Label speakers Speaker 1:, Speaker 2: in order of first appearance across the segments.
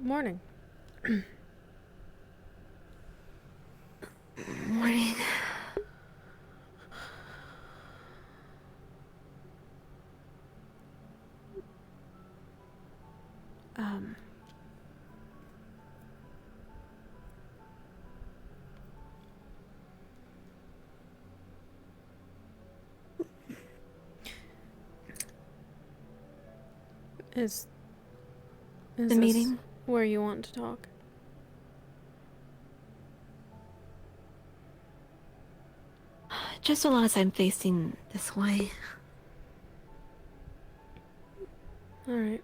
Speaker 1: Morning.
Speaker 2: Morning.
Speaker 1: Um, is
Speaker 2: The
Speaker 1: this
Speaker 2: meeting?
Speaker 1: where you want to talk?
Speaker 2: Just so long as I'm facing this way.
Speaker 1: All right.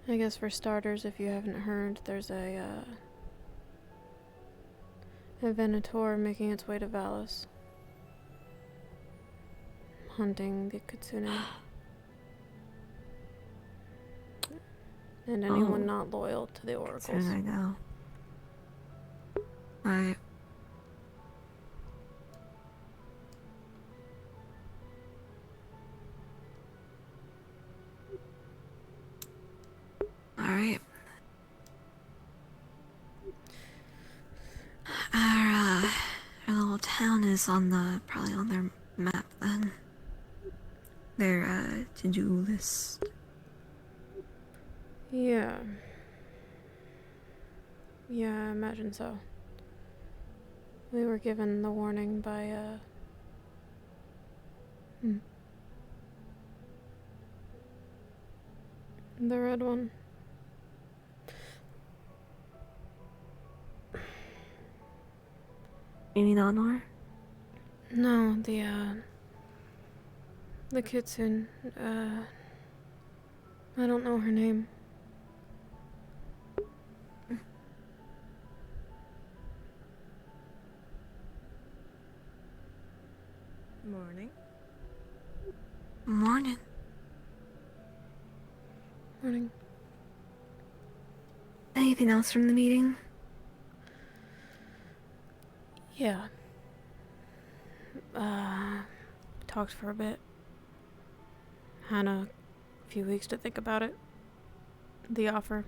Speaker 1: I guess for starters, if you haven't heard, there's a Venator making its way to Ballas, hunting the Kitsune. And anyone not loyal to the oracles.
Speaker 2: Soon I know. Alright. Alright. Our little town is probably on their map then. Their, to-do list.
Speaker 1: Yeah. Yeah, I imagine so. We were given the warning by, the red one.
Speaker 2: You mean Honor?
Speaker 1: No, the Kitsune, I don't know her name.
Speaker 3: Morning.
Speaker 2: Morning.
Speaker 1: Morning.
Speaker 2: Anything else from the meeting?
Speaker 1: Yeah. Talked for a bit. Had a few weeks to think about it. The offer.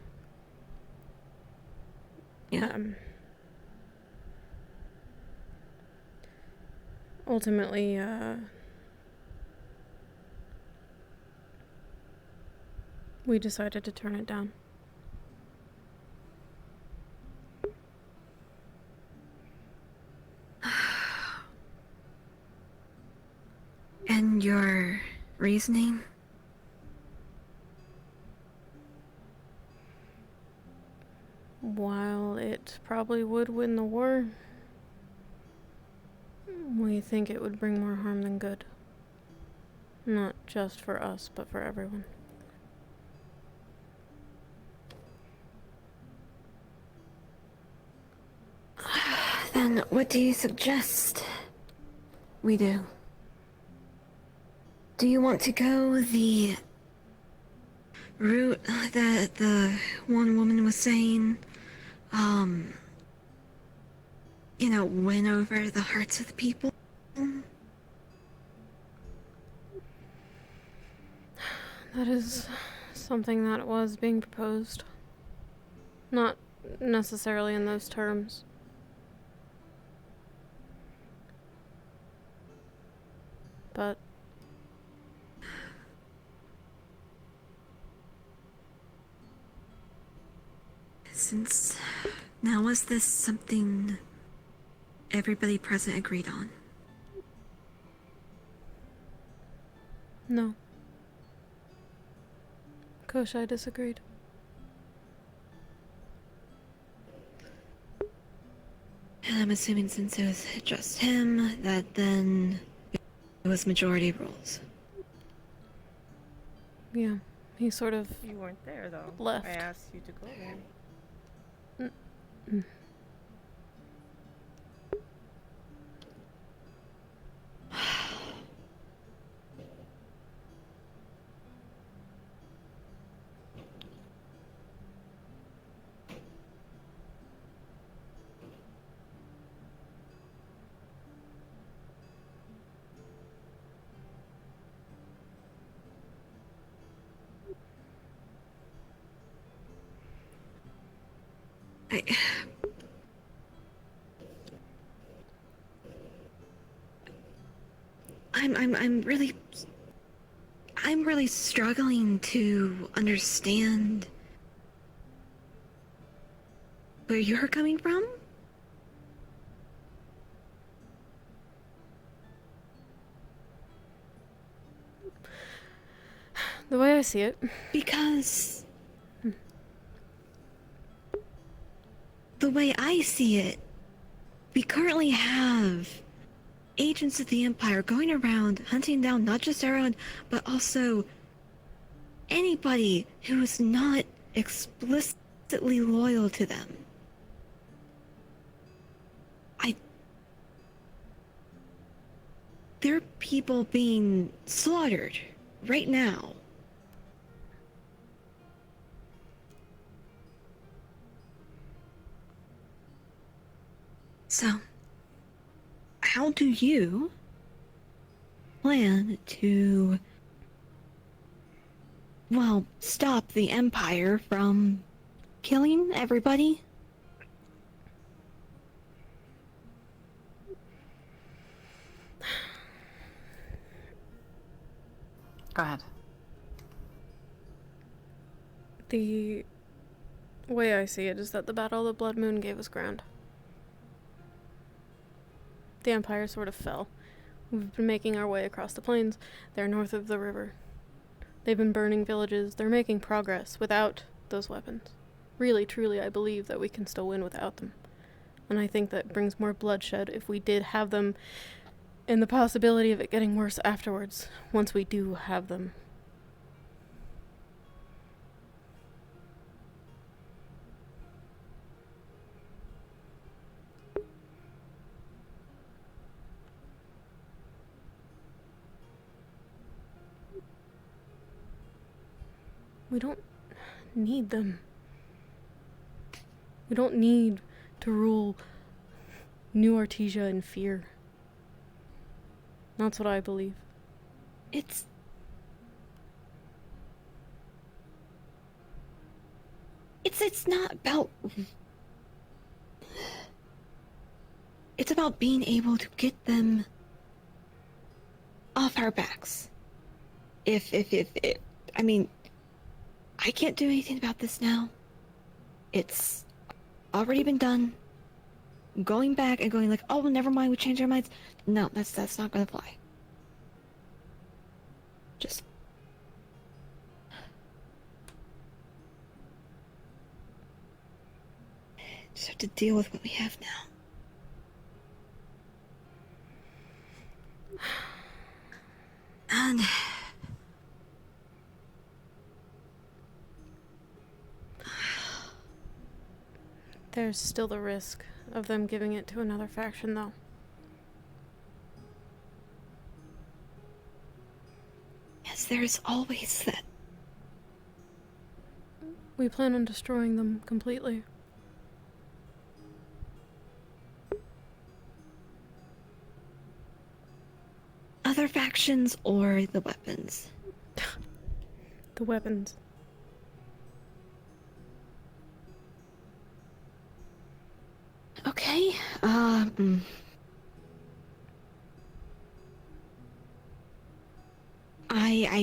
Speaker 2: Yeah.
Speaker 1: Ultimately, we decided to turn it down.
Speaker 2: And your reasoning?
Speaker 1: While it probably would win the war, we think it would bring more harm than good. Not just for us, but for everyone.
Speaker 2: Then what do you suggest we do? Do you want to go the route that the one woman was saying? Win over the hearts of the people?
Speaker 1: That is something that was being proposed. Not necessarily in those terms. But
Speaker 2: Now, was this something everybody present agreed on?
Speaker 1: no. Koshai disagreed.
Speaker 2: And I'm assuming since it was just him, that then it was majority rules.
Speaker 1: Yeah, he sort of
Speaker 3: You weren't there though.
Speaker 1: left.
Speaker 3: I asked you to go there.
Speaker 2: I... I'm really struggling to understand where you're coming from.
Speaker 1: The way I see it,
Speaker 2: Because the way I see it, we currently have agents of the Empire going around hunting down not just Aaron, but also anybody who is not explicitly loyal to them. There are people being slaughtered right now. So, how do you plan to, well, stop the Empire from killing everybody?
Speaker 4: Go ahead.
Speaker 1: the way I see it is that the Battle of the Blood Moon gave us ground. The Empire sort of fell. We've been making our way across the plains. They're north of the river. They've been burning villages. They're making progress without those weapons. Really, truly, I believe that we can still win without them. And I think that brings more bloodshed if we did have them, and the possibility of it getting worse afterwards, once we do have them. We don't need them. We don't need to rule New Artesia in fear. That's what I believe.
Speaker 2: It's not about... It's about being able to get them off our backs. If I mean, I can't do anything about this now. It's already been done. Going back and going like, oh, never mind, we changed our minds. No, that's not gonna fly. Just have to deal with what we have now. And
Speaker 1: There's still the risk of them giving it to another faction, though.
Speaker 2: yes, there's always that.
Speaker 1: We plan on destroying them completely.
Speaker 2: Other factions or the weapons?
Speaker 1: The weapons.
Speaker 2: Okay,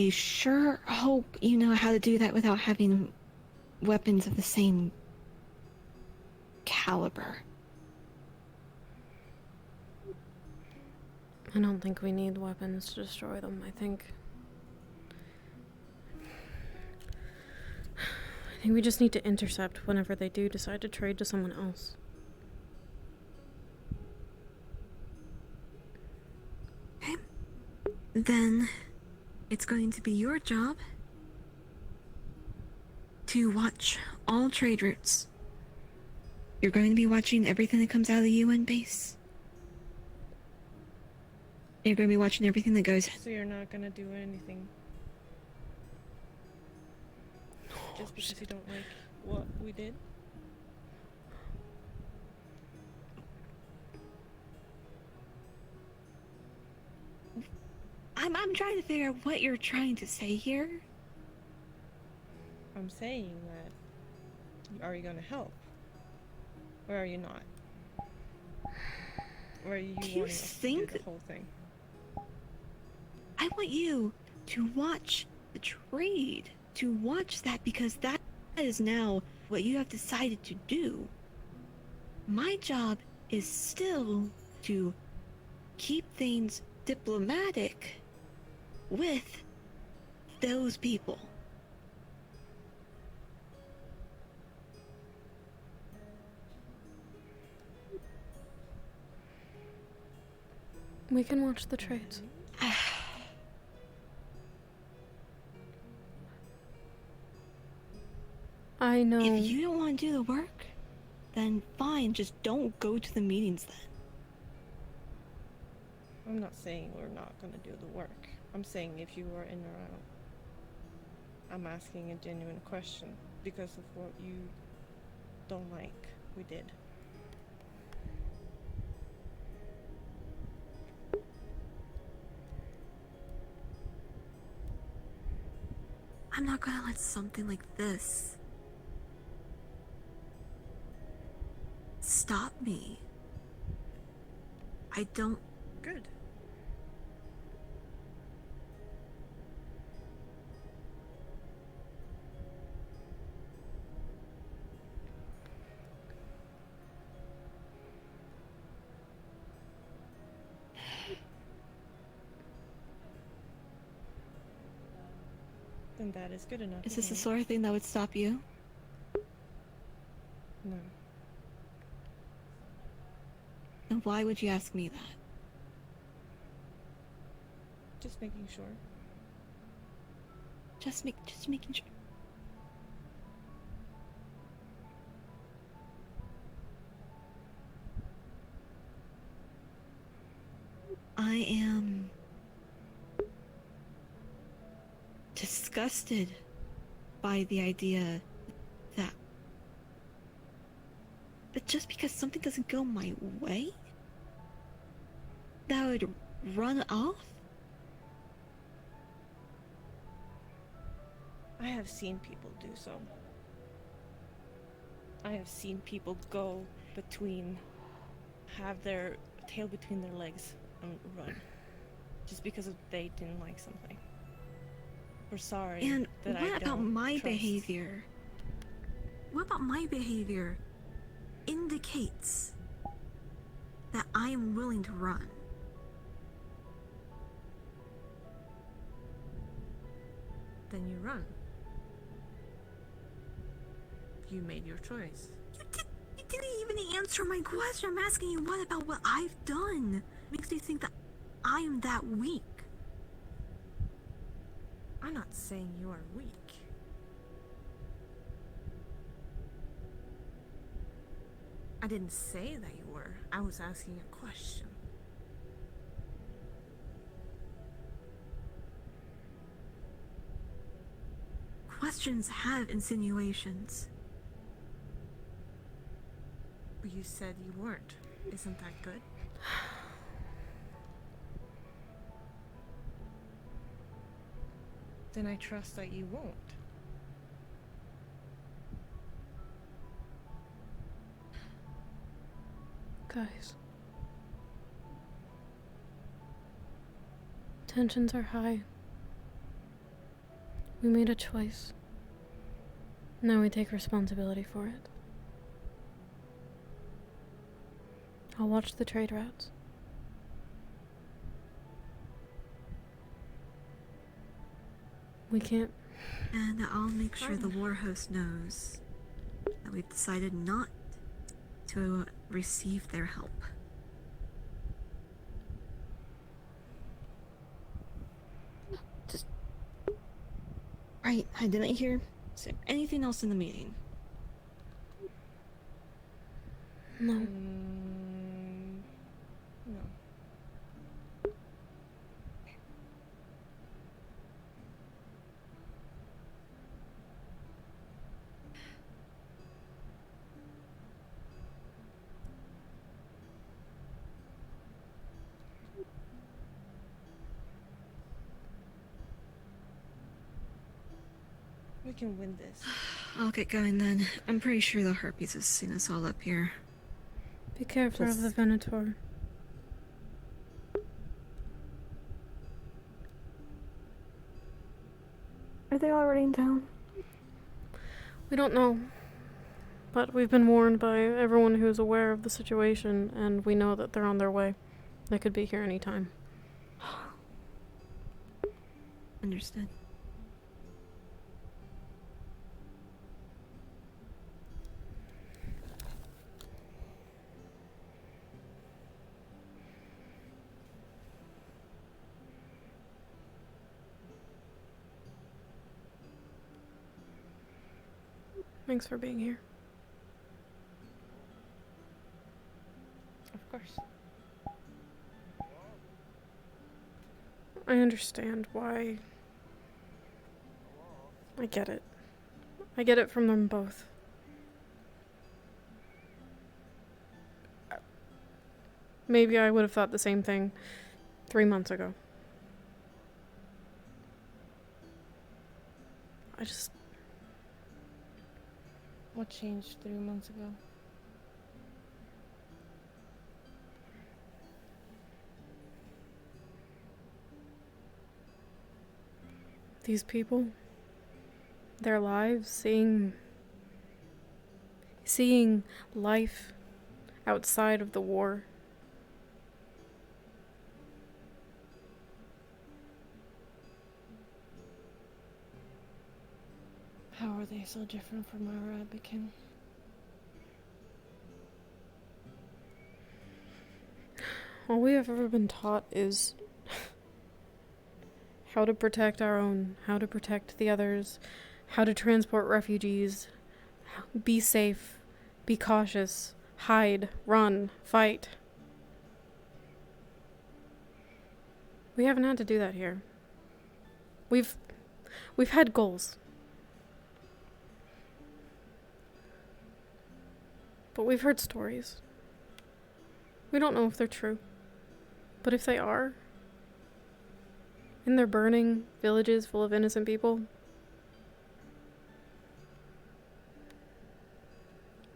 Speaker 2: I sure hope you know how to do that without having weapons of the same caliber.
Speaker 1: I don't think we need weapons to destroy them. I think we just need to intercept whenever they do decide to trade to someone else.
Speaker 2: Okay. Then it's going to be your job to watch all trade routes. You're going to be watching everything that comes out of the UN base. You're going to be watching everything that goes.
Speaker 3: So you're not gonna do anything just because you don't like what we did?
Speaker 2: I'm trying to figure out what you're trying to say here.
Speaker 3: I'm saying that. Are you gonna help? Or are you not? Or are you
Speaker 2: Do you
Speaker 3: wanting us to do
Speaker 2: think
Speaker 3: the whole thing?
Speaker 2: I want you to watch the trade? To watch that because that is now what you have decided to do. My job is still to keep things diplomatic with those people.
Speaker 1: We can watch the trades. I know.
Speaker 2: If you don't want to do the work, then fine, just don't go to the meetings then.
Speaker 3: I'm not saying we're not gonna do the work. I'm saying if you are in or out. I'm asking a genuine question because of what you don't like we did.
Speaker 2: I'm not gonna let something like this stop me. I don't.
Speaker 3: Good. Then that is good enough.
Speaker 2: Is this the
Speaker 3: isn't
Speaker 2: sort of thing that would stop you?
Speaker 3: it? No.
Speaker 2: Then why would you ask me that?
Speaker 3: Just making sure.
Speaker 2: Just making sure. I am disgusted by the idea that just because something doesn't go my way, that I would run off?
Speaker 3: I have seen people do so. I have seen people go have their tail between their legs and run. Just because they didn't like something. We're sorry
Speaker 2: And
Speaker 3: that I
Speaker 2: what about
Speaker 3: don't
Speaker 2: my
Speaker 3: trust.
Speaker 2: behavior? What about my behavior indicates that I am willing to run?
Speaker 3: Then you run. You made your choice.
Speaker 2: You didn't even answer my question. I'm asking you what about what I've done makes you think that I'm that weak.
Speaker 3: I'm not saying you are weak. I didn't say that you were. I was asking a question.
Speaker 2: Questions have insinuations.
Speaker 3: But you said you weren't. Isn't that good? Then I trust that you won't.
Speaker 1: Guys. Tensions are high. We made a choice. Now we take responsibility for it. I'll watch the trade routes. We can't.
Speaker 2: And I'll make sure the war host knows that we've decided not to receive their help. Just. Right, I didn't hear anything else in the meeting.
Speaker 1: No.
Speaker 3: No. We can win this.
Speaker 2: I'll get going then. I'm pretty sure the herpes has seen us all up here.
Speaker 1: Be careful of the
Speaker 2: Just-
Speaker 1: Venator.
Speaker 2: Are they already in town?
Speaker 1: We don't know. But we've been warned by everyone who's aware of the situation, and we know that they're on their way. They could be here any time.
Speaker 2: Understood.
Speaker 1: Thanks for being here.
Speaker 3: Of course.
Speaker 1: I understand why. I get it. I get it from them both. Maybe I would have thought the same thing 3 months ago. I just...
Speaker 3: What changed 3 months ago?
Speaker 1: These people, their lives, seeing life outside of the war.
Speaker 3: How are they so different from our Abikin?
Speaker 1: All we have ever been taught is how to protect our own, how to protect the others, how to transport refugees, be safe, be cautious, hide, run, fight. We haven't had to do that here. We've had goals. But we've heard stories. We don't know if they're true. But if they are, and they're burning villages full of innocent people,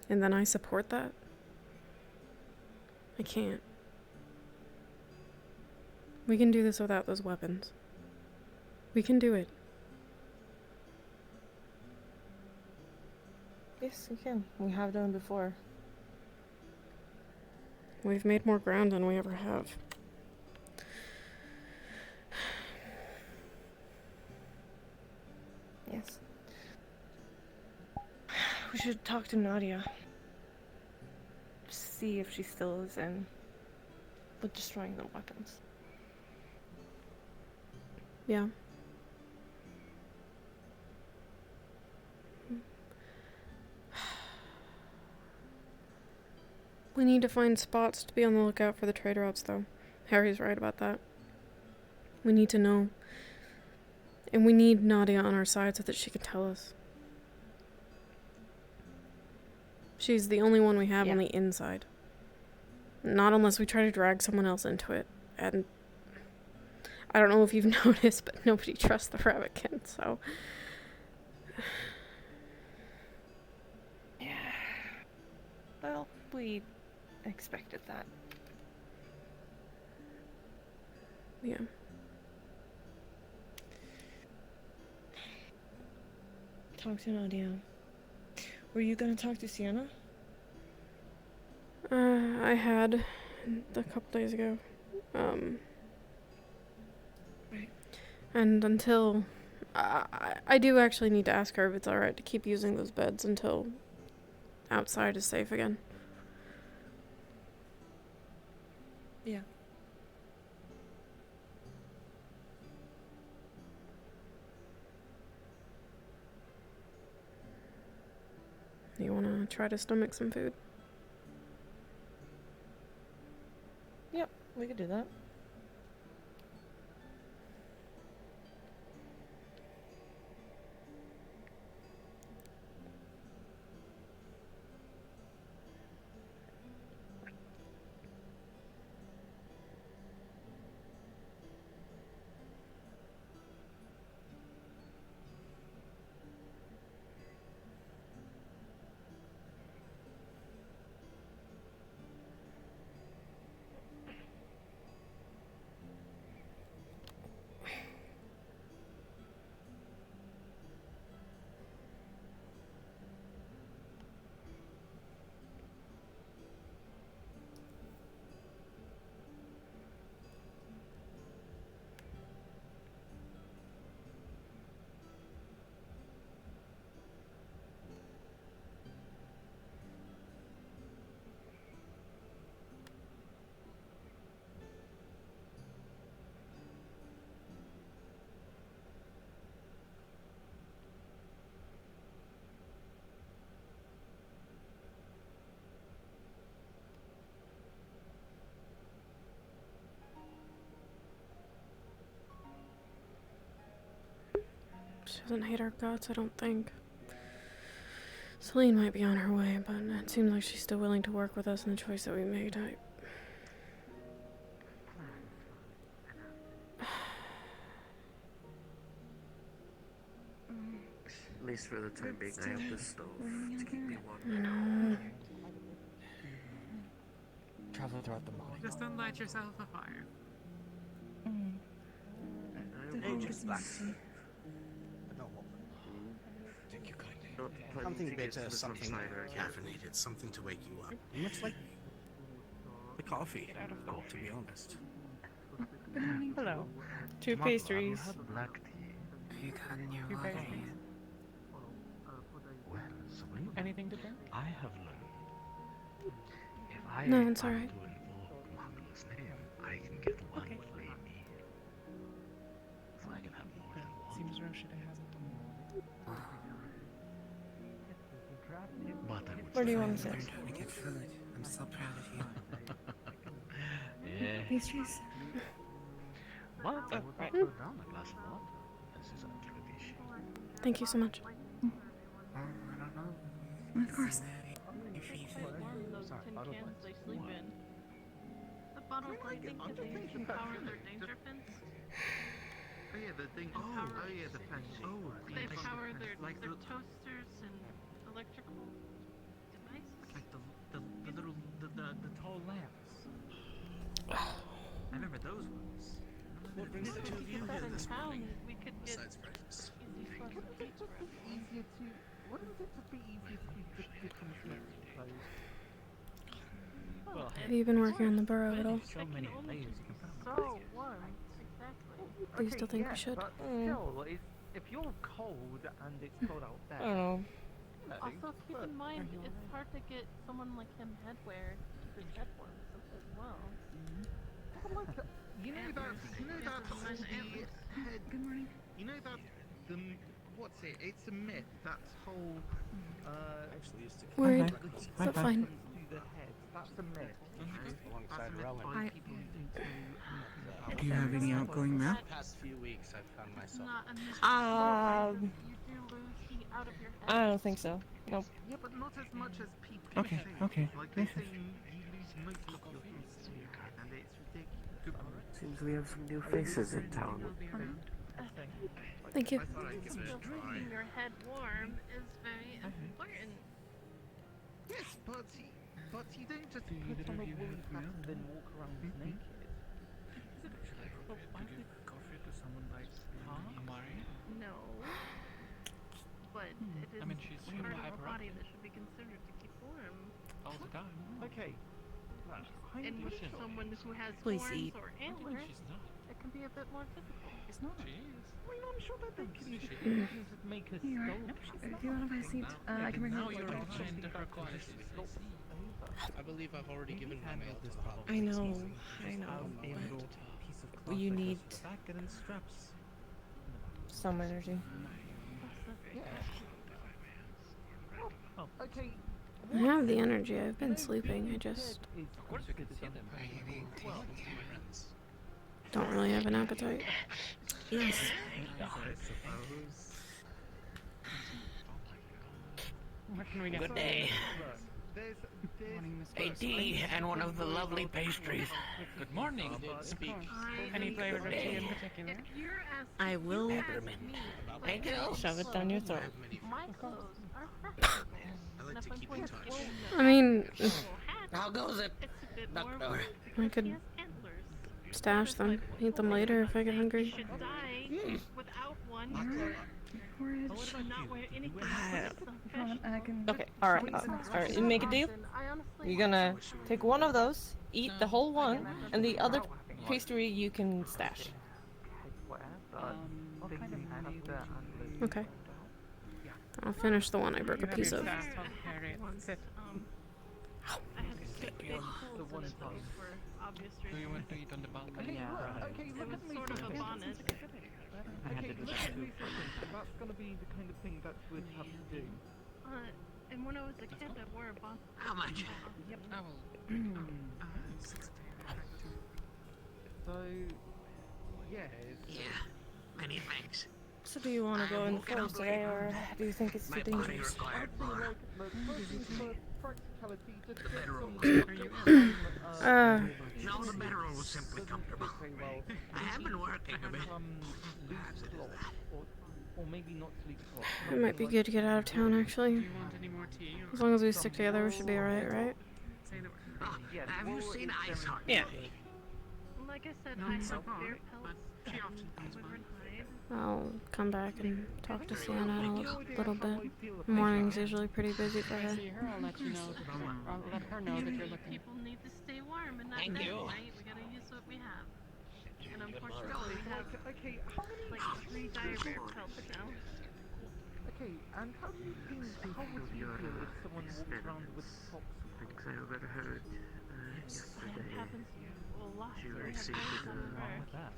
Speaker 1: and then I support that, I can't. We can do this without those weapons. We can do it.
Speaker 3: Yes, we can. We have done before.
Speaker 1: We've made more ground than we ever have.
Speaker 3: Yes. We should talk to Nadia. See if she still is in with destroying the weapons.
Speaker 1: Yeah. We need to find spots to be on the lookout for the trade routes, though. Harry's right about that. We need to know. And we need Nadia on our side so that she can tell us. She's the only one we have on the inside. Not unless we try to drag someone else into it. And I don't know if you've noticed, but nobody trusts the rabbitkin, so...
Speaker 3: Yeah. Well, we expected that.
Speaker 1: Yeah.
Speaker 3: Talk to Nadia. Were you gonna talk to Sienna?
Speaker 1: I had a couple days ago.
Speaker 3: Right.
Speaker 1: And until... I do actually need to ask her if it's alright to keep using those beds until outside is safe again.
Speaker 3: Yeah.
Speaker 1: You wanna try to stomach some food?
Speaker 3: Yep, we could do that.
Speaker 1: She doesn't hate our guts, I don't think. Celine might be on her way, but it seems like she's still willing to work with us in the choice that we made.
Speaker 4: At least for the time being, I have the stove to keep me warm.
Speaker 1: I know.
Speaker 5: Travel throughout the morning.
Speaker 6: Just don't light yourself a fire.
Speaker 5: Thank you kindly.
Speaker 4: Not planning
Speaker 7: Something
Speaker 4: to get
Speaker 7: bitter,
Speaker 4: to the
Speaker 7: something
Speaker 4: cider again.
Speaker 7: caffeinated, something to wake you up. Much like the coffee, to be honest.
Speaker 3: Hello. Two pastries.
Speaker 8: Black tea.
Speaker 6: You got in your
Speaker 3: Two
Speaker 6: way.
Speaker 3: pastries.
Speaker 8: Well, Sabrina,
Speaker 6: Anything to drink?
Speaker 8: I have learned if I
Speaker 1: No, it's
Speaker 8: am
Speaker 1: alright.
Speaker 8: to invoke Mangla's name, I can get one
Speaker 6: Okay.
Speaker 8: flame meal. So I can have more than one.
Speaker 6: Seems Roshida hasn't.
Speaker 8: But I would
Speaker 3: Where do you
Speaker 8: say-
Speaker 3: want to sit?
Speaker 6: Trying to get food. I'm so proud of you.
Speaker 8: Yeah.
Speaker 2: Pastries?
Speaker 8: But I
Speaker 3: Oh,
Speaker 8: would
Speaker 3: right.
Speaker 8: not put down a glass of water. This is a tradition.
Speaker 1: Thank you so much.
Speaker 6: I don't know.
Speaker 2: Of course.
Speaker 6: If you
Speaker 9: Those tin cans they sleep in. The bottles I think that they can power their danger fins.
Speaker 8: Oh yeah, the thing.
Speaker 9: Oh,
Speaker 8: yeah, the fan. Oh,
Speaker 9: They power their toasters and electrical devices.
Speaker 5: Like the little the tall lamps. I remember those ones.
Speaker 7: What brings the two of you
Speaker 9: If
Speaker 7: here
Speaker 9: that in
Speaker 7: this
Speaker 9: town,
Speaker 7: morning?
Speaker 9: we could get
Speaker 7: Besides breakfast.
Speaker 9: easy flush of beach bread.
Speaker 10: Easier to. Wouldn't it just be easier to keep the kitchen closed?
Speaker 9: Well,
Speaker 1: Have you been working on the burrow at all?
Speaker 5: So many layers you can put on.
Speaker 9: So warm. Exactly.
Speaker 1: Do you still think we should?
Speaker 10: But still, if you're cold and it's cold out
Speaker 3: I
Speaker 10: there.
Speaker 3: don't know.
Speaker 9: Also, keep in mind, it's hard to get someone like him headwear to keep his head warm as well.
Speaker 10: You know that all the head.
Speaker 2: Good morning.
Speaker 10: You know that what's it? It's a myth. That whole
Speaker 7: Actually, used to
Speaker 1: Worried?
Speaker 10: what
Speaker 1: But fine.
Speaker 10: happens to the head. That's a myth.
Speaker 7: alongside Rowan.
Speaker 2: I-
Speaker 6: Do you have any outgoing mail?
Speaker 7: The past few weeks, I've found myself.
Speaker 9: Not a myth.
Speaker 3: Um,
Speaker 9: You do lose heat out of your head.
Speaker 3: I don't think so. Nope.
Speaker 10: Yeah, but not as much as people
Speaker 6: Okay,
Speaker 10: think.
Speaker 6: okay.
Speaker 10: Like they say you lose most of your heat in your head, and it's ridiculous.
Speaker 4: Seems we have some new faces in town.
Speaker 1: Thank you.
Speaker 10: I thought I'd give it a
Speaker 9: Still
Speaker 10: try.
Speaker 9: keeping your head warm is very important.
Speaker 10: Yes, but you don't just put on a woolen hat and then walk around naked.
Speaker 6: I could offer it to someone like Amari.
Speaker 9: No. But it is
Speaker 6: I mean, she's
Speaker 9: part of our
Speaker 6: hyperactive.
Speaker 9: body that should be considered to keep warm.
Speaker 6: All the time.
Speaker 10: Okay.
Speaker 9: And with someone who has
Speaker 3: Please
Speaker 9: horns
Speaker 3: eat.
Speaker 9: or
Speaker 6: No,
Speaker 9: antlers,
Speaker 6: she's not.
Speaker 9: it can be a bit more difficult.
Speaker 10: It's not.
Speaker 6: She is.
Speaker 10: I mean, I'm sure that they can
Speaker 6: She
Speaker 10: just make a
Speaker 2: You are.
Speaker 10: skull.
Speaker 2: If you want to buy a seat, I can bring
Speaker 6: Now
Speaker 2: you
Speaker 6: you're
Speaker 2: a
Speaker 6: behind her qualities. I see.
Speaker 7: I believe I've already given my mail to the pub.
Speaker 3: I know. I know. But you need some energy.
Speaker 10: Okay.
Speaker 1: I have the energy. I've been sleeping. I just
Speaker 6: Of course we can see them.
Speaker 1: don't really have an appetite.
Speaker 2: Yes.
Speaker 3: What can we get?
Speaker 5: Good day.
Speaker 10: There's
Speaker 5: A tea and one of the lovely pastries.
Speaker 6: Good morning.
Speaker 7: Speak.
Speaker 3: Any flavored tea in particular?
Speaker 9: If you're asking
Speaker 3: I will
Speaker 5: Peppermint. Thank you.
Speaker 3: shove it down your throat.
Speaker 9: my clothes are preferable.
Speaker 7: I like
Speaker 9: And
Speaker 7: to
Speaker 9: if I'm
Speaker 7: keep
Speaker 9: going
Speaker 7: in
Speaker 9: to
Speaker 7: touch.
Speaker 9: own
Speaker 1: I mean,
Speaker 9: a hat,
Speaker 5: How goes it?
Speaker 9: it's a bit
Speaker 5: Doctor.
Speaker 9: more work
Speaker 1: I
Speaker 9: because
Speaker 1: could
Speaker 9: he has antlers.
Speaker 1: stash them, eat them later if I get
Speaker 9: You
Speaker 1: hungry.
Speaker 9: should die without one.
Speaker 2: Porridge.
Speaker 9: Should not wear anything.
Speaker 2: I can.
Speaker 3: Okay. All right. All right. Make a deal.
Speaker 9: I honestly
Speaker 3: You're gonna take one of those, eat the whole one, and the other pastry you can stash.
Speaker 1: Okay. I'll finish the one I broke a piece of.
Speaker 9: I had to skip big holes in it though, for obvious
Speaker 6: Do you
Speaker 9: reasons.
Speaker 6: want to eat on the balcony?
Speaker 10: Okay,
Speaker 9: It
Speaker 10: look
Speaker 9: was
Speaker 10: at me
Speaker 9: sort of a bonnet.
Speaker 10: Okay, look at me for a second. That's gonna be the kind of thing that we'd have to do.
Speaker 9: And when I was a kid, I wore a bonnet.
Speaker 5: How much?
Speaker 6: I will.
Speaker 10: So, yes.
Speaker 5: Yeah. Many thanks.
Speaker 3: So do you want to go in the forest today, or do you think it's too dangerous?
Speaker 10: I'd say, like, look, first things first, practicality, just
Speaker 5: The
Speaker 10: get
Speaker 5: bedroll
Speaker 10: some,
Speaker 5: was are you in?
Speaker 7: No, the bedroll was simply comfortable.
Speaker 10: very well.
Speaker 7: I have been working a bit.
Speaker 10: Loose cloth, or maybe not sleep cloth.
Speaker 1: It might be good to get out of town,
Speaker 5: Do
Speaker 1: actually.
Speaker 5: you want any more tea? Or
Speaker 1: As long as we stick together, we should be alright, right?
Speaker 5: say that
Speaker 7: Oh, have you seen Ice Heart?
Speaker 3: Yeah.
Speaker 9: Like I said,
Speaker 5: not
Speaker 9: I
Speaker 5: so
Speaker 9: have
Speaker 5: far,
Speaker 9: bear
Speaker 5: but
Speaker 9: pelts.
Speaker 5: she often comes
Speaker 9: We
Speaker 5: by.
Speaker 9: would hide.
Speaker 1: I'll come back and talk to Sienna in a little bit.
Speaker 10: I feel about
Speaker 1: Morning's usually pretty busy for
Speaker 11: If I
Speaker 1: her.
Speaker 11: see her, I'll let you know. I'll let her know that you're looking.
Speaker 9: People need to stay warm and not
Speaker 4: Thank
Speaker 9: dead,
Speaker 4: you.
Speaker 9: right? We gotta use what we have. And unfortunately,
Speaker 10: Golly,
Speaker 9: we have
Speaker 10: okay, how many...
Speaker 9: like 3 dire bear pelts now.
Speaker 10: Okay, and how do you think, how would you feel if someone walked around with socks?
Speaker 4: Things I overheard
Speaker 9: That
Speaker 4: yesterday.
Speaker 9: happens a lot.
Speaker 4: She
Speaker 9: We have
Speaker 4: received
Speaker 9: bears on the
Speaker 4: a
Speaker 9: work.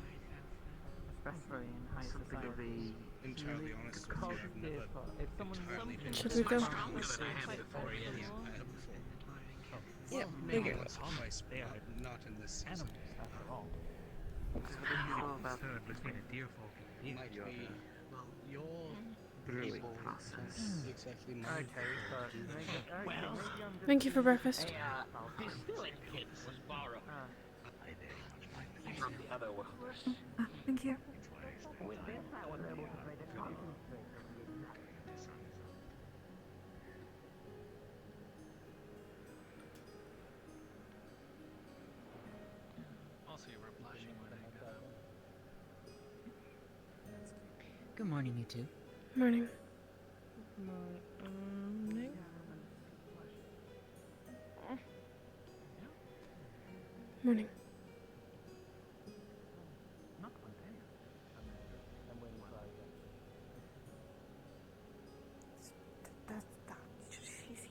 Speaker 11: Especially in high
Speaker 4: something of
Speaker 11: society.
Speaker 4: a
Speaker 7: Entirely honest with you,
Speaker 10: Because
Speaker 7: I've never
Speaker 10: if someone
Speaker 7: entirely been
Speaker 1: Should we go?
Speaker 7: stronger than I have before. Yeah, I have before.
Speaker 3: Yeah,
Speaker 7: Maybe
Speaker 3: bigger.
Speaker 7: once or twice, but not in this season.
Speaker 5: After all.
Speaker 4: What do you know about
Speaker 5: Third between a deer folk and a
Speaker 7: Might
Speaker 5: deer.
Speaker 7: be, well, your
Speaker 4: brewing
Speaker 7: able
Speaker 4: process?
Speaker 7: isn't exactly my
Speaker 10: well,
Speaker 1: Thank you for breakfast.
Speaker 4: This silly kid was borrowed from the other world.
Speaker 2: Thank you.
Speaker 4: With this, I was able to make a concentrate of the exact
Speaker 5: Also, you were blushing when I got up.
Speaker 11: Good morning, you two.
Speaker 1: Morning.
Speaker 3: Morning.
Speaker 1: Morning.
Speaker 5: Not one day.
Speaker 3: She's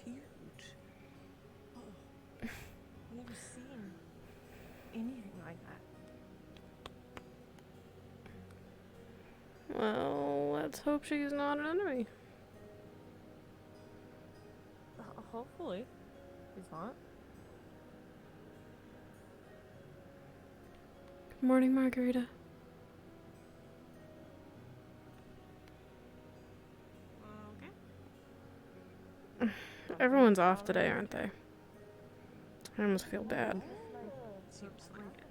Speaker 3: huge. Oh, I've never seen anything like that.
Speaker 1: Well, let's hope she's not an enemy.
Speaker 3: Hopefully, he's not.
Speaker 1: Good morning, Margarita. Everyone's off today, aren't they? I almost feel bad.
Speaker 3: Seems like it.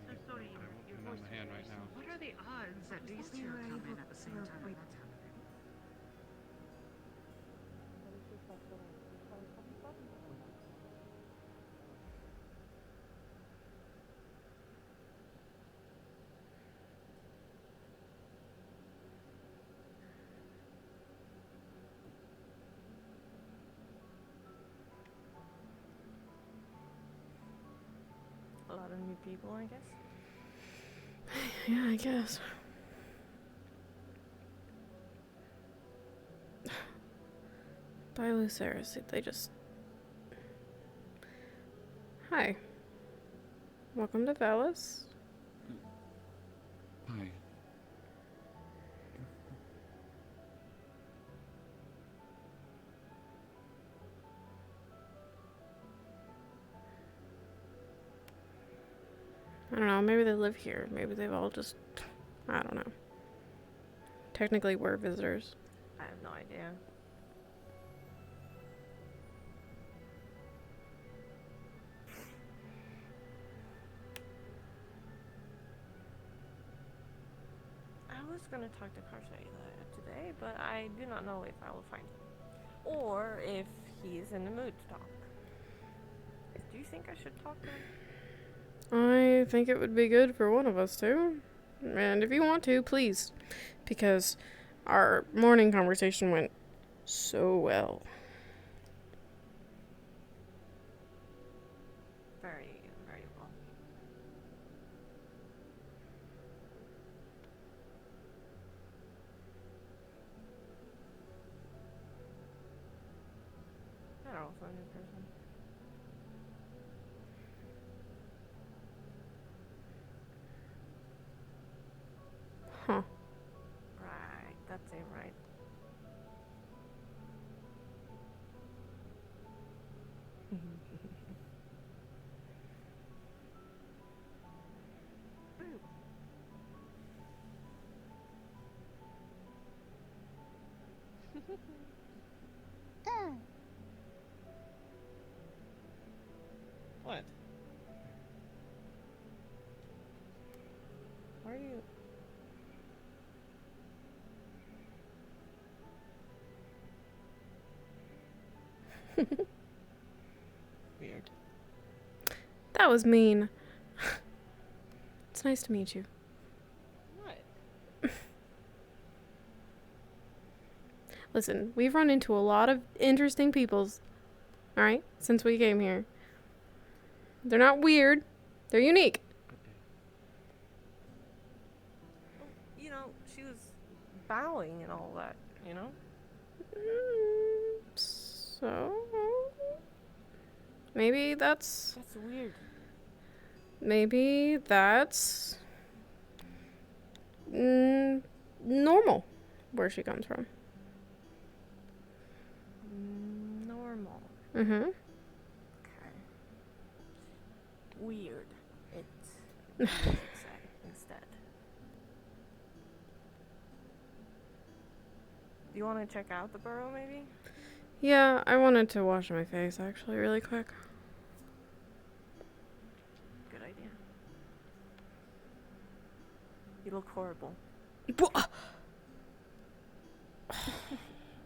Speaker 9: So sorry, your voice.
Speaker 7: my hand right now.
Speaker 9: What are the odds that
Speaker 11: These two come in at the same time.
Speaker 3: A lot of new people, I guess.
Speaker 1: Yeah, I guess. Bye, Luceris. They just... Hi. Welcome to Ballas.
Speaker 6: Hi.
Speaker 1: I don't know, maybe they live here. Maybe they've all just... I don't know. Technically, we're visitors.
Speaker 3: I have no idea. I was gonna talk to Karsha today, but I do not know if I will find him. Or if he is in the mood to talk. Do you think I should talk to him?
Speaker 1: I think it would be good for one of us to. And if you want to, please. Because our morning conversation went so well.
Speaker 3: Very, very well. You're also a new person.
Speaker 1: Huh.
Speaker 3: Right, that's it, right. What? Why are you... Weird.
Speaker 1: That was mean. It's nice to meet you.
Speaker 3: What?
Speaker 1: Listen, we've run into a lot of interesting peoples, alright, since we came here. They're not weird. They're unique.
Speaker 3: You know, she was bowing and all that, you know?
Speaker 1: So... Maybe that's...
Speaker 3: That's weird.
Speaker 1: Maybe that's... normal, where she comes from.
Speaker 3: Normal.
Speaker 1: Mm-hmm.
Speaker 3: Okay. Weird. It's weird to say instead. Do you want to check out the burrow, maybe?
Speaker 1: Yeah, I wanted to wash my face, actually, really quick.
Speaker 3: Good idea. You look horrible.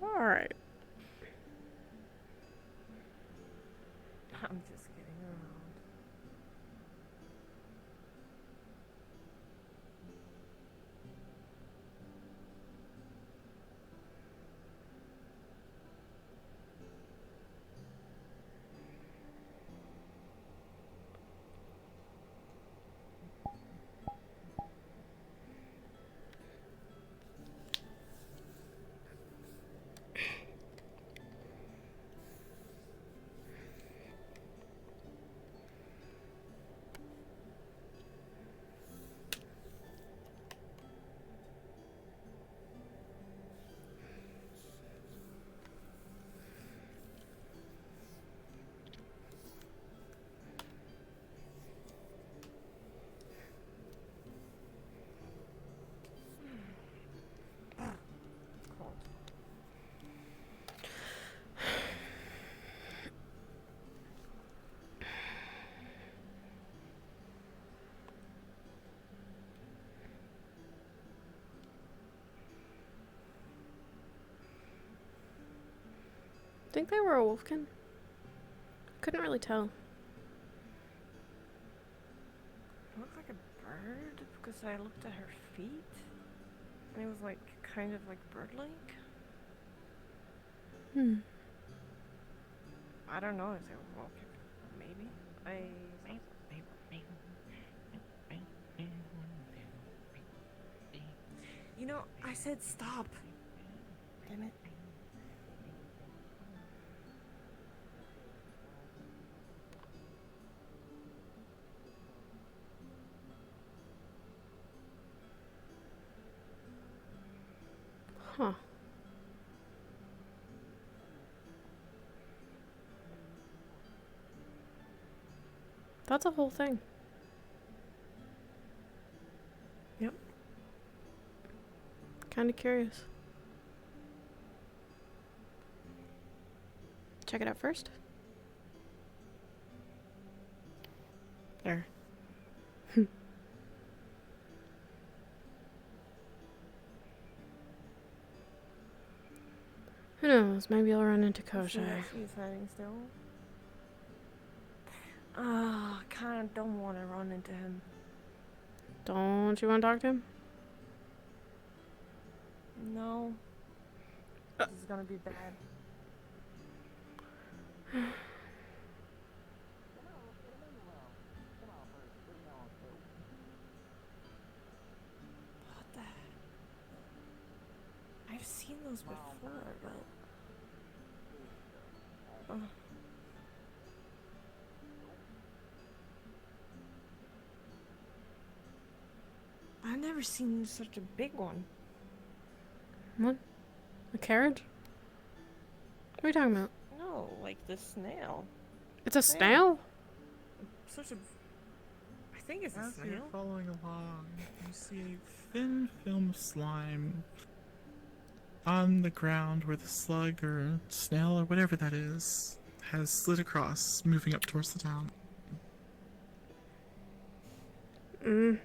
Speaker 1: Alright.
Speaker 3: I'm just kidding around. Cold.
Speaker 1: Think they were a wolfkin? Couldn't really tell.
Speaker 3: It looked like a bird because I looked at her feet and it was like kind of like bird-like. I don't know if they were walking. Maybe. You know, I said stop. Damn it.
Speaker 1: Huh. That's a whole thing.
Speaker 3: Yep.
Speaker 1: Kinda curious. Check it out first. There. Who knows? Maybe I'll run into Koshai.
Speaker 3: She's hiding still. Ah, kind of don't want to run into him.
Speaker 1: Don't you want to talk to him?
Speaker 3: No. This is gonna be bad. What the heck? I've seen those before, but... I've never seen such a big one.
Speaker 1: What? A carriage? What are you talking about?
Speaker 3: No, like the snail.
Speaker 1: It's a snail?
Speaker 3: Such a... I think it's a
Speaker 6: As you're
Speaker 3: snail.
Speaker 6: following along, you see a thin film of slime on the ground where the slug or snail or whatever that is has slid across, moving up towards the town.
Speaker 1: Mm.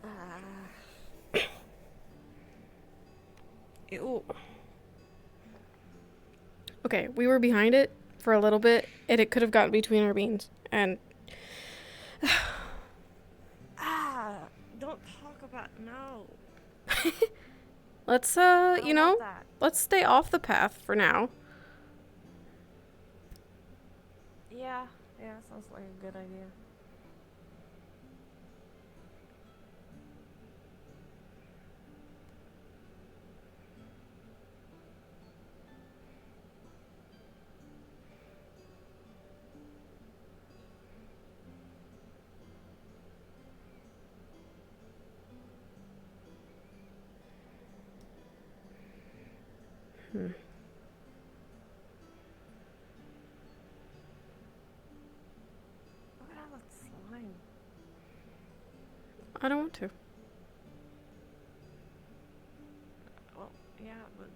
Speaker 3: Ah. Ew.
Speaker 1: Okay, we were behind it for a little bit, and it could have gotten between our beans. And
Speaker 3: Don't talk about no.
Speaker 1: let's,
Speaker 3: I
Speaker 1: you
Speaker 3: don't want
Speaker 1: know,
Speaker 3: that.
Speaker 1: let's stay off the path for now.
Speaker 3: Yeah, sounds like a good idea.
Speaker 1: Hmm.
Speaker 3: Look at all that slime.
Speaker 1: I don't want to.
Speaker 3: Well, yeah, but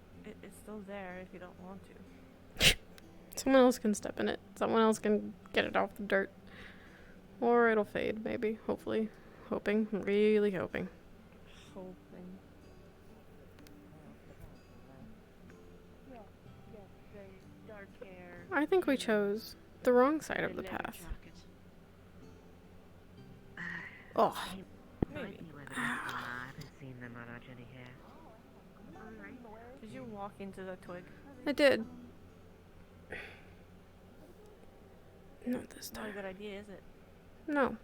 Speaker 3: it's still there if you don't want to.
Speaker 1: Someone else can step in it. Someone else can get it off the dirt. Or it'll fade, maybe. Hopefully. Hoping. Really hoping.
Speaker 3: Hoping. Dark hair.
Speaker 1: I think we chose the wrong side of the path. Oh.
Speaker 3: Maybe.
Speaker 11: I haven't seen them on our journey here.
Speaker 3: Did you walk into the twig?
Speaker 1: I did. Not this
Speaker 3: Not a
Speaker 1: time.
Speaker 3: good idea, is it?
Speaker 1: No.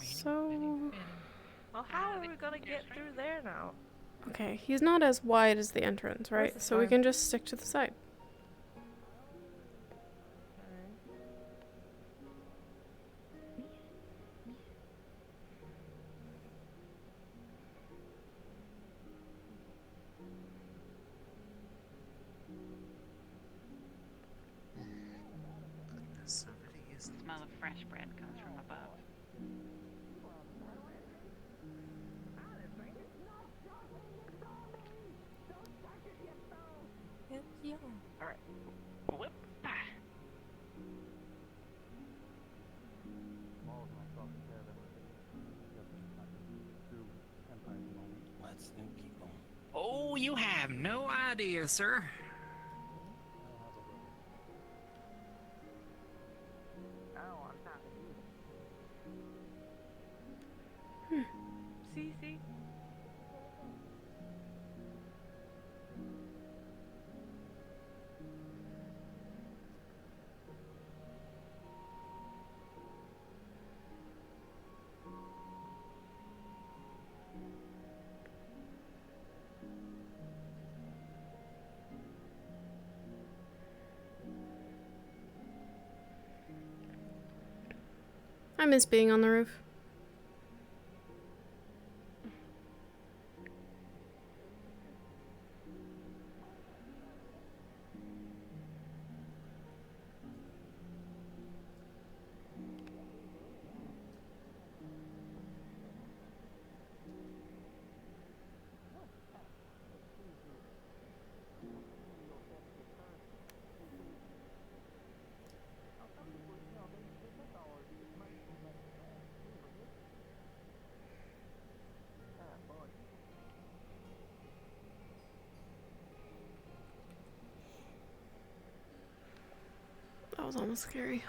Speaker 1: So...
Speaker 3: Well, how are we gonna get through there now?
Speaker 1: Okay, he's not as wide as the entrance, right?
Speaker 3: This is
Speaker 1: So we
Speaker 3: fine.
Speaker 1: can just stick to the side.
Speaker 11: The smell of fresh bread comes from above. Alright. Whoop.
Speaker 7: Let's keep going.
Speaker 5: Oh, you have no idea, sir.
Speaker 3: See?
Speaker 1: I miss being on the roof. That was almost scary.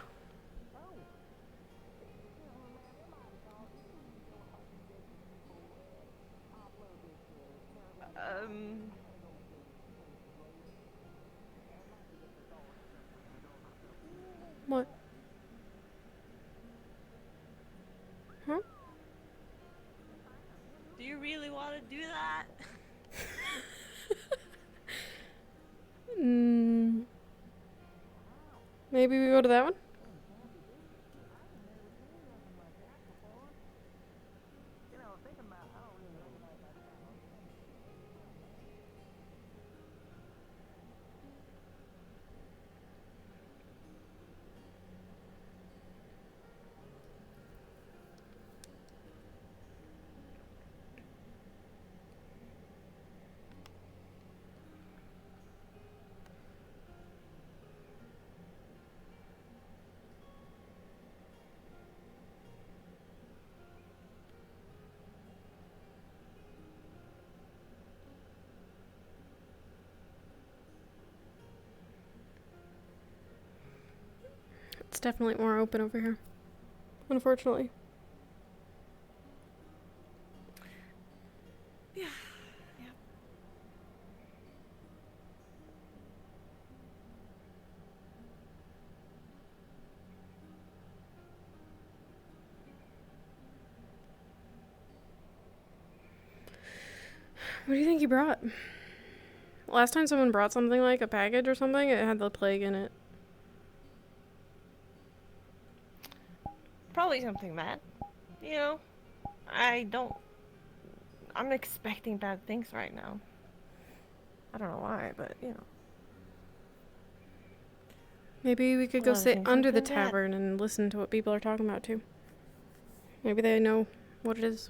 Speaker 1: What? Huh?
Speaker 3: Do you really want to do that?
Speaker 1: Maybe we go to that one? definitely more open over here. Unfortunately.
Speaker 3: Yeah.
Speaker 1: What do you think he brought? Last time someone brought something like a package or something, it had the plague in it.
Speaker 3: Probably something bad. You know, I'm expecting bad things right now. I don't know why, but you know.
Speaker 1: Maybe we could go sit
Speaker 3: Loving
Speaker 1: under the
Speaker 3: something bad.
Speaker 1: tavern and listen to what people are talking about too. Maybe they know what it is.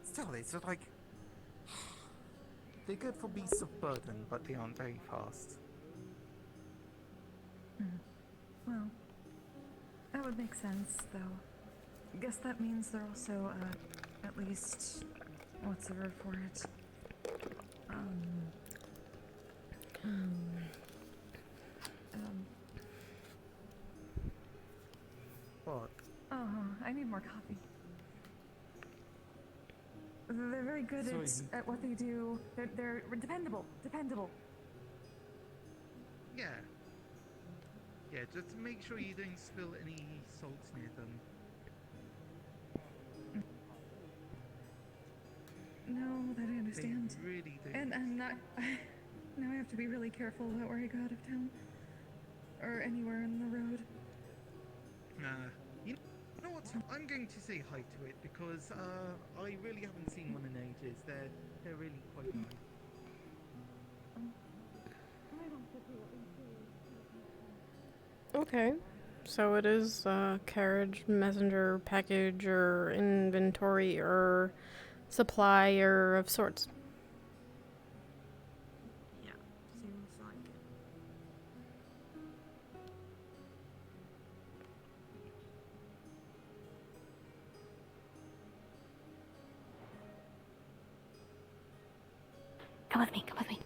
Speaker 7: Still, it's like they're good for beasts of burden, but they aren't very fast.
Speaker 12: Well, that would make sense, though. Guess that means they're also, at least, what's the word for it?
Speaker 7: What?
Speaker 12: Oh, I need more coffee. They're very good at what they do. They're dependable.
Speaker 6: Yeah. Yeah, just make sure you don't spill any salt near them.
Speaker 12: No, that I understand.
Speaker 6: They really do.
Speaker 12: And I'm not. Now I have to be really careful about where I go out of town. Or anywhere on the road.
Speaker 6: You know what? I'm going to say hi to it because I really haven't seen one in ages. They're really quite nice.
Speaker 1: Okay. So it is carriage, messenger, package, or inventory, or supplier of sorts.
Speaker 3: Yeah, seems like it.
Speaker 2: Come with me, come with me.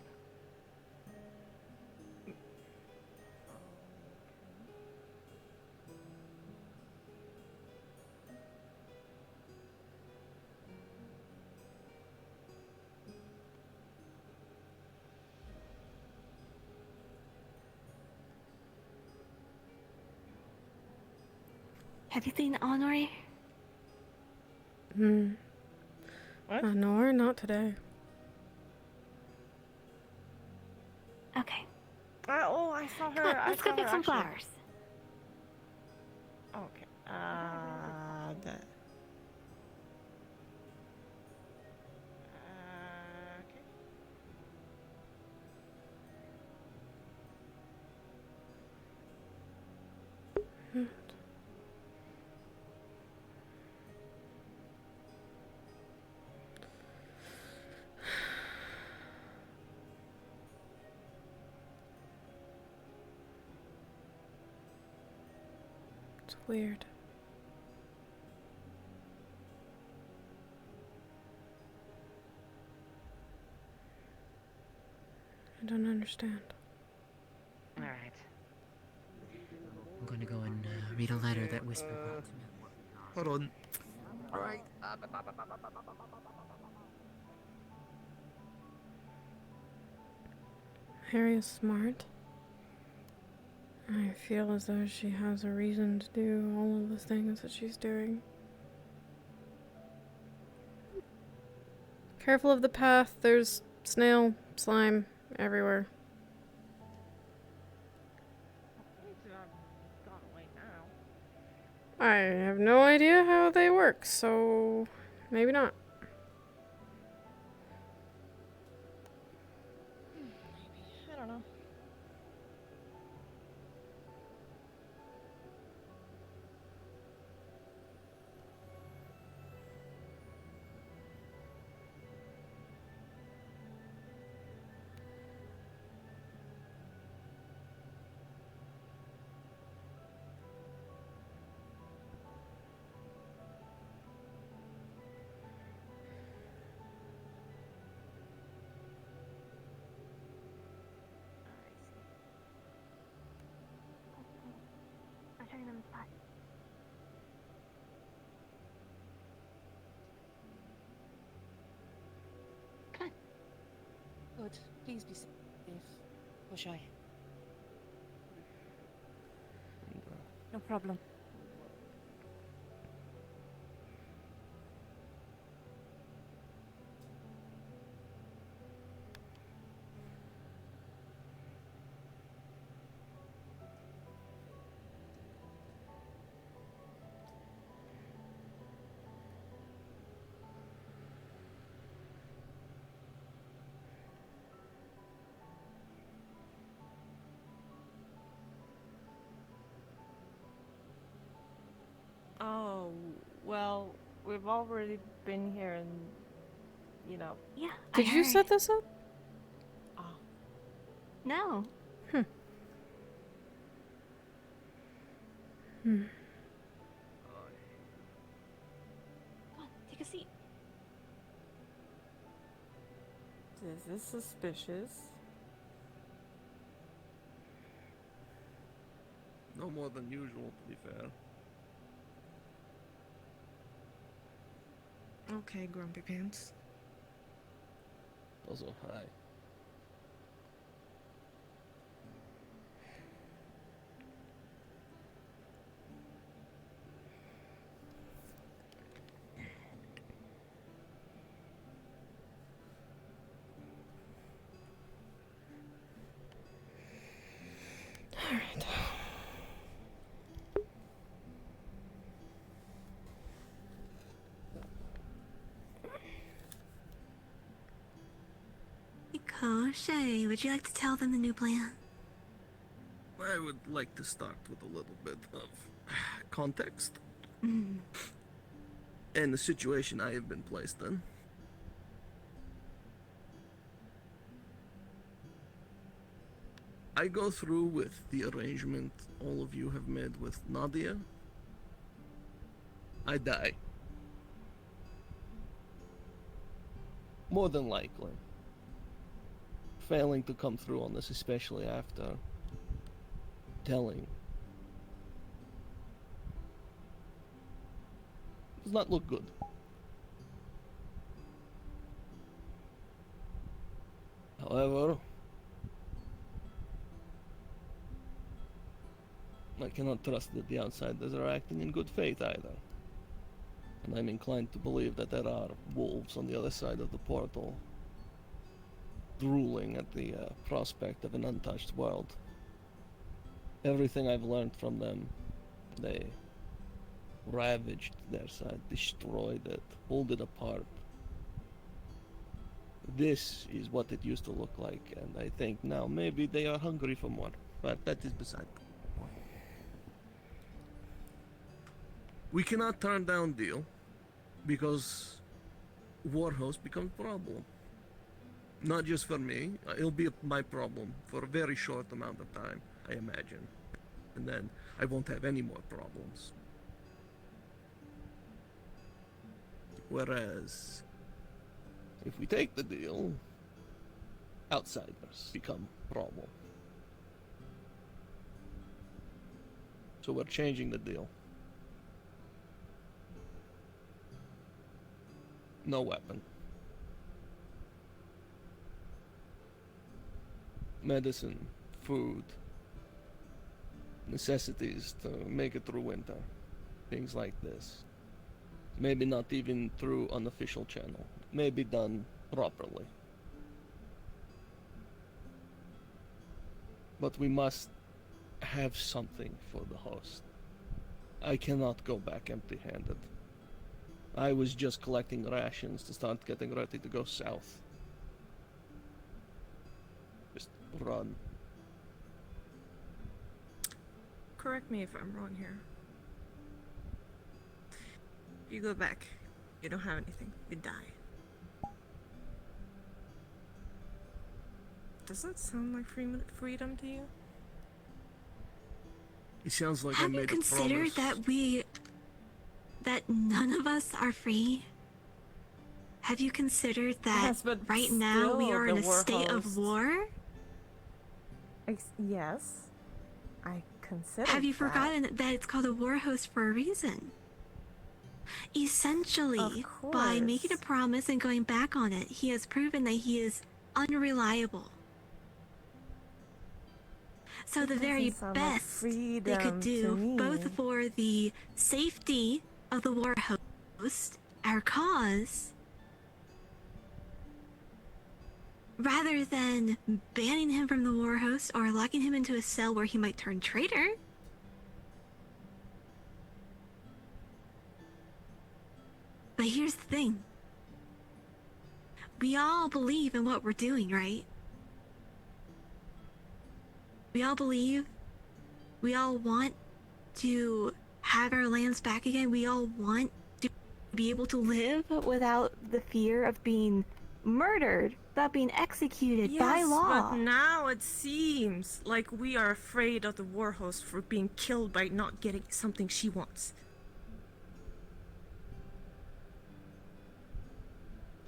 Speaker 2: Have you seen Honore?
Speaker 3: What?
Speaker 1: No, not today.
Speaker 2: Okay.
Speaker 3: Oh, I saw her.
Speaker 2: Come on, let's go
Speaker 3: saw
Speaker 2: get
Speaker 3: her
Speaker 2: some
Speaker 3: actually.
Speaker 2: flowers.
Speaker 3: Okay. Okay.
Speaker 1: It's weird. I don't understand.
Speaker 11: Alright.
Speaker 8: I'm going to go and read a letter that Whisper brought to me.
Speaker 6: Hold on.
Speaker 7: Alright.
Speaker 1: Harry is smart. I feel as though she has a reason to do all of the things that she's doing. Careful of the path. There's snail, slime everywhere.
Speaker 3: These have gone away now.
Speaker 1: I have no idea how they work, so maybe not.
Speaker 3: Maybe. I don't know.
Speaker 9: I'm showing them the spot.
Speaker 13: Come on. Good. Please be safe. Or shy. No problem.
Speaker 3: Oh, well, we've already been here and, you know.
Speaker 12: Yeah.
Speaker 1: Did you set this up?
Speaker 3: Oh.
Speaker 12: No.
Speaker 1: Hmm.
Speaker 12: Come on, take a seat.
Speaker 3: This is suspicious.
Speaker 7: No more than usual, to be fair.
Speaker 2: Okay, Grumpy Pants.
Speaker 7: Also, hi.
Speaker 1: Alright.
Speaker 2: Shay, would you like to tell them the new plan?
Speaker 7: I would like to start with a little bit of context
Speaker 2: Mm.
Speaker 7: and the situation I have been placed in. I go through with the arrangement all of you have made with Nadia. I die. More than likely. Failing to come through on this, especially after telling. Does not look good. However, I cannot trust that the outsiders are acting in good faith either. And I'm inclined to believe that there are wolves on the other side of the portal, drooling at the prospect of an untouched world. Everything I've learned from them, they ravaged their side, destroyed it, pulled it apart. This is what it used to look like, and I think now maybe they are hungry for more, but that is beside the point. We cannot turn down deal, because Warhost becomes a problem. Not just for me, it'll be my problem for a very short amount of time, I imagine. And then I won't have any more problems. Whereas, if we take the deal, outsiders become a problem. So we're changing the deal. No weapon. Medicine, food, necessities to make it through winter. Things like this. Maybe not even through unofficial channel. Maybe done properly. But we must have something for the host. I cannot go back empty-handed. I was just collecting rations to start getting ready to go south. Just run.
Speaker 3: Correct me if I'm wrong here. You go back. You don't have anything. You die. Does that sound like freedom to you?
Speaker 7: It sounds like
Speaker 2: Have
Speaker 7: I made
Speaker 2: you
Speaker 7: a
Speaker 2: considered
Speaker 7: promise.
Speaker 2: that none of us are free? Have you considered that
Speaker 3: Yes, but
Speaker 2: right now we
Speaker 3: still
Speaker 2: are in
Speaker 3: the
Speaker 2: a
Speaker 3: war
Speaker 2: state of
Speaker 3: host.
Speaker 2: war?
Speaker 3: Yes. I consider
Speaker 2: Have you
Speaker 3: that.
Speaker 2: forgotten that it's called a war host for a reason? Essentially,
Speaker 3: Of
Speaker 2: by making a
Speaker 3: course.
Speaker 2: promise and going back on it, he has proven that he is unreliable. So
Speaker 3: It
Speaker 2: the very
Speaker 3: doesn't sound like
Speaker 2: best they could
Speaker 3: freedom to
Speaker 2: do,
Speaker 3: me.
Speaker 2: both for the safety of the war host, our cause, rather than banning him from the war host or locking him into a cell where he might turn traitor. But here's the thing. We all believe in what we're doing, right? We all believe. We all want to have our lands back again. We all want to be able to live without the fear of being murdered, without being executed by
Speaker 3: Yes,
Speaker 2: law.
Speaker 3: but now it seems like we are afraid of the war host for being killed by not getting something she wants.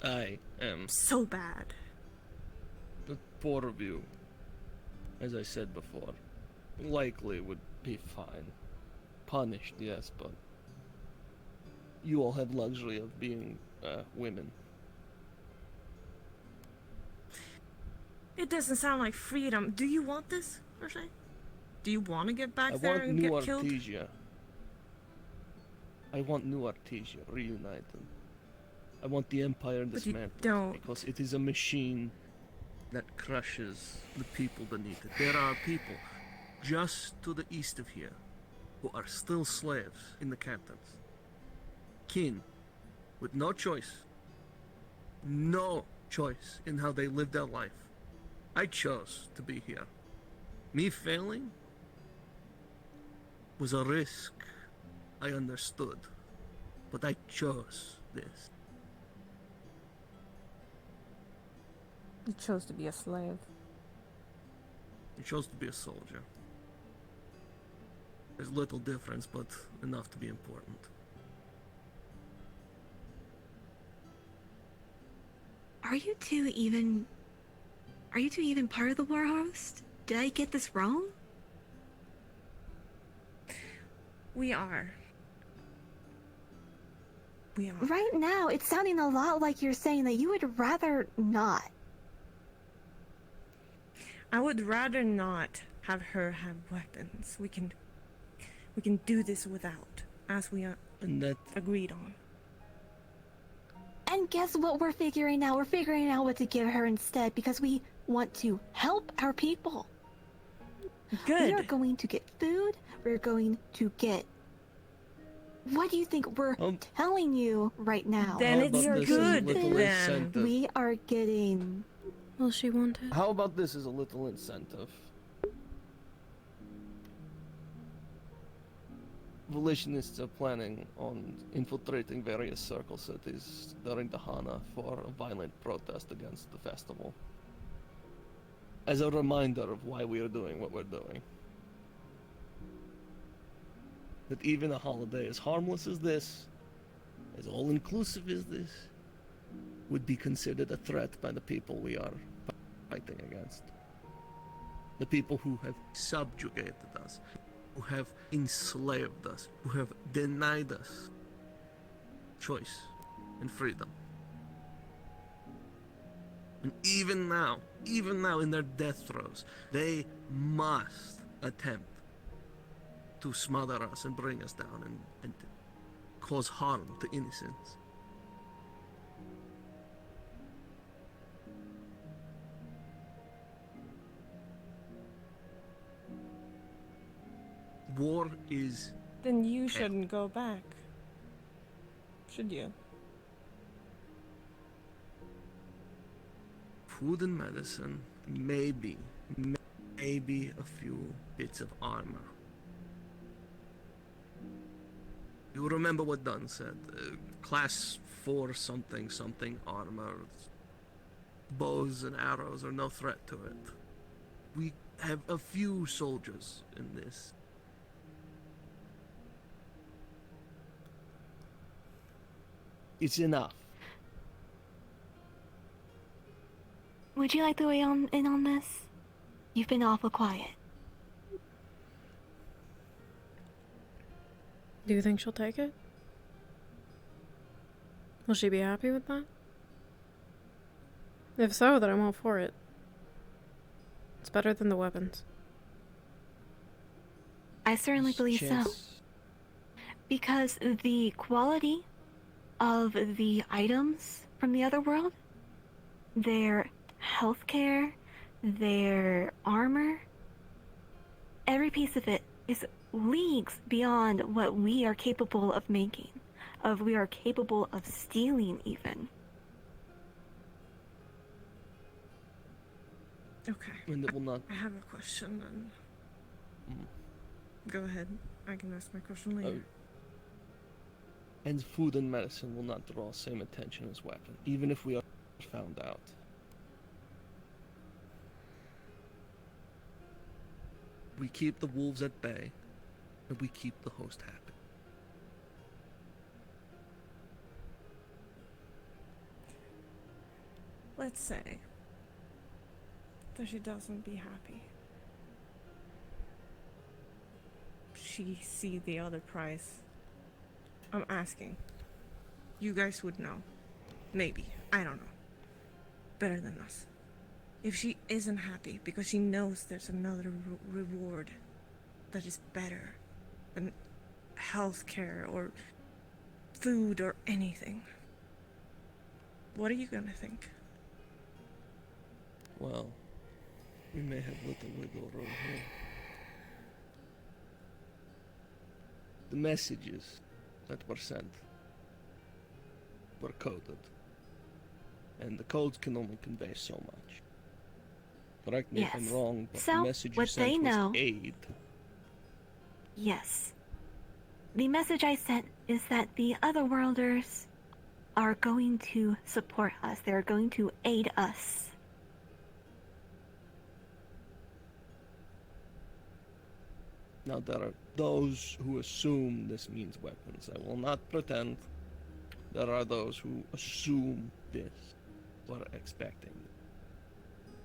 Speaker 7: I am
Speaker 3: So bad.
Speaker 7: the four of you, as I said before, likely would be fine. Punished, yes, but you all have luxury of being women.
Speaker 3: It doesn't sound like freedom. Do you want this, Roche? Do you want to get back
Speaker 7: I
Speaker 3: there
Speaker 7: want
Speaker 3: and
Speaker 7: New
Speaker 3: get killed?
Speaker 7: Artesia. I want New Artesia reunited. I want the Empire
Speaker 3: But you
Speaker 7: dismantled
Speaker 3: don't.
Speaker 7: because it is a machine that crushes the people beneath it. There are people just to the east of here who are still slaves in the cantons. Kin, with no choice in how they live their life. I chose to be here. Me failing was a risk I understood, but I chose this.
Speaker 3: You chose to be a slave.
Speaker 7: I chose to be a soldier. There's little difference, but enough to be important.
Speaker 2: Are you two even part of the war host? Did I get this wrong?
Speaker 3: We are. We are.
Speaker 2: Right now, it's sounding a lot like you're saying that you would rather not.
Speaker 3: I would rather not have her have weapons. We can do this without, as we
Speaker 7: And that
Speaker 3: agreed on.
Speaker 2: And guess what we're figuring out? We're figuring out what to give her instead because we want to help our people.
Speaker 3: Good.
Speaker 2: We are going to get food. We're going to get... What do you think we're telling you right now?
Speaker 3: Then
Speaker 7: How
Speaker 3: it's
Speaker 7: about this as a
Speaker 3: good,
Speaker 7: little
Speaker 3: then.
Speaker 7: incentive?
Speaker 2: We are getting...
Speaker 1: Will she want it?
Speaker 7: How about this as a little incentive? Volitionists are planning on infiltrating various circle cities during the Hana for a violent protest against the festival. As a reminder of why we are doing what we're doing. That even a holiday as harmless as this, as all-inclusive as this, would be considered a threat by the people we are fighting against. The people who have subjugated us, who have enslaved us, who have denied us choice and freedom. And even now in their death throes, they must attempt to smother us and bring us down and cause harm to innocents. War is...
Speaker 3: Then you shouldn't go back. Should you?
Speaker 7: Food and medicine, maybe a few bits of armor. You remember what Dunn said, class 4 something armor. Bows and arrows are no threat to it. We have a few soldiers in this. It's enough.
Speaker 2: Would you like to weigh in on this? You've been awful quiet.
Speaker 1: Do you think she'll take it? Will she be happy with that? If so, then I'm all for it. It's better than the weapons.
Speaker 2: I certainly believe so. Because the quality of the items from the other world, their healthcare, their armor, every piece of it is leagues beyond what we are capable of making, we are capable of stealing even.
Speaker 3: Okay.
Speaker 7: And it will not...
Speaker 3: I have a question then. Go ahead. I can ask my question later.
Speaker 7: And food and medicine will not draw same attention as weapon, even if we are found out. We keep the wolves at bay, and we keep the host happy.
Speaker 3: Let's say that she doesn't be happy. She see the other prize. I'm asking. You guys would know. Maybe. I don't know. Better than us. If she isn't happy because she knows there's another reward that is better than healthcare or food or anything, what are you gonna think?
Speaker 7: Well, we may have little wiggle room here. The messages that were sent were coded, and the codes can only convey so much. Correct me if I'm wrong, but the message you sent was aid.
Speaker 2: Yes. The message I sent is that the Otherworlders are going to support us. They're going to aid us.
Speaker 7: Now there are those who assume this means weapons. I will not pretend. There are those who assume this, or expecting it.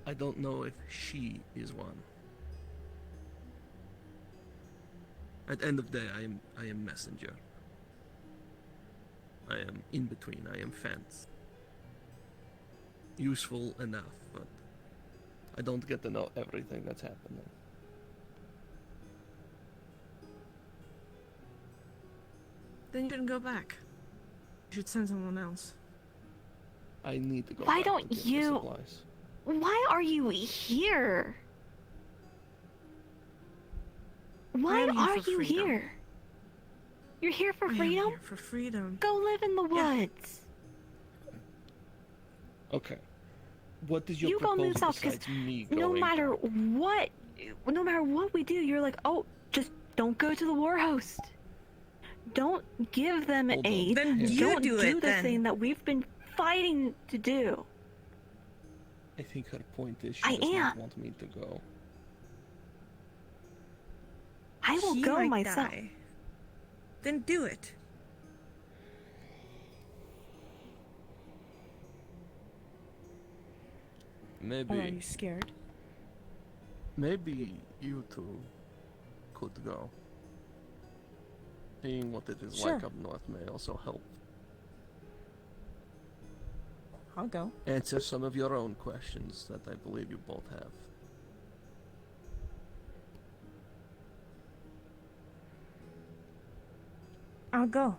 Speaker 7: I don't know if she is one. At the end of the day, I am messenger. I am in between. I am fence. Useful enough, but I don't get to know everything that's happening.
Speaker 3: Then you shouldn't go back. You should send someone else.
Speaker 7: I need to go
Speaker 2: Why
Speaker 7: back
Speaker 2: don't
Speaker 7: to get
Speaker 2: you...
Speaker 7: the supplies.
Speaker 2: Why are you here? Why are you here? You're here for freedom?
Speaker 3: I'm here for freedom.
Speaker 2: Go live in the woods.
Speaker 7: Okay. What is your
Speaker 2: You go move
Speaker 7: proposal
Speaker 2: south, because
Speaker 7: besides me going?
Speaker 2: no matter what we do, you're like, oh, just don't go to the war host. Don't give them aid.
Speaker 3: Then you
Speaker 2: don't
Speaker 3: do it,
Speaker 2: the
Speaker 3: then.
Speaker 2: thing that we've been fighting to do.
Speaker 7: I think her point is she
Speaker 2: I
Speaker 7: does not
Speaker 2: am.
Speaker 7: want me to go.
Speaker 2: I will
Speaker 3: He
Speaker 2: go
Speaker 3: might
Speaker 2: myself.
Speaker 3: die. Then do it.
Speaker 7: Maybe.
Speaker 3: Or are you scared?
Speaker 7: Maybe you two could go. Seeing what it is
Speaker 3: Sure.
Speaker 7: like up north may also help
Speaker 3: I'll go.
Speaker 7: answer some of your own questions that I believe you both have.
Speaker 3: I'll go.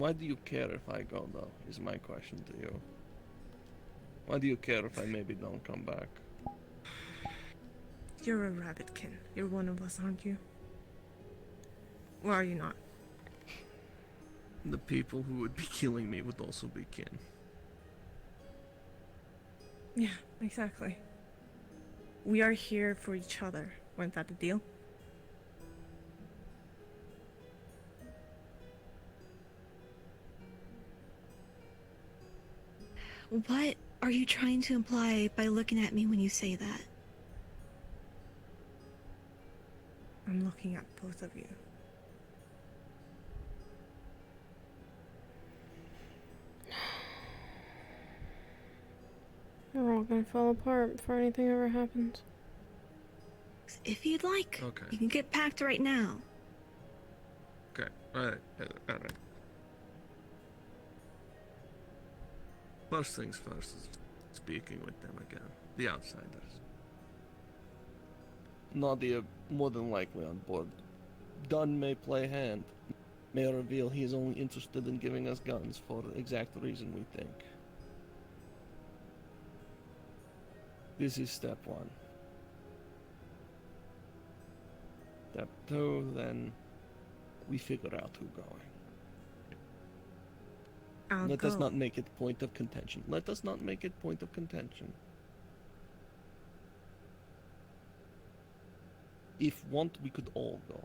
Speaker 7: Why do you care if I go, though, is my question to you. Why do you care if I maybe don't come back?
Speaker 3: You're a rabbitkin. You're one of us, aren't you? Or are you not?
Speaker 7: The people who would be killing me would also be kin.
Speaker 3: Yeah, exactly. We are here for each other. Weren't that the deal?
Speaker 2: What are you trying to imply by looking at me when you say that?
Speaker 3: I'm looking at both of you.
Speaker 1: We're all gonna fall apart before anything ever happens.
Speaker 2: If you'd like,
Speaker 7: Okay.
Speaker 2: you can get packed right now.
Speaker 7: Okay, alright. First things first is speaking with them again. The outsiders. Nadia more than likely on board. Dunn may play hand. May reveal he is only interested in giving us guns for the exact reason we think. This is step one. Step two, then we figure out who's going. Let us not make it point of contention. Let us not make it point of contention. If want, we could all go.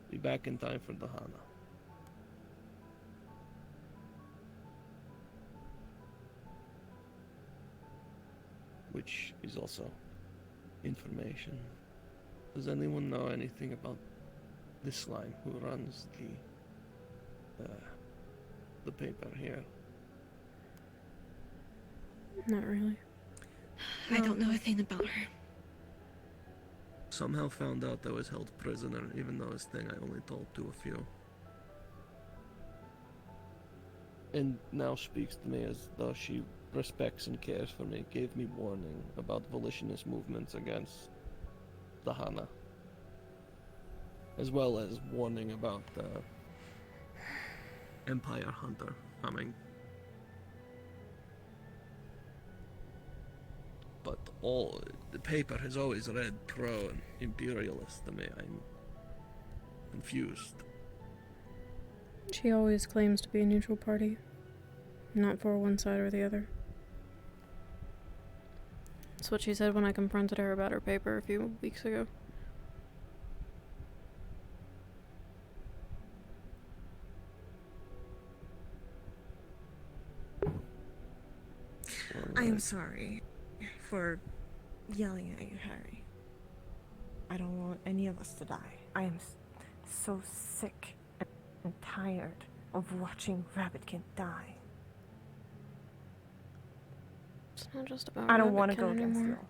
Speaker 7: Be back in time for the Hana. Which is also information. Does anyone know anything about this slime who runs the paper here?
Speaker 1: Not really.
Speaker 2: I don't know a thing about her.
Speaker 7: Somehow found out I was held prisoner, even though this thing I only told to a few. And now speaks to me as though she respects and cares for me, gave me warning about volitionist movements against the Hana. As well as warning about the Empire Hunter coming. But all the paper has always read pro and imperialist to me. I'm confused.
Speaker 1: She always claims to be a neutral party, not for one side or the other. That's what she said when I confronted her about her paper a few weeks ago.
Speaker 3: I am sorry for yelling at you, Harry. I don't want any of us to die. I am so sick and tired of watching Rabbitkin die.
Speaker 1: It's not just about
Speaker 3: I don't want to
Speaker 1: Rabbitkin
Speaker 3: go against
Speaker 1: anymore.
Speaker 3: you.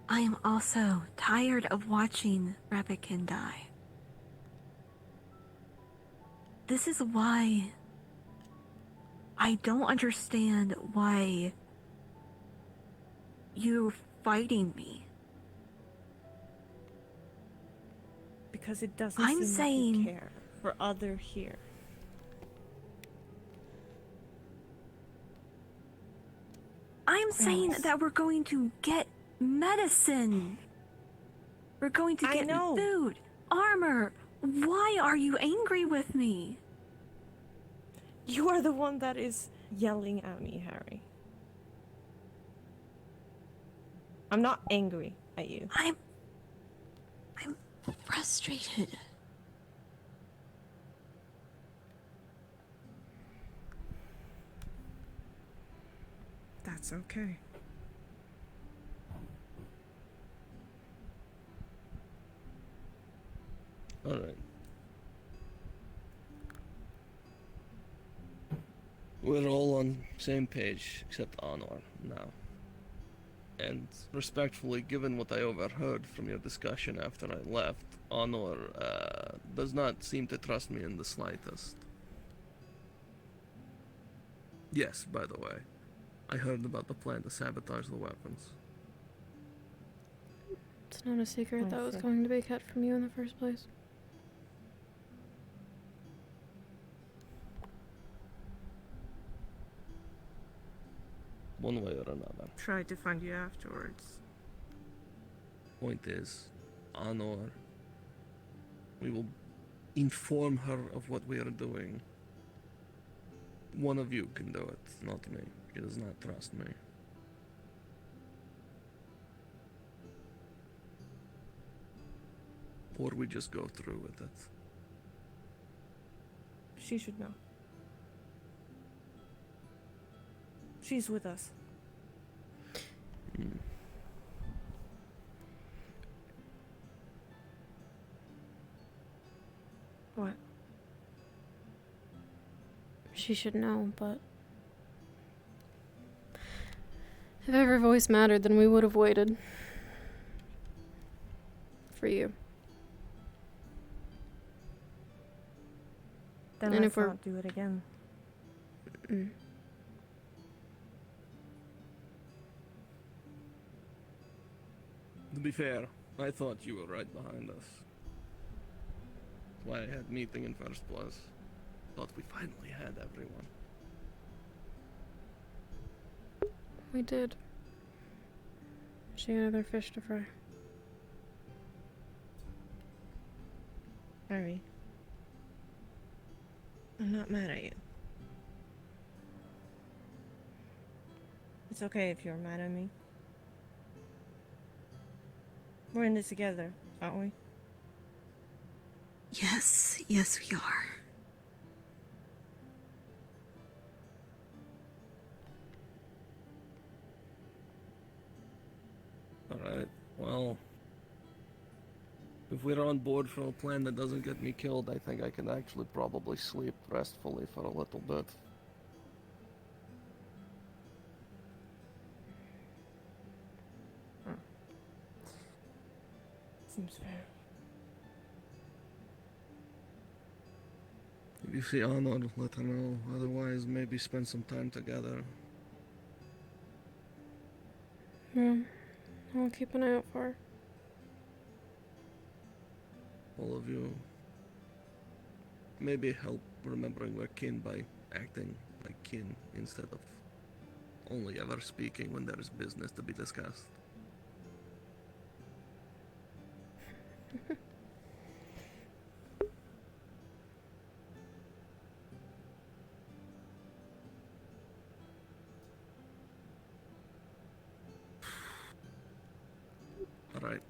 Speaker 2: I am also tired of watching Rabbitkin die. This is why I don't understand why you're fighting me.
Speaker 3: Because it doesn't
Speaker 2: I'm
Speaker 3: seem
Speaker 2: saying
Speaker 3: like you care for other here.
Speaker 2: I'm saying that we're going to get medicine. We're going to get food, armor. Why are you angry with me?
Speaker 3: You are the one that is yelling at me, Harry. I'm not angry at you.
Speaker 2: I'm frustrated.
Speaker 3: That's okay.
Speaker 7: Alright. We're all on same page, except Honor, now. And respectfully, given what I overheard from your discussion after I left, Honor does not seem to trust me in the slightest. Yes, by the way, I heard about the plan to sabotage the weapons.
Speaker 1: It's not a secret
Speaker 3: I
Speaker 1: that was
Speaker 3: see.
Speaker 1: going to be kept from you in the first place.
Speaker 7: One way or another.
Speaker 3: Tried to find you afterwards.
Speaker 7: Point is, Honor, we will inform her of what we are doing. One of you can do it, not me. She does not trust me. Or we just go through with it.
Speaker 3: She should know. She's with us. What?
Speaker 1: She should know, but if every voice mattered, then we would have waited. For you.
Speaker 3: Then
Speaker 1: And
Speaker 3: let's
Speaker 1: if we're-
Speaker 3: not do it again.
Speaker 1: Mm.
Speaker 7: To be fair, I thought you were right behind us. That's why I had meeting in first place. Thought we finally had everyone.
Speaker 1: We did. She had other fish to fry.
Speaker 3: Harry. I'm not mad at you. It's okay if you're mad at me. We're in this together, aren't we?
Speaker 2: Yes, yes, we are.
Speaker 7: Alright, well... If we're on board for a plan that doesn't get me killed, I think I can actually probably sleep restfully for a little bit.
Speaker 3: Seems fair.
Speaker 7: If you see Honor, let her know. Otherwise, maybe spend some time together.
Speaker 1: Yeah. I'll keep an eye out for her.
Speaker 7: All of you. Maybe help remembering we're kin by acting like kin instead of only ever speaking when there is business to be discussed. Alright.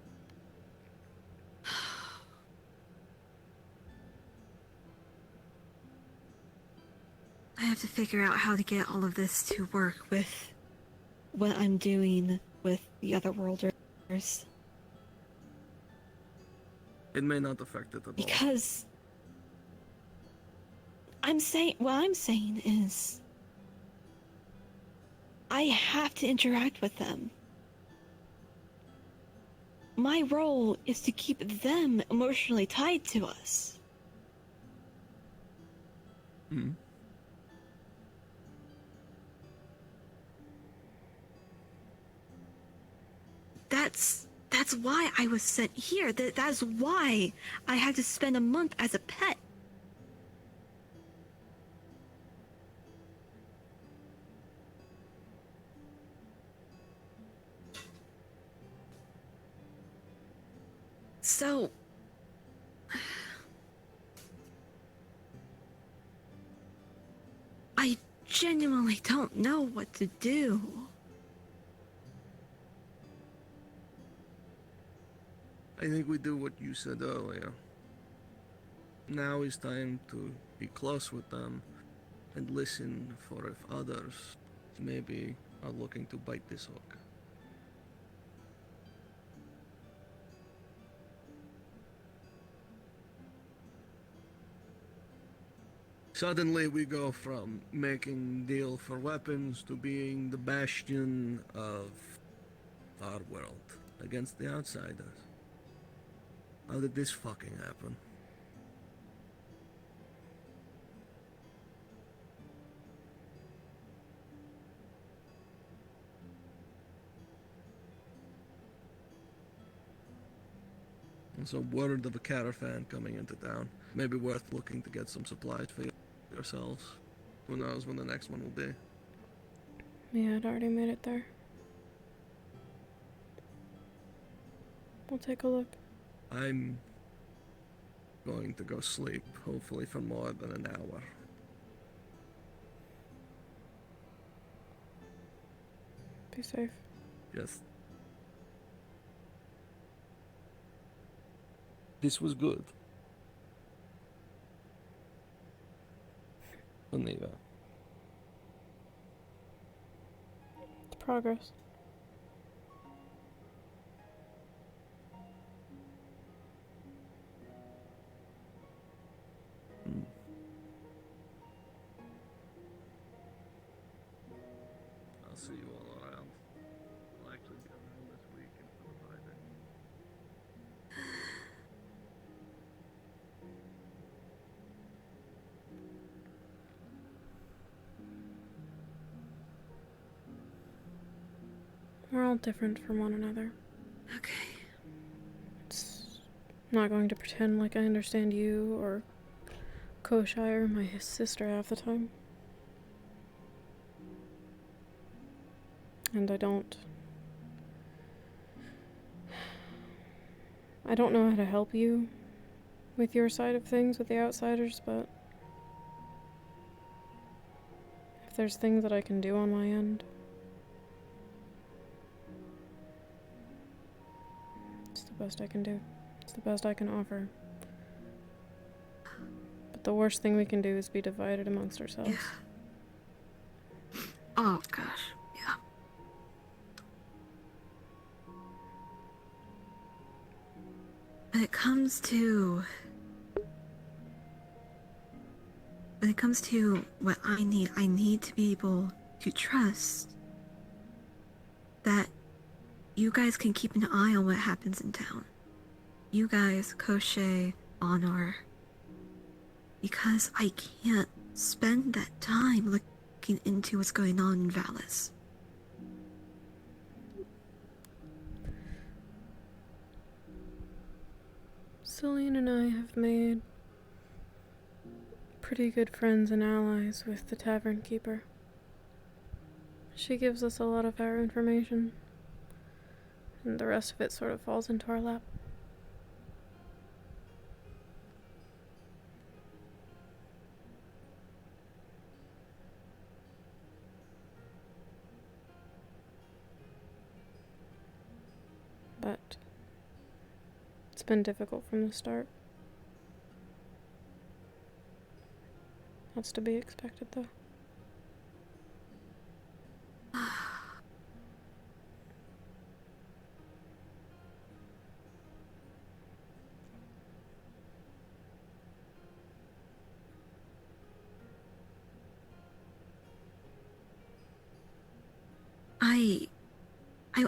Speaker 2: I have to figure out how to get all of this to work with what I'm doing with the other worlders.
Speaker 7: It may not affect it at all.
Speaker 2: Because what I'm saying is I have to interact with them. My role is to keep them emotionally tied to us.
Speaker 7: Hmm.
Speaker 2: That's why I was sent here. That's why I had to spend a month as a pet. So I genuinely don't know what to do.
Speaker 7: I think we do what you said earlier. Now is time to be close with them and listen for if others maybe are looking to bite this hook. Suddenly we go from making deal for weapons to being the bastion of our world against the outsiders. How did this fucking happen? And so word of a caravan coming into town. Maybe worth looking to get some supplies for yourselves. Who knows when the next one will be.
Speaker 1: Yeah, I'd already made it there. We'll take a look.
Speaker 7: I'm going to go sleep, hopefully for more than an hour.
Speaker 1: Be safe.
Speaker 7: Just... This was good. Aniva.
Speaker 1: It's progress.
Speaker 7: I'll see you all around. I'll actually be around this weekend for the Friday.
Speaker 1: We're all different from one another.
Speaker 2: Okay.
Speaker 1: I'm not going to pretend like I understand you or Koshai or my sister half the time. And I don't know how to help you with your side of things with the outsiders, but if there's things that I can do on my end, it's the best I can do. It's the best I can offer. But the worst thing we can do is be divided amongst ourselves.
Speaker 2: Yeah. Oh, gosh. Yeah. When it comes to what I need to be able to trust that you guys can keep an eye on what happens in town. You guys, Koshe, Honor. Because I can't spend that time looking into what's going on in Ballas.
Speaker 1: Celine and I have made pretty good friends and allies with the Tavern Keeper. She gives us a lot of our information, and the rest of it sort of falls into our lap. But it's been difficult from the start. That's to be expected, though.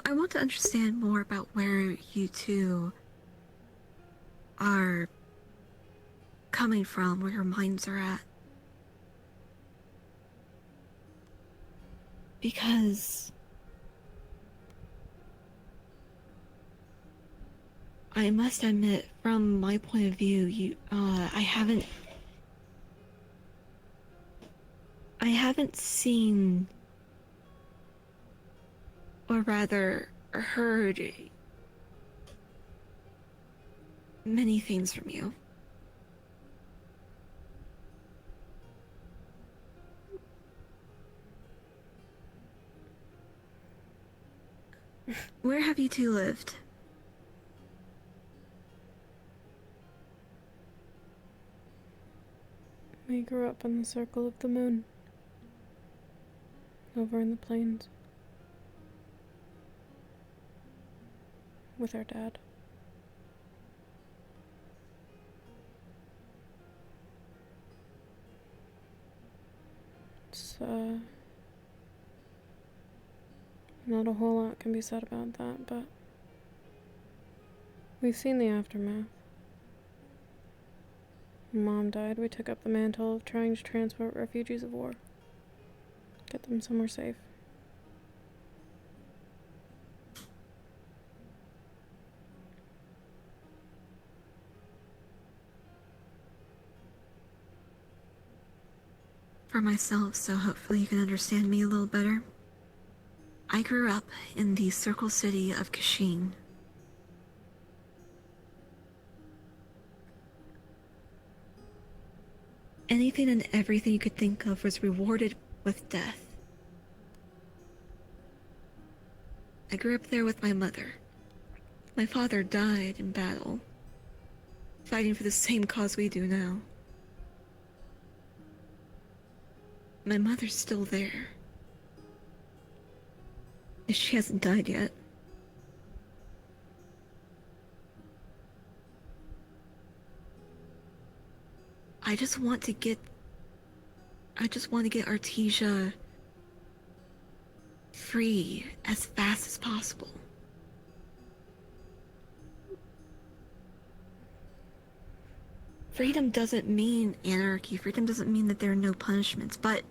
Speaker 2: I want to understand more about where you two are coming from, where your minds are at. Because I must admit, from my point of view, I haven't seen, or rather heard, many things from you. Where have you two lived?
Speaker 1: We grew up in the circle of the moon, over in the plains, with our dad. It's, not a whole lot can be said about that, but we've seen the aftermath. When Mom died, we took up the mantle of trying to transport refugees of war. Get them somewhere safe.
Speaker 2: for myself, so hopefully you can understand me a little better. I grew up in the Circle City of Kashin. Anything and everything you could think of was rewarded with death. I grew up there with my mother. My father died in battle, fighting for the same cause we do now. My mother's still there. She hasn't died yet. I just want to get Artesia free as fast as possible. Freedom doesn't mean anarchy. Freedom doesn't mean that there are no punishments, but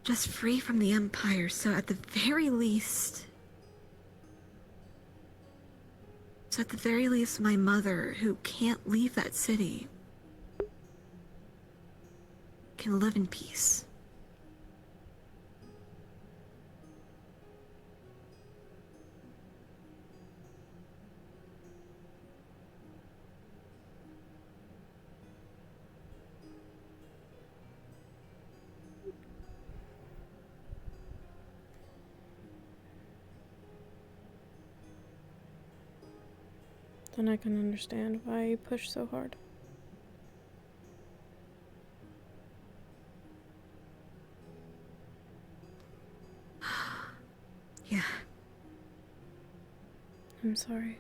Speaker 2: just free from the Empire, so at the very least, my mother, who can't leave that city, can live in peace.
Speaker 1: Then I can understand why you push so hard.
Speaker 2: Yeah.
Speaker 1: I'm sorry.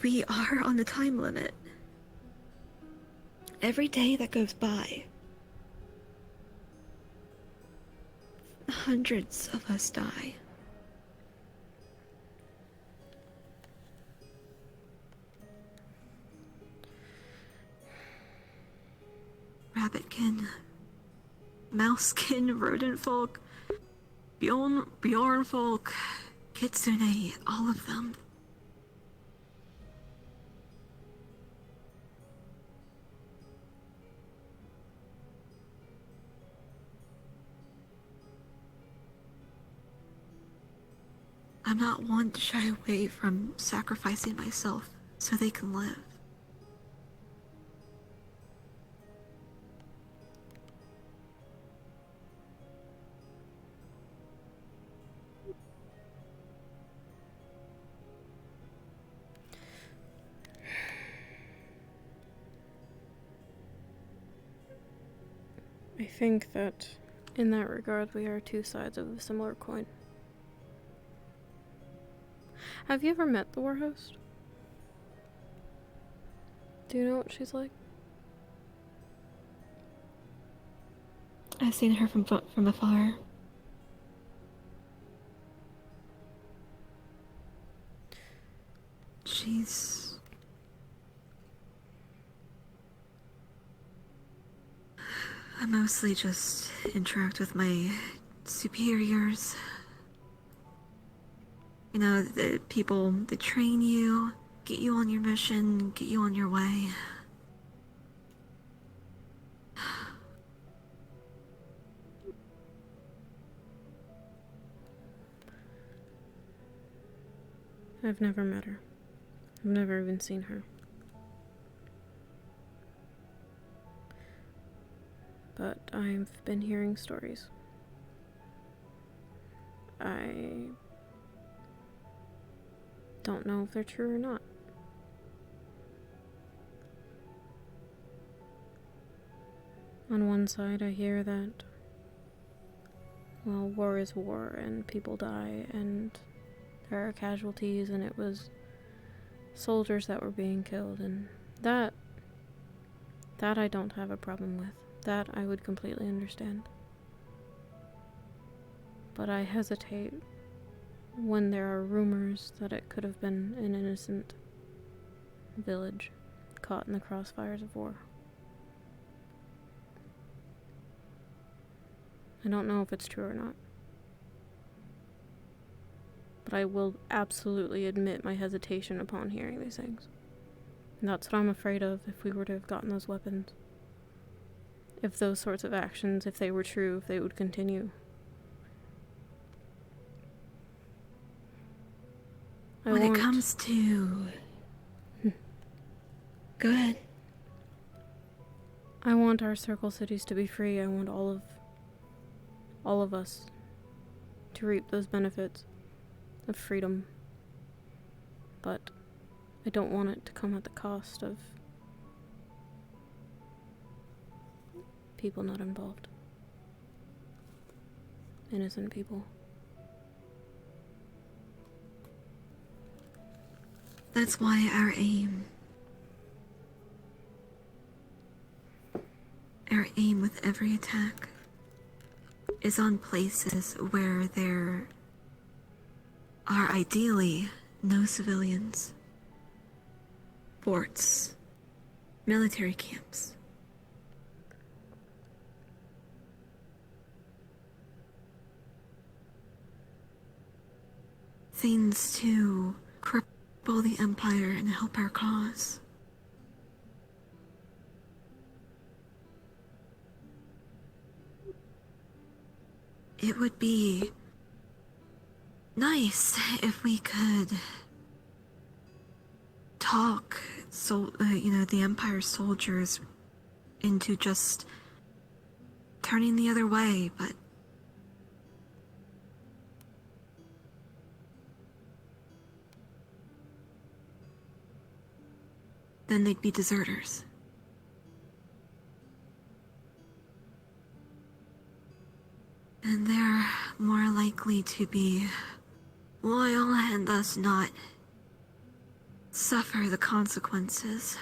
Speaker 2: We are on the time limit. Every day that goes by, hundreds of us die. Rabbitkin, Mousekin, Rodent Folk, Bjorn Folk, Kitsune, all of them. I'm not one to shy away from sacrificing myself so they can live.
Speaker 1: I think that, in that regard, we are two sides of a similar coin. Have you ever met the War Host? Do you know what she's like?
Speaker 2: I've seen her from afar. I mostly just interact with my superiors. You know, the people that train you, get you on your mission, get you on your way.
Speaker 1: I've never met her. I've never even seen her. But I've been hearing stories. I don't know if they're true or not. On one side, I hear that, well, war is war and people die and there are casualties and it was soldiers that were being killed, and that I don't have a problem with. That I would completely understand. But I hesitate when there are rumors that it could have been an innocent village caught in the crossfires of war. I don't know if it's true or not. But I will absolutely admit my hesitation upon hearing these things. And that's what I'm afraid of if we were to have gotten those weapons. If those sorts of actions, if they were true, if they would continue.
Speaker 2: When it comes to... Go ahead.
Speaker 1: I want our circle cities to be free. I want all of us to reap those benefits of freedom. But I don't want it to come at the cost of people not involved. Innocent people.
Speaker 2: That's why our aim with every attack is on places where there are ideally no civilians. Forts, military camps. Things to cripple the Empire and help our cause. It would be nice if we could talk, the Empire soldiers into just turning the other way, but then they'd be deserters. And they're more likely to be loyal and thus not suffer the consequences.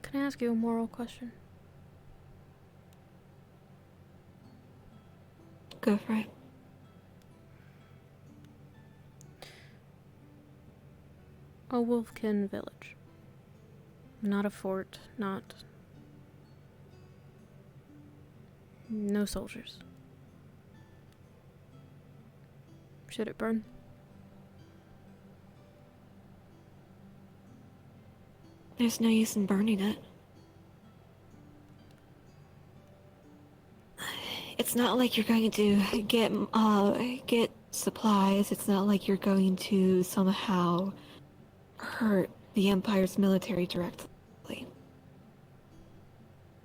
Speaker 1: Can I ask you a moral question?
Speaker 2: Go for it.
Speaker 1: A wolfkin village. Not a fort, no soldiers. Should it burn?
Speaker 2: There's no use in burning it. It's not like you're going to get supplies. It's not like you're going to somehow hurt the Empire's military directly.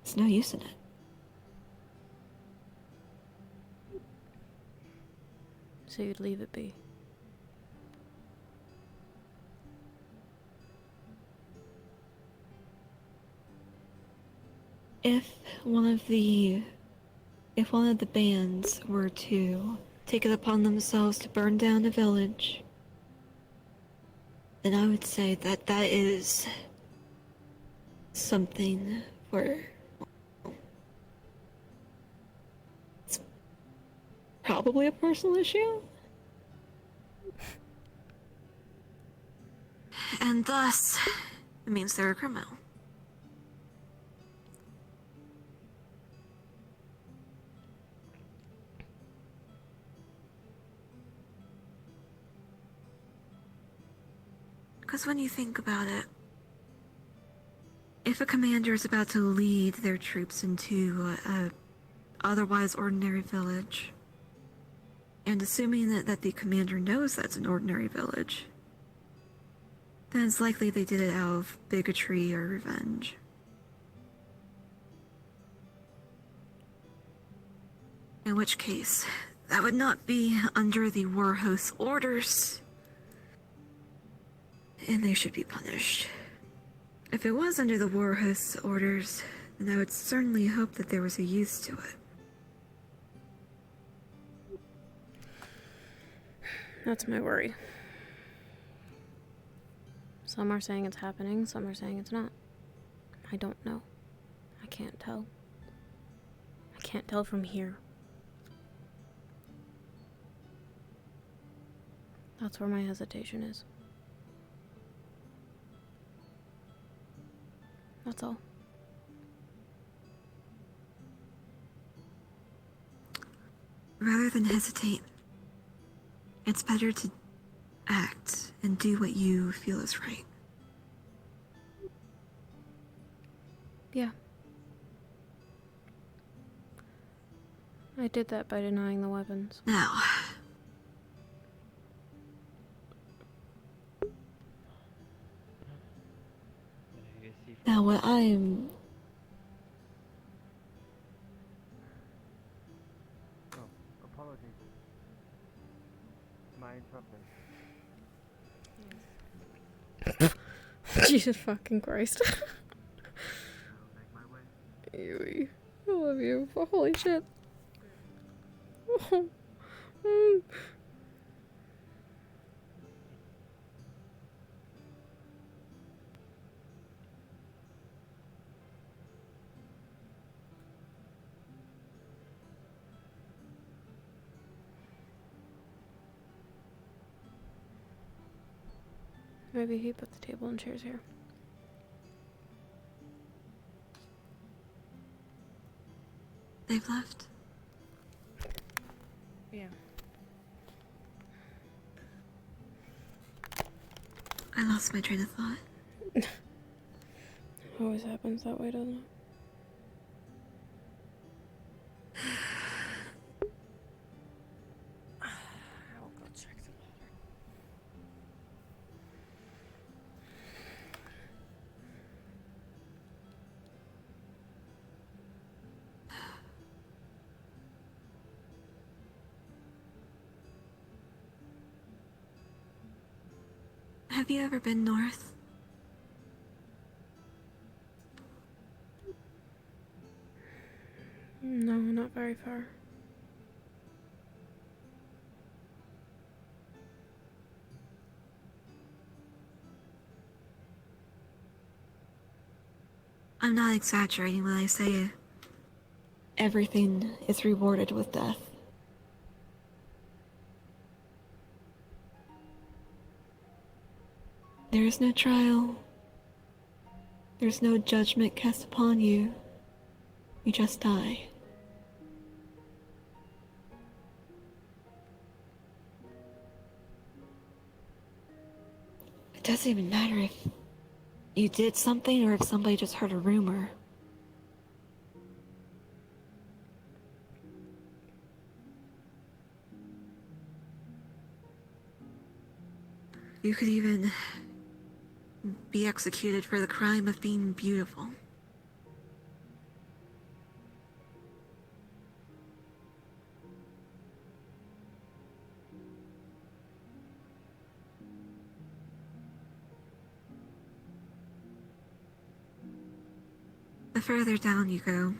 Speaker 2: There's no use in it.
Speaker 1: So you'd leave it be.
Speaker 2: If one of the bands were to take it upon themselves to burn down a village, then I would say that that is something for... It's probably a personal issue. And thus, it means they're a criminal. Because when you think about it, if a commander is about to lead their troops into a otherwise ordinary village, and assuming that the commander knows that's an ordinary village, then it's likely they did it out of bigotry or revenge. In which case, that would not be under the war host's orders, and they should be punished. If it was under the war host's orders, then I would certainly hope that there was a use to it.
Speaker 1: That's my worry. Some are saying it's happening, some are saying it's not. I don't know. I can't tell. I can't tell from here. That's where my hesitation is. That's all.
Speaker 2: Rather than hesitate, it's better to act and do what you feel is right.
Speaker 1: Yeah. I did that by denying the weapons.
Speaker 2: Now, what I'm...
Speaker 10: Oh, apologies. Am I interrupting?
Speaker 1: Jesus fucking Christ. Ewy. I love you. Oh, holy shit. Oh. Mm. Maybe he put the table and chairs here.
Speaker 2: They've left.
Speaker 3: Yeah.
Speaker 2: I lost my train of thought.
Speaker 1: Always happens that way, doesn't it?
Speaker 3: I'll go check the water.
Speaker 2: Have you ever been north?
Speaker 1: No, not very far.
Speaker 2: I'm not exaggerating when I say everything is rewarded with death. There is no trial. There's no judgment cast upon you. You just die. It doesn't even matter if you did something or if somebody just heard a rumor. You could even be executed for the crime of being beautiful. The further down you go,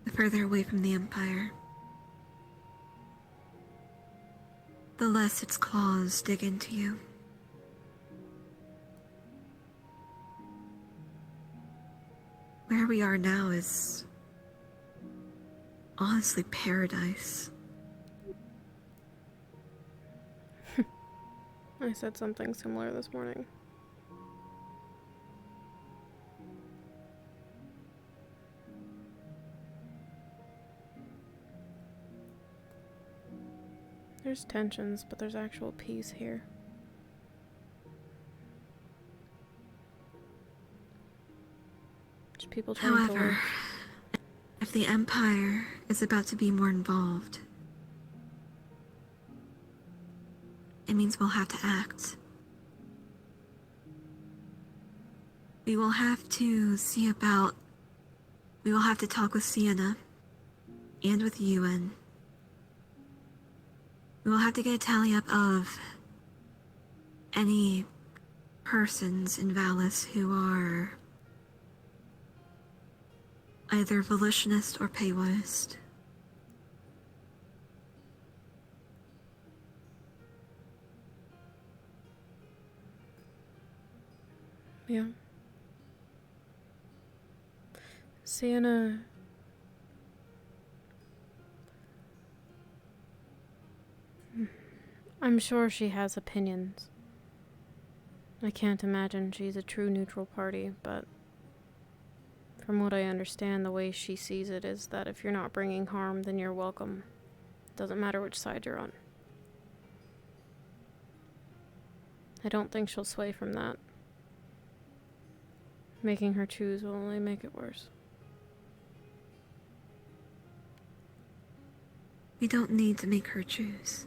Speaker 2: the further away from the Empire, the less its claws dig into you. Where we are now is honestly paradise.
Speaker 1: I said something similar this morning. There's tensions, but there's actual peace here. Just people trying to live.
Speaker 2: However, if the Empire is about to be more involved, it means we'll have to act. We will have to see about... We will have to talk with Sienna and with the UN. We will have to get a tally up of any persons in Ballas who are either volitionist or paywist.
Speaker 1: Yeah. Sienna... I'm sure she has opinions. I can't imagine she's a true neutral party, but from what I understand, the way she sees it is that if you're not bringing harm, then you're welcome. Doesn't matter which side you're on. I don't think she'll sway from that. Making her choose will only make it worse.
Speaker 2: We don't need to make her choose.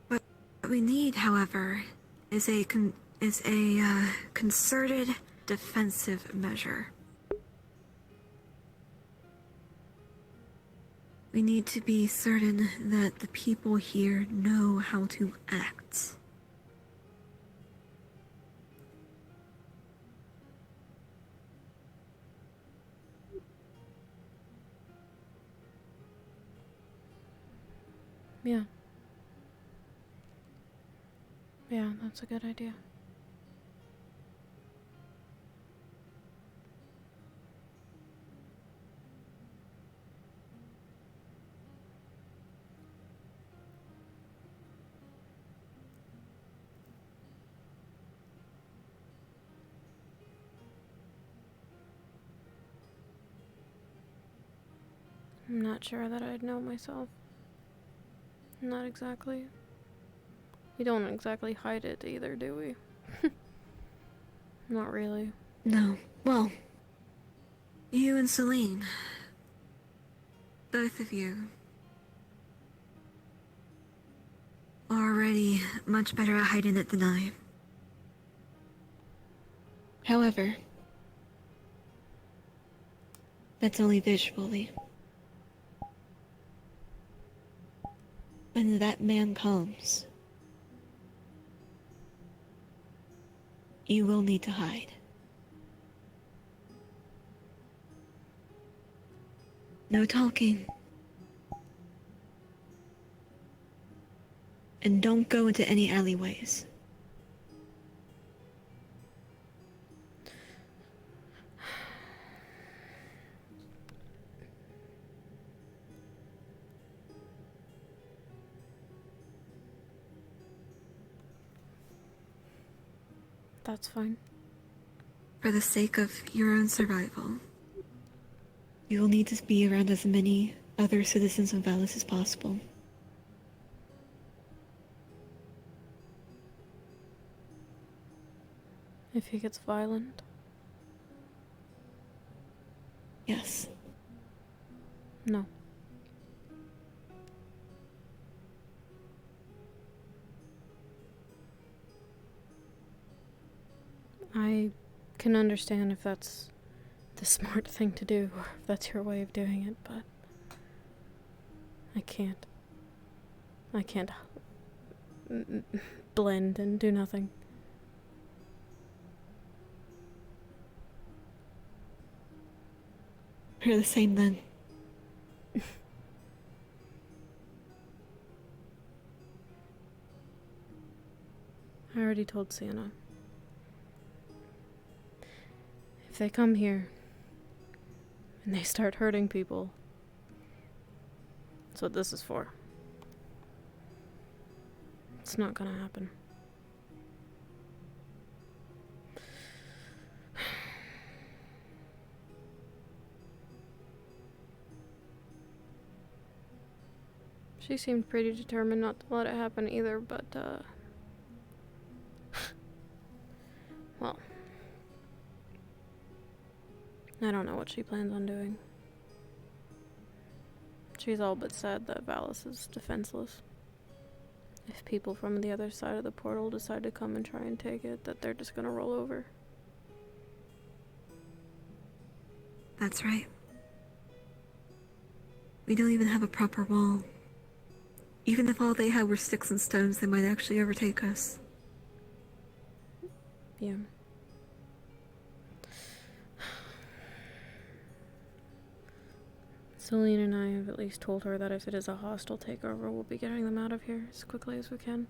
Speaker 2: What we need, however, is a concerted defensive measure. We need to be certain that the people here know how to act.
Speaker 1: Yeah. Yeah, that's a good idea. I'm not sure that I'd know myself. Not exactly. We don't exactly hide it either, do we? Not really.
Speaker 2: No. Well, you and Celine. Both of you are already much better at hiding it than I. However, that's only visually. When that man comes, you will need to hide. No talking. And don't go into any alleyways.
Speaker 1: That's fine.
Speaker 2: For the sake of your own survival, you will need to be around as many other citizens of Ballas as possible.
Speaker 1: If he gets violent.
Speaker 2: Yes.
Speaker 1: No. I can understand if that's the smart thing to do, or if that's your way of doing it, but I can't. I can't blend and do nothing.
Speaker 2: We're the same then.
Speaker 1: I already told Sienna. If they come here and they start hurting people, that's what this is for. It's not gonna happen. She seemed pretty determined not to let it happen either, but, well, I don't know what she plans on doing. She's all but said that Ballas is defenseless. If people from the other side of the portal decide to come and try and take it, that they're just gonna roll over.
Speaker 2: That's right. We don't even have a proper wall. Even if all they had were sticks and stones, they might actually overtake us.
Speaker 1: Yeah. Celine and I have at least told her that if it is a hostile takeover, we'll be getting them out of here as quickly as we can.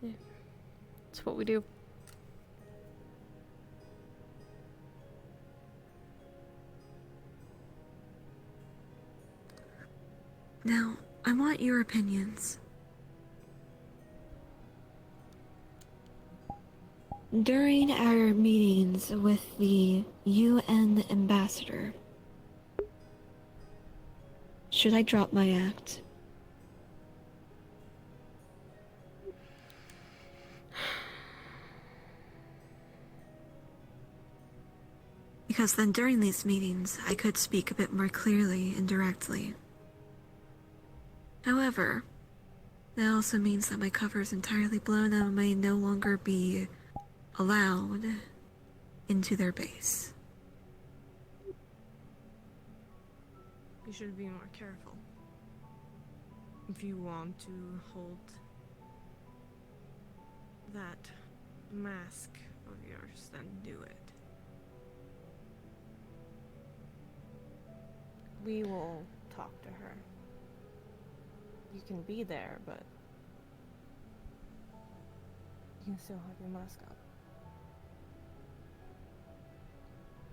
Speaker 1: Yeah. It's what we do.
Speaker 2: Now, I want your opinions. During our meetings with the UN ambassador, should I drop my act? Because then during these meetings, I could speak a bit more clearly and directly. However, that also means that my cover is entirely blown and I may no longer be allowed into their base.
Speaker 3: You should be more careful. If you want to hold that mask of yours, then do it. We will talk to her. You can be there, but you can still have your mask up.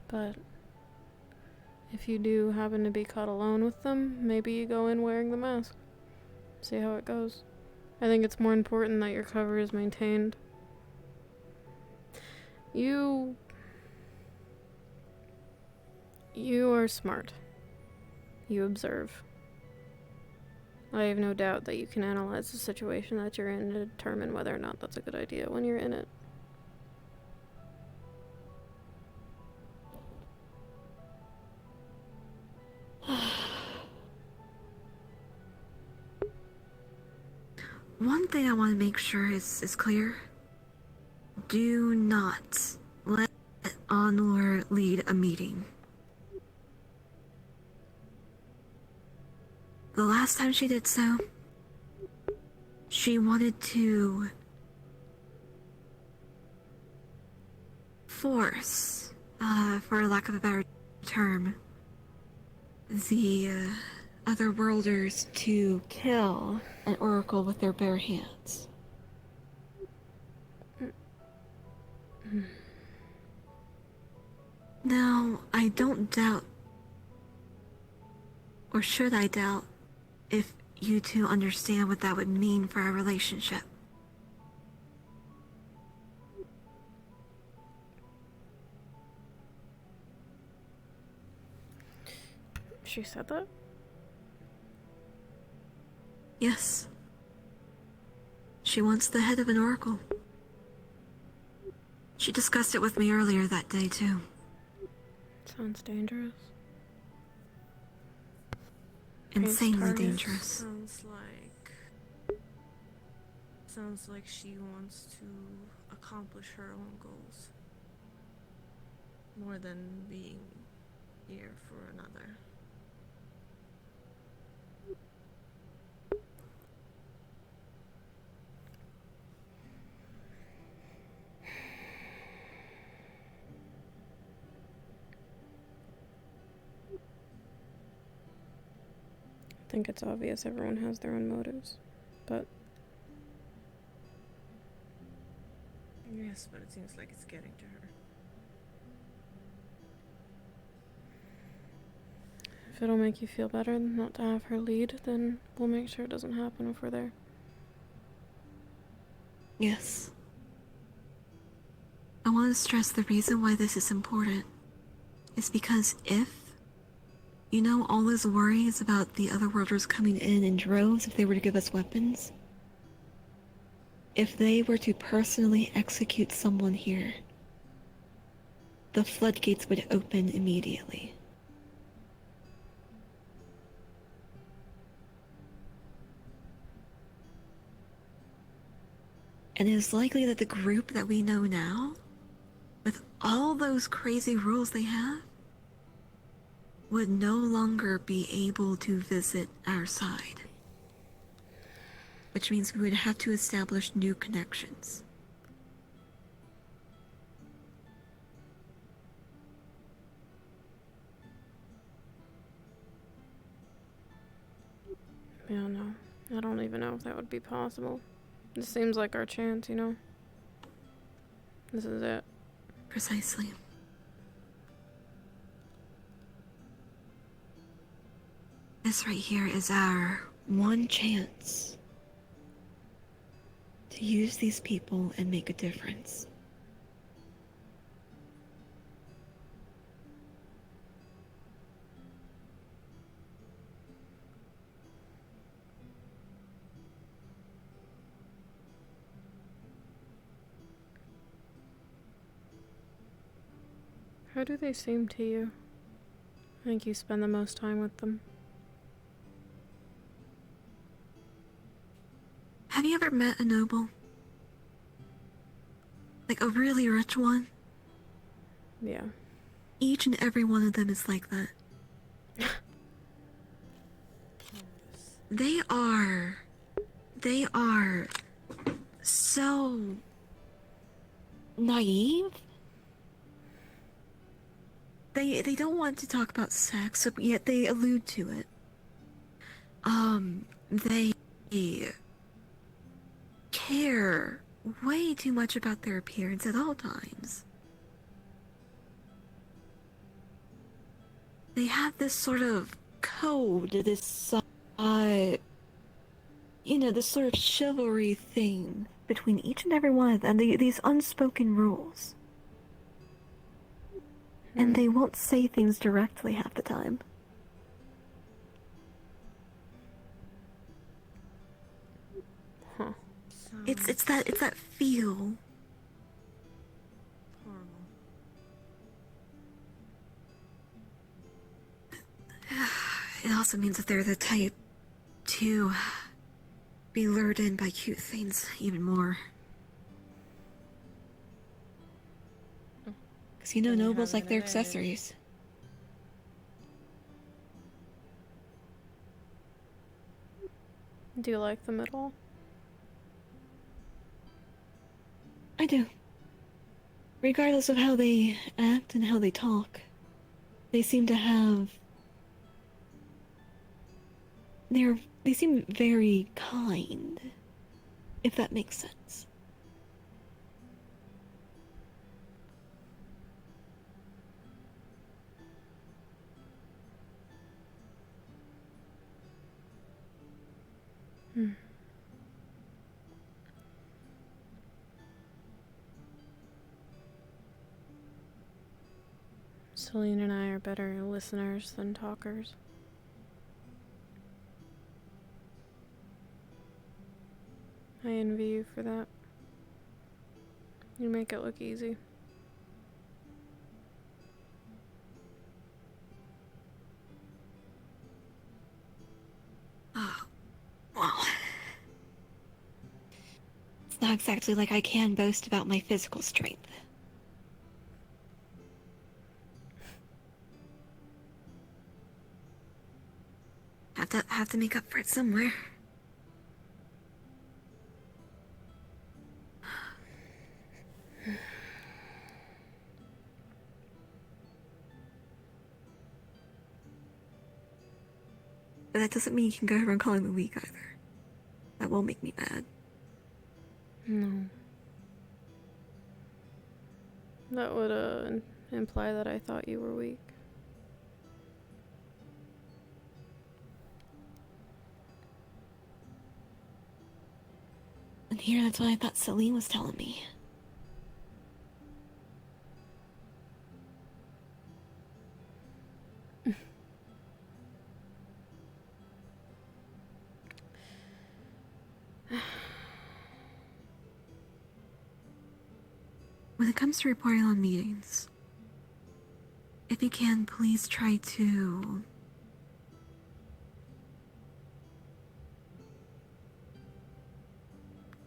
Speaker 1: But if you do happen to be caught alone with them, maybe you go in wearing the mask. See how it goes. I think it's more important that your cover is maintained. You are smart. You observe. I have no doubt that you can analyze the situation that you're in to determine whether or not that's a good idea when you're in it.
Speaker 2: One thing I want to make sure is clear. Do not let Honor lead a meeting. The last time she did so, she wanted to force, for lack of a better term, the otherworlders to kill an oracle with their bare hands. Now, I don't doubt, or should I doubt, if you two understand what that would mean for our relationship.
Speaker 1: She said that?
Speaker 2: Yes. She wants the head of an oracle. She discussed it with me earlier that day, too.
Speaker 1: Sounds dangerous.
Speaker 2: Insanely dangerous.
Speaker 3: Sounds like she wants to accomplish her own goals. More than being here for another.
Speaker 1: I think it's obvious everyone has their own motives, but...
Speaker 3: Yes, but it seems like it's getting to her.
Speaker 1: If it'll make you feel better not to have her lead, then we'll make sure it doesn't happen if we're there.
Speaker 2: Yes. I want to stress the reason why this is important is because if all those worries about the otherworlders coming in droves if they were to give us weapons, if they were to personally execute someone here, the floodgates would open immediately. And it is likely that the group that we know now, with all those crazy rules they have, would no longer be able to visit our side. Which means we would have to establish new connections.
Speaker 1: Yeah, no. I don't even know if that would be possible. This seems like our chance, This is it.
Speaker 2: This right here is our one chance to use these people and make a difference.
Speaker 1: How do they seem to you? I think you spend the most time with them.
Speaker 2: Have you ever met a noble? Like a really rich one?
Speaker 1: Yeah.
Speaker 2: Each and every one of them is like that. They are so naive. They don't want to talk about sex, but yet they allude to it. They care way too much about their appearance at all times. They have this sort of code, this, this sort of chivalry thing between each and every one of them, these unspoken rules. And they won't say things directly half the time.
Speaker 1: Huh.
Speaker 2: It's that feel.
Speaker 3: Horrible.
Speaker 2: It also means that they're the type to be lured in by cute things even more. Because nobles like their accessories.
Speaker 1: Do you like them at all?
Speaker 2: I do. Regardless of how they act and how they talk, they seem to have... They seem very kind, if that makes sense.
Speaker 1: Celine and I are better listeners than talkers. I envy you for that. You make it look easy.
Speaker 2: Oh, well. It's not exactly like I can boast about my physical strength. Have to make up for it somewhere. But that doesn't mean you can go around calling me weak either. That won't make me mad.
Speaker 1: No. That would imply that I thought you were weak.
Speaker 2: And here, that's what I thought Celine was telling me. When it comes to reporting on meetings, if you can, please try to...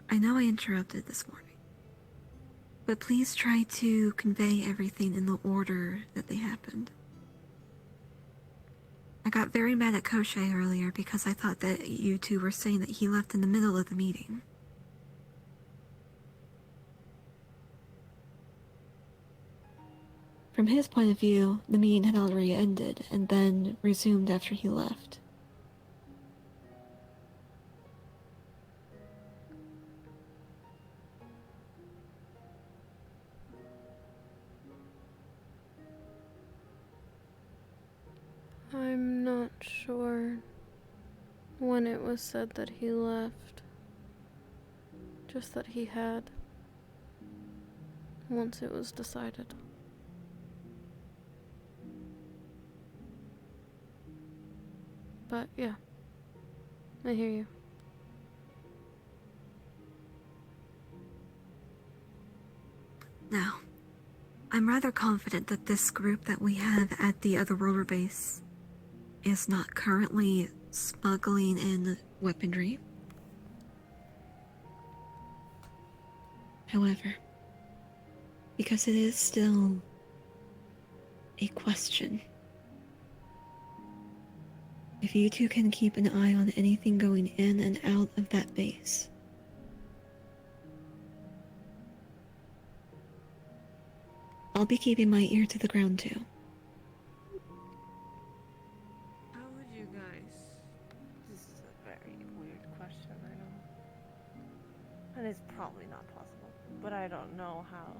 Speaker 2: I know I interrupted this morning, but please try to convey everything in the order that they happened. I got very mad at Koshe earlier because I thought that you two were saying that he left in the middle of the meeting. From his point of view, the meeting had already ended and then resumed after he left.
Speaker 1: I'm not sure. when it was said that he left. Just that he had. Once it was decided. But yeah, I hear you.
Speaker 2: Now, I'm rather confident that this group that we have at the Otherworlder base is not currently smuggling in weaponry. However, because it is still a question, if you two can keep an eye on anything going in and out of that base, I'll be keeping my ear to the ground too.
Speaker 3: How would you guys? This is a very weird question, I know. And it's probably not possible. But I don't know how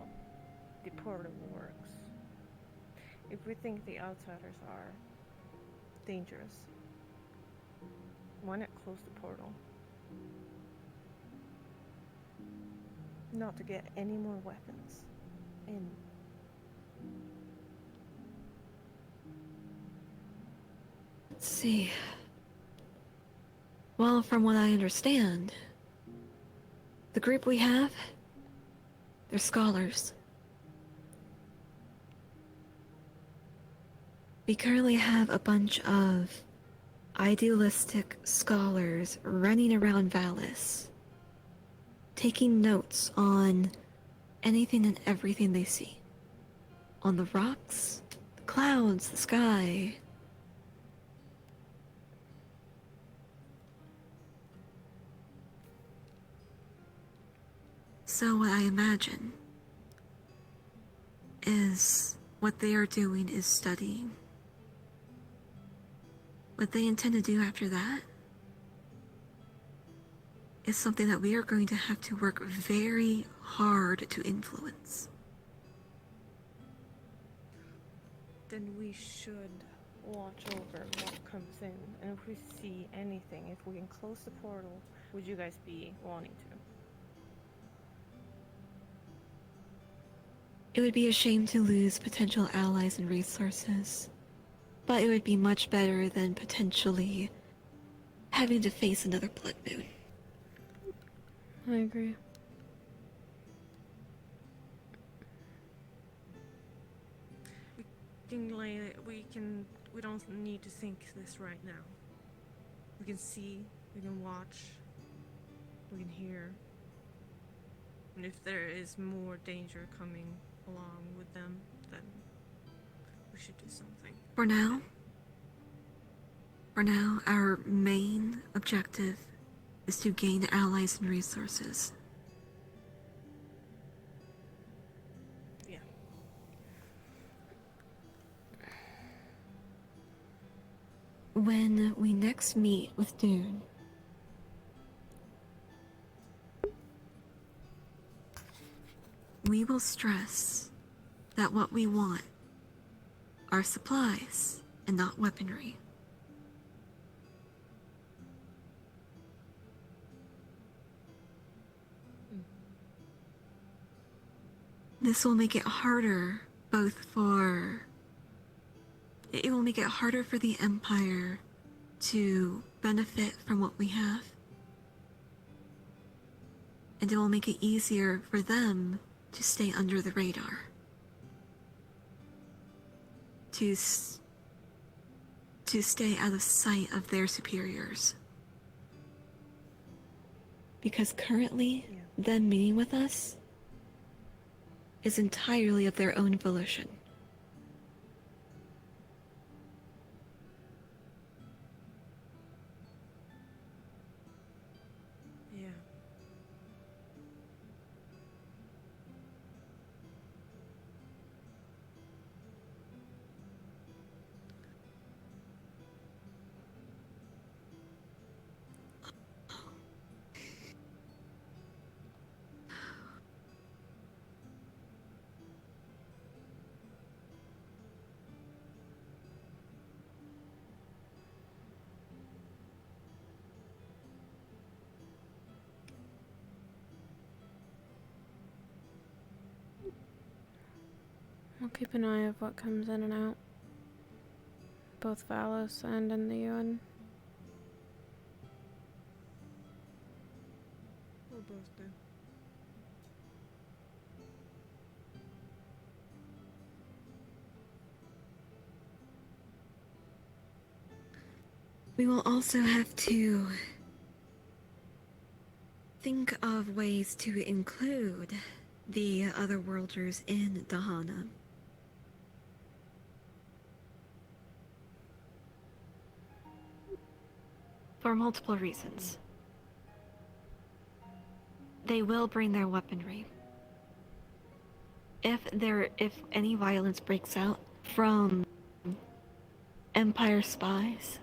Speaker 3: the portal works. If we think the outsiders are dangerous, why not close the portal? Not to get any more weapons in.
Speaker 2: Let's see. Well, from what I understand, the group we have, they're scholars. We currently have a bunch of idealistic scholars running around Ballas, taking notes on anything and everything they see. On the rocks, the clouds, the sky. So what I imagine is what they are doing is studying. What they intend to do after that is something that we are going to have to work very hard to influence.
Speaker 3: Then we should watch over what comes in, and if we see anything, if we can close the portal, would you guys be wanting to?
Speaker 2: It would be a shame to lose potential allies and resources, but it would be much better than potentially having to face another blood moon.
Speaker 1: I agree.
Speaker 3: We don't need to think this right now. We can see, we can watch, we can hear. And if there is more danger coming along with them, then we should do something.
Speaker 2: For now, our main objective is to gain allies and resources.
Speaker 3: Yeah.
Speaker 2: When we next meet with Dune, we will stress that what we want are supplies and not weaponry. This will make it harder it will make it harder for the Empire to benefit from what we have. And it will make it easier for them to stay under the radar. To stay out of sight of their superiors. Because currently, them meeting with us is entirely of their own volition.
Speaker 3: Yeah.
Speaker 1: I'll keep an eye of what comes in and out, both Ballas and in the UN.
Speaker 6: We'll both do.
Speaker 2: We will also have to think of ways to include the Otherworlders in Dahana. For multiple reasons. They will bring their weaponry. If any violence breaks out from Empire spies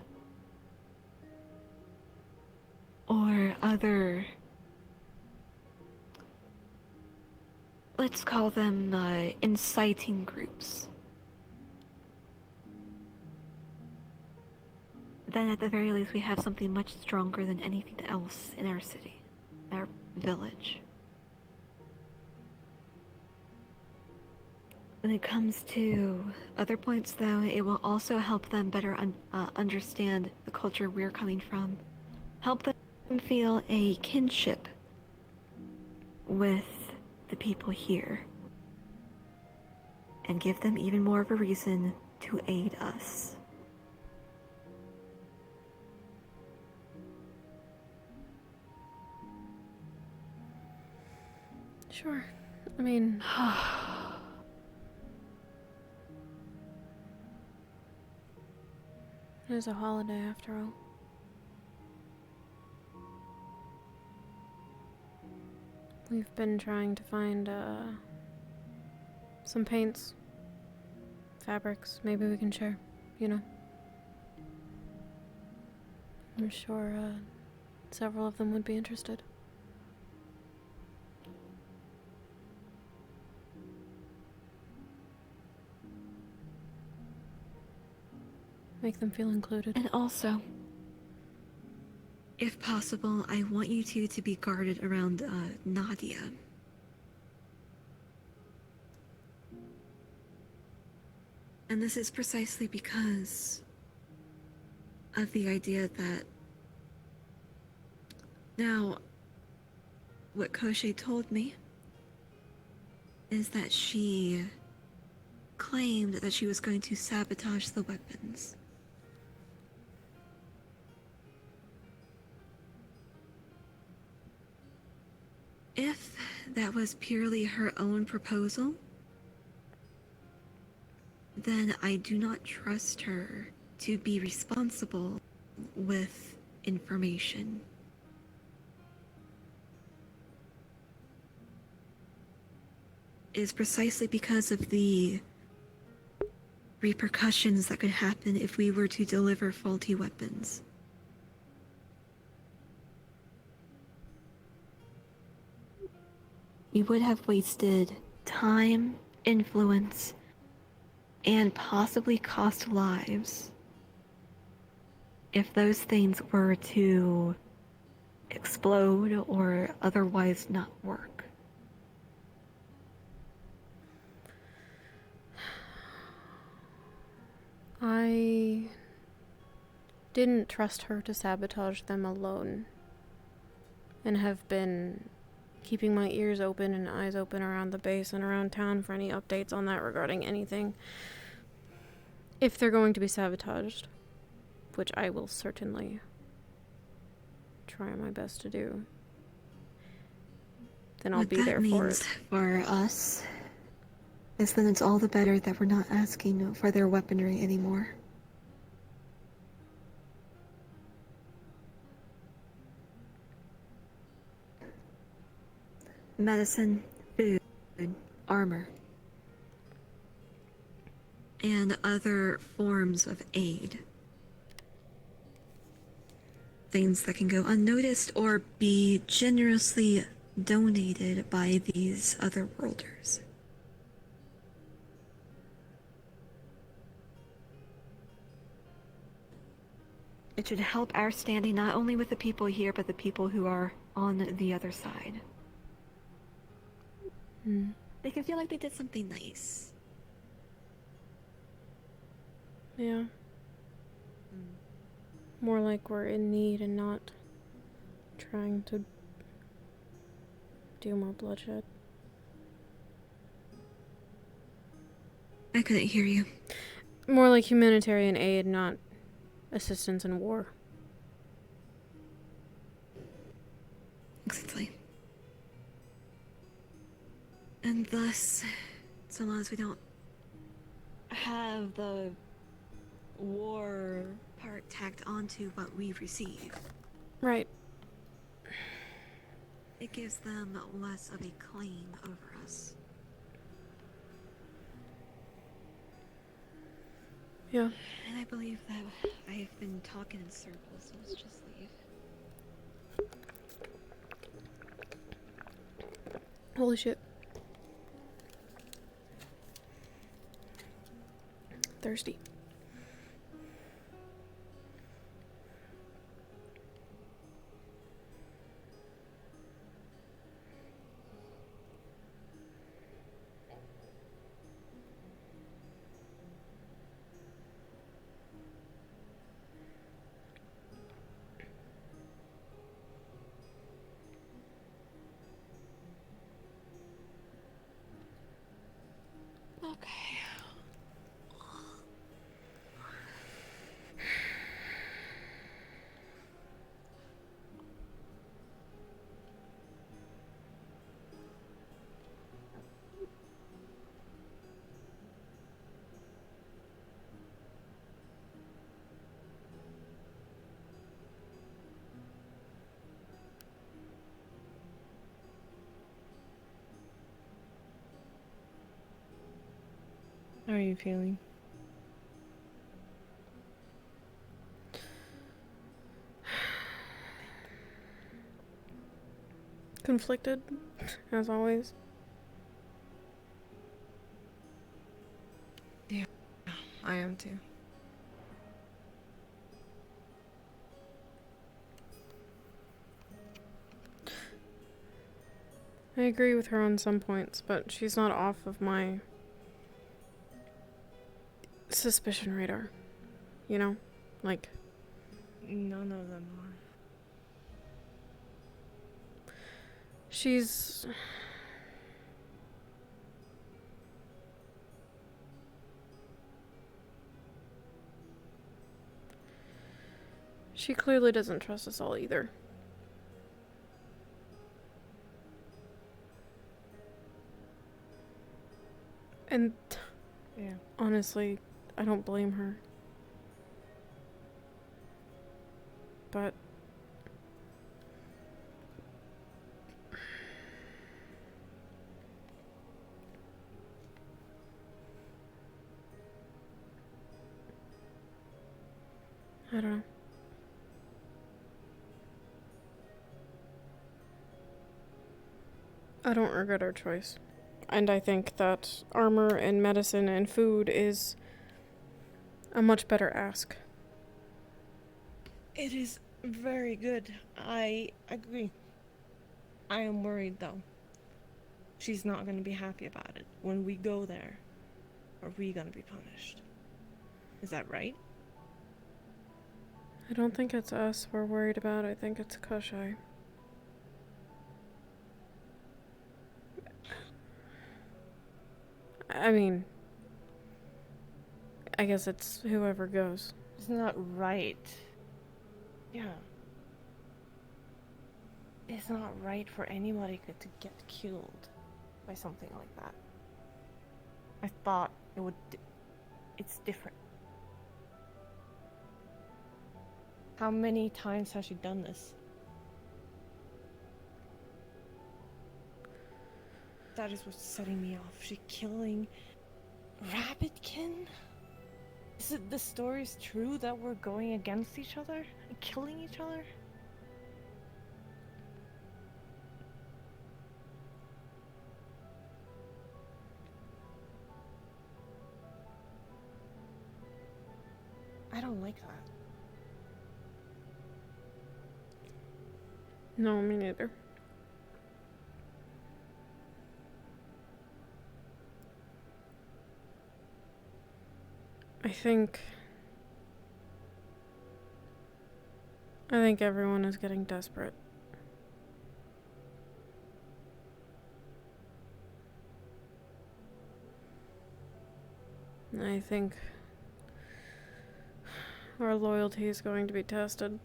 Speaker 2: or other, let's call them inciting groups, then at the very least we have something much stronger than anything else in our city, our village. When it comes to other points, though, it will also help them better understand the culture we're coming from. Help them feel a kinship with the people here. And give them even more of a reason to aid us.
Speaker 1: Sure. I mean... It is a holiday after all. We've been trying to find some paints, fabrics, maybe we can share, you know. I'm sure several of them would be interested. Make them feel included.
Speaker 2: And also, if possible, I want you two to be guarded around Nadia. And this is precisely because of the idea that... Now, what Koshe told me is that she claimed that she was going to sabotage the weapons. If that was purely her own proposal, then I do not trust her to be responsible with information. It is precisely because of the repercussions that could happen if we were to deliver faulty weapons. We would have wasted time, influence, and possibly cost lives if those things were to explode or otherwise not work.
Speaker 1: I didn't trust her to sabotage them alone, and have been keeping my ears open and eyes open around the base and around town for any updates on that regarding anything. If they're going to be sabotaged, which I will certainly try my best to do, then I'll be there for it.
Speaker 2: For us is then it's all the better that we're not asking for their weaponry anymore. Medicine, food, armor, and other forms of aid. Things that can go unnoticed or be generously donated by these Otherworlders. It should help our standing not only with the people here, but the people who are on the other side. They can feel like they did something nice.
Speaker 1: Yeah.
Speaker 3: Mm.
Speaker 1: More like we're in need and not trying to do more bloodshed.
Speaker 2: I couldn't hear you.
Speaker 1: More like humanitarian aid, not assistance in war.
Speaker 2: Exactly. And thus, so long as we don't have the war part tacked onto what we receive,
Speaker 1: Right.
Speaker 2: it gives them less of a claim over us.
Speaker 1: Yeah.
Speaker 2: And I believe that I've been talking in circles, so let's just leave.
Speaker 1: Holy shit. Thirsty.
Speaker 2: Okay.
Speaker 3: How are you feeling?
Speaker 1: Conflicted, as always.
Speaker 3: Yeah, I am too.
Speaker 1: I agree with her on some points, but she's not off of my suspicion radar. You know? Like,
Speaker 3: None of them are.
Speaker 1: she's... She clearly doesn't trust us all either. And
Speaker 3: Yeah.
Speaker 1: honestly, I don't blame her. But I don't know. I don't regret our choice. And I think that armor and medicine and food is a much better ask.
Speaker 3: It is very good. I agree. I am worried though. She's not going to be happy about it. When we go there, are we going to be punished? Is that right?
Speaker 1: I don't think it's us we're worried about. I think it's Koshai. I mean, I guess it's whoever goes.
Speaker 3: It's not right. Yeah. It's not right for anybody to get killed by something like that. I thought it would... It's different. How many times has she done this? That is what's setting me off. She killing Rabbitkin? Is it the story's true that we're going against each other and killing each other? I don't like that.
Speaker 1: No, me neither. I think I think everyone is getting desperate. I think our loyalty is going to be tested.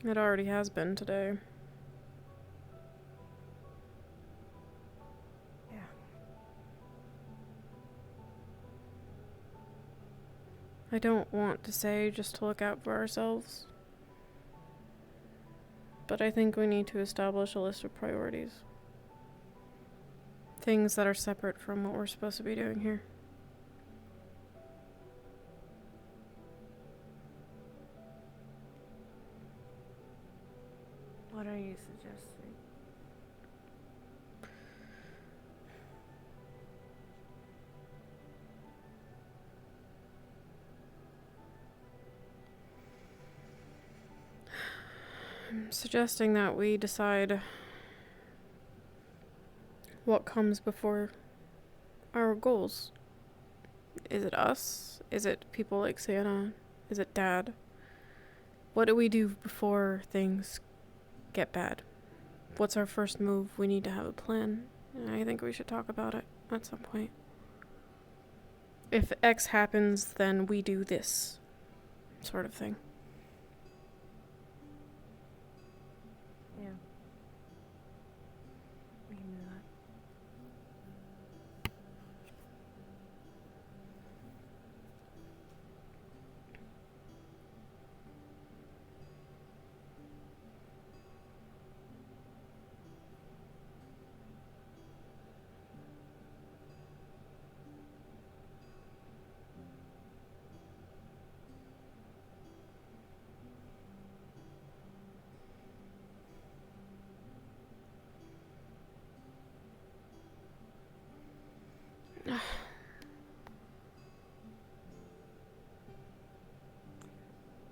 Speaker 1: It already has been today.
Speaker 3: Yeah.
Speaker 1: I don't want to say just to look out for ourselves, but I think we need to establish a list of priorities. Things that are separate from what we're supposed to be doing here.
Speaker 3: What are you suggesting?
Speaker 1: I'm suggesting that we decide what comes before our goals. Is it us? Is it people like Santa? Is it Dad? What do we do before things get bad? What's our first move? We need to have a plan. And I think we should talk about it at some point. If X happens, then we do this sort of thing.
Speaker 3: Yeah. We can do that.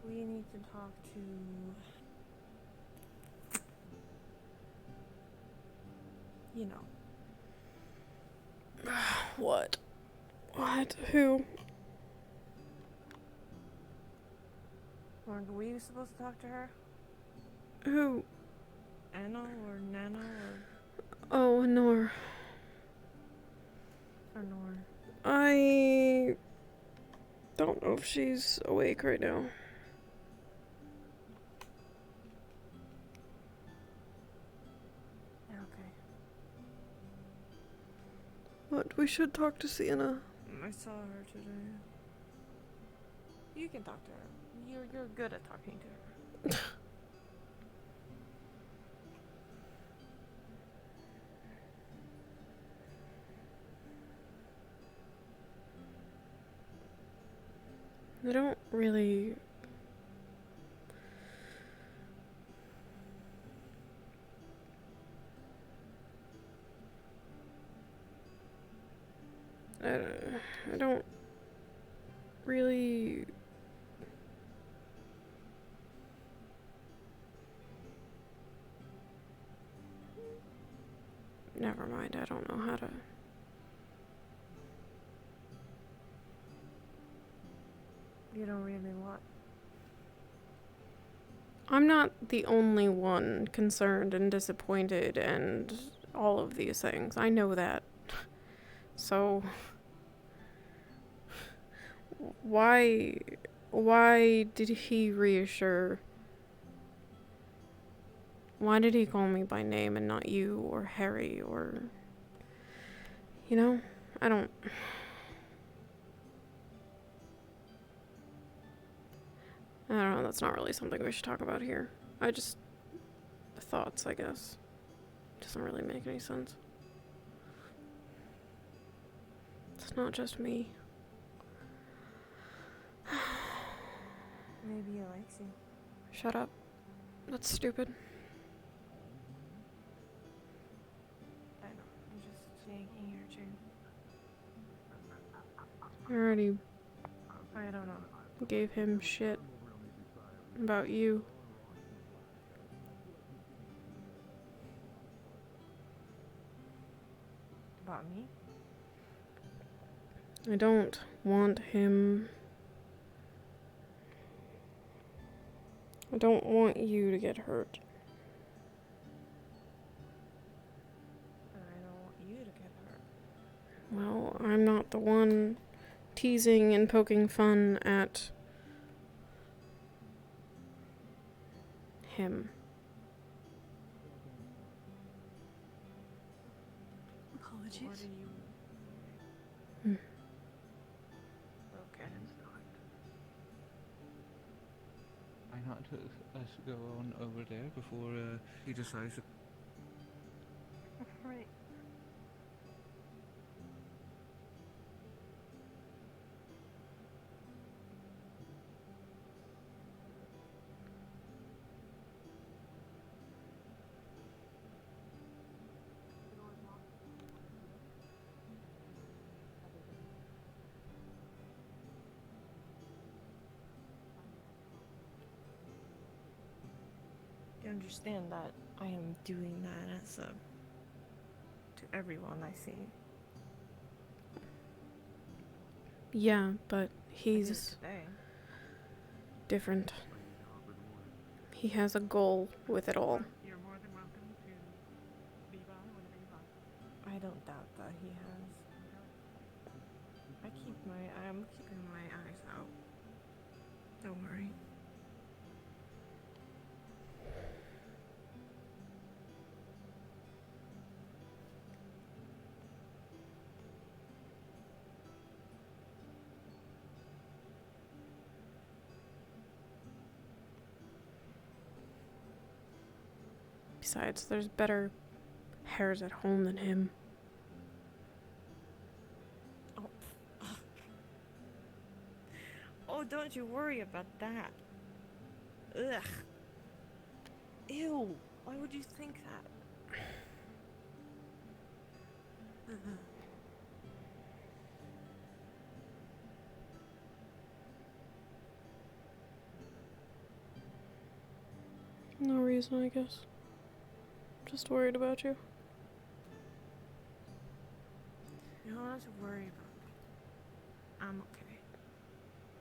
Speaker 3: We need to talk to
Speaker 1: What? What? Who?
Speaker 3: Aren't we supposed to talk to her?
Speaker 1: Who?
Speaker 3: Anna or Nana or
Speaker 1: Oh, Nor.
Speaker 3: Nor?
Speaker 1: I don't know if she's awake right now.
Speaker 3: Yeah, okay.
Speaker 1: But we should talk to Sienna.
Speaker 3: I saw her today. You can talk to her. You're good at talking to her.
Speaker 1: I don't really... I don't really... Never mind, I don't know how to...
Speaker 3: You don't really want.
Speaker 1: I'm not the only one concerned and disappointed and all of these things. I know that. So... Why did he reassure... Why did he call me by name and not you or Harry or... You know? I don't... I don't know, that's not really something we should talk about here. I just... Thoughts, I guess. Doesn't really make any sense. It's not just me.
Speaker 3: Maybe he likes you.
Speaker 1: Shut up. That's stupid.
Speaker 3: I know. I'm just yanking your chair.
Speaker 1: I already
Speaker 3: I don't know.
Speaker 1: gave him shit about you.
Speaker 3: About me?
Speaker 1: I don't want him I don't want you to get hurt.
Speaker 3: I don't want you to get hurt.
Speaker 1: Well, I'm not the one teasing and poking fun at him.
Speaker 12: Apologies.
Speaker 3: What are you...
Speaker 1: Hmm.
Speaker 3: Okay.
Speaker 8: Why not us go on over there before he decides to...
Speaker 9: Right.
Speaker 3: You understand that I am doing that as a... to everyone I see.
Speaker 1: Yeah, but
Speaker 3: I did it
Speaker 1: he's
Speaker 3: today.
Speaker 1: different. He has a goal with it all.
Speaker 5: You're more than welcome to leave on whenever you like.
Speaker 3: I don't doubt that he has. I'm keeping my eyes out. Don't worry.
Speaker 1: Besides, there's better hares at home than him.
Speaker 3: Oh, don't you worry about that. Ugh. Ew. Why would you think that? Ugh.
Speaker 1: No reason, I guess. Just worried about you.
Speaker 3: You don't have to worry about me. I'm okay.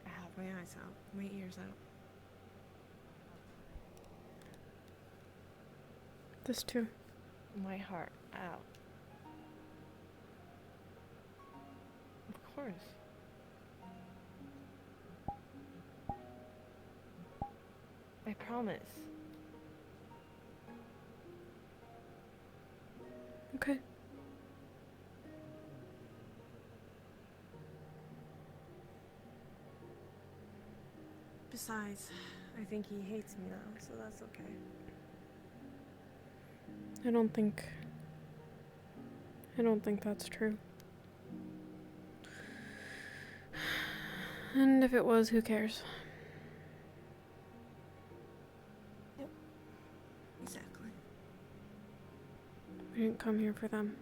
Speaker 3: I have my eyes out, my ears out.
Speaker 1: This too.
Speaker 3: My heart out. Of course. I promise.
Speaker 1: Okay.
Speaker 3: Besides, I think he hates me now, so that's okay.
Speaker 1: I don't think that's true. And if it was, who cares?
Speaker 3: Yep. Exactly.
Speaker 1: We didn't come here for them.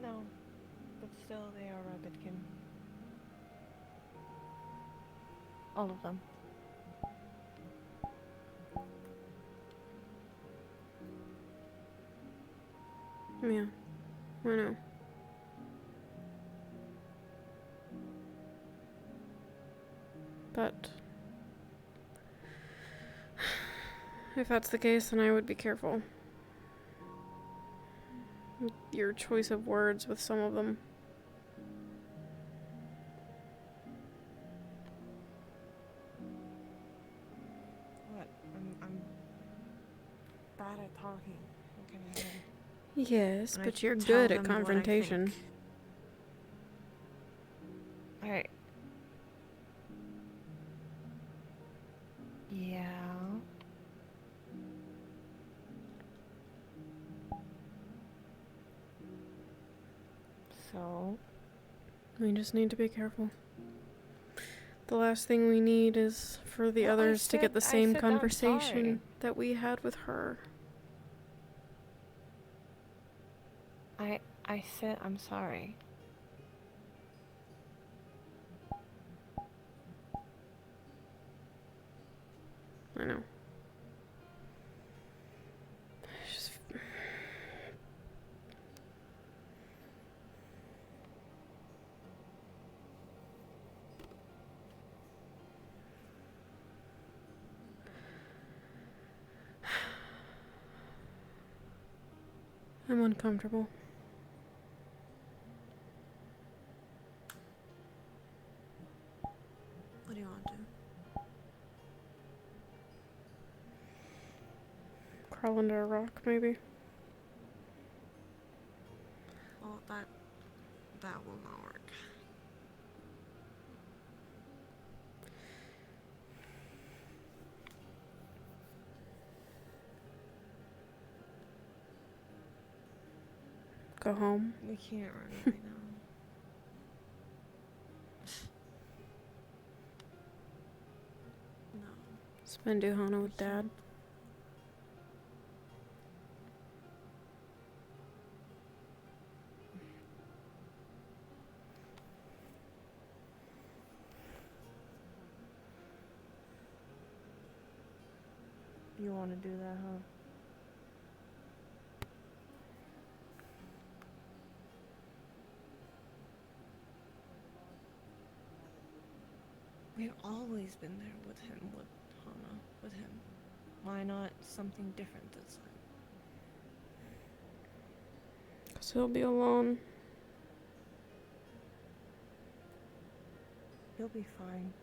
Speaker 3: No, but still they are Rabbitkin. All of them.
Speaker 1: Yeah, I know. But if that's the case, then I would be careful. With your choice of words with some of them.
Speaker 3: What? I'm bad at talking. What can I do?
Speaker 1: Yes,
Speaker 3: And
Speaker 1: but
Speaker 3: I
Speaker 1: you're
Speaker 3: tell
Speaker 1: good at
Speaker 3: them what I
Speaker 1: confrontation.
Speaker 3: think. Alright. Yeah. So?
Speaker 1: We just need to be careful. The last thing we need is for the
Speaker 3: Well, I
Speaker 1: others to get the
Speaker 3: said
Speaker 1: same
Speaker 3: I'm
Speaker 1: conversation
Speaker 3: sorry.
Speaker 1: that we had with her.
Speaker 3: I said I'm sorry.
Speaker 1: I know. Just... I'm uncomfortable.
Speaker 3: What do you want to do?
Speaker 1: Crawl under a rock, maybe.
Speaker 3: Well, that will not work.
Speaker 1: Go home.
Speaker 3: We can't run right now. No.
Speaker 1: Spend Duhana with Dad.
Speaker 3: You want to do that, huh? We've always been there with him, with Hana, with him. Why not something different this time?
Speaker 1: 'Cause he'll be alone.
Speaker 3: He'll be fine.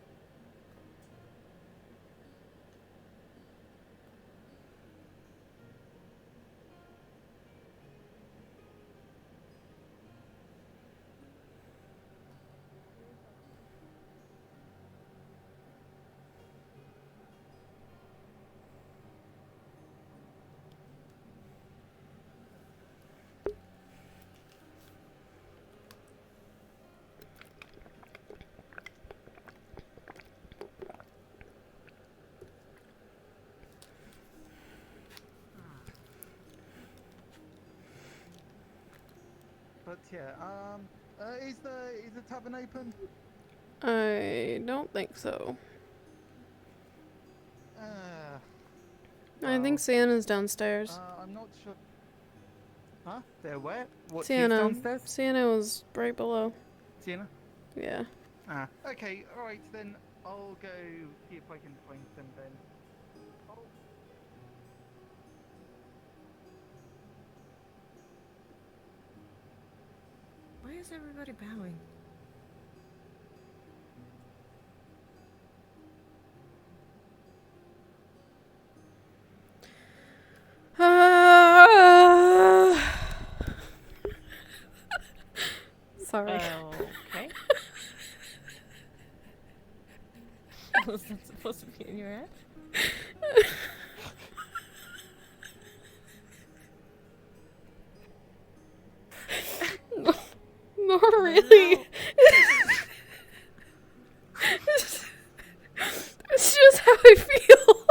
Speaker 10: But yeah, is the tavern open?
Speaker 1: I don't think so. I
Speaker 10: Well,
Speaker 1: think Sienna's downstairs.
Speaker 10: I'm not sure. Huh? They're where? What? She's
Speaker 1: Sienna.
Speaker 10: downstairs?
Speaker 1: Sienna was right below.
Speaker 10: Sienna?
Speaker 1: Yeah.
Speaker 10: Ah. Okay. All right. Then I'll go see if I can find them then.
Speaker 3: Why is everybody bowing?
Speaker 1: Sorry.
Speaker 3: Okay. Was that supposed to be in your head?
Speaker 1: No, not really. It's just how I feel.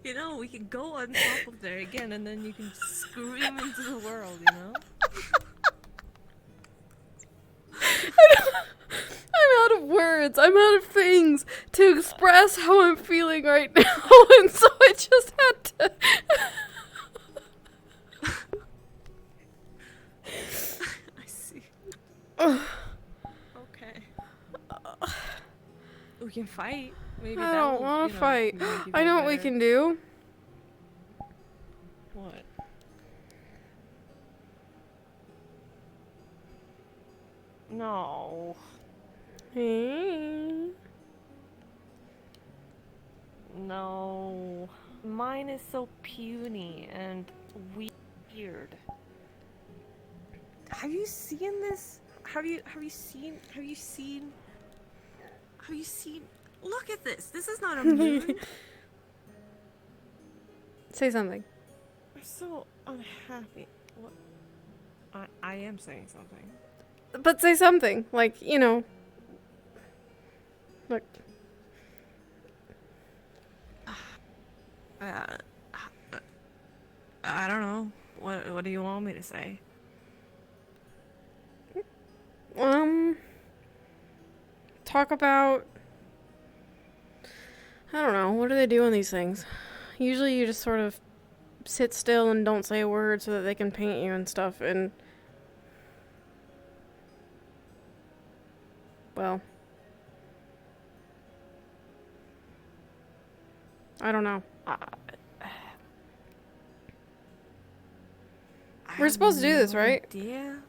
Speaker 3: You know, we can go on top of there again and then you can scream into the world, you know?
Speaker 1: I'm out of words. I'm out of things to express how I'm feeling right now, and so I just had to.
Speaker 3: I see. Okay. We can fight. Maybe
Speaker 1: I
Speaker 3: that
Speaker 1: don't
Speaker 3: will,
Speaker 1: want
Speaker 3: you
Speaker 1: to
Speaker 3: know,
Speaker 1: fight.
Speaker 3: make you
Speaker 1: I
Speaker 3: feel
Speaker 1: know what we
Speaker 3: better.
Speaker 1: can do.
Speaker 3: What? No.
Speaker 1: Hey.
Speaker 3: No. Mine is so puny and weird. Have you seen this? Have you seen look at this. This is not a moon.
Speaker 1: Say something.
Speaker 3: I'm so unhappy. What? I am saying something.
Speaker 1: But say something. Like, you know. Look.
Speaker 3: I don't know. What do you want me to say?
Speaker 1: Talk about. I don't know. What do they do on these things? Usually you just sort of sit still and don't say a word so that they can paint you and stuff, and. Well. I don't know. We're supposed to do this, right?
Speaker 3: Idea.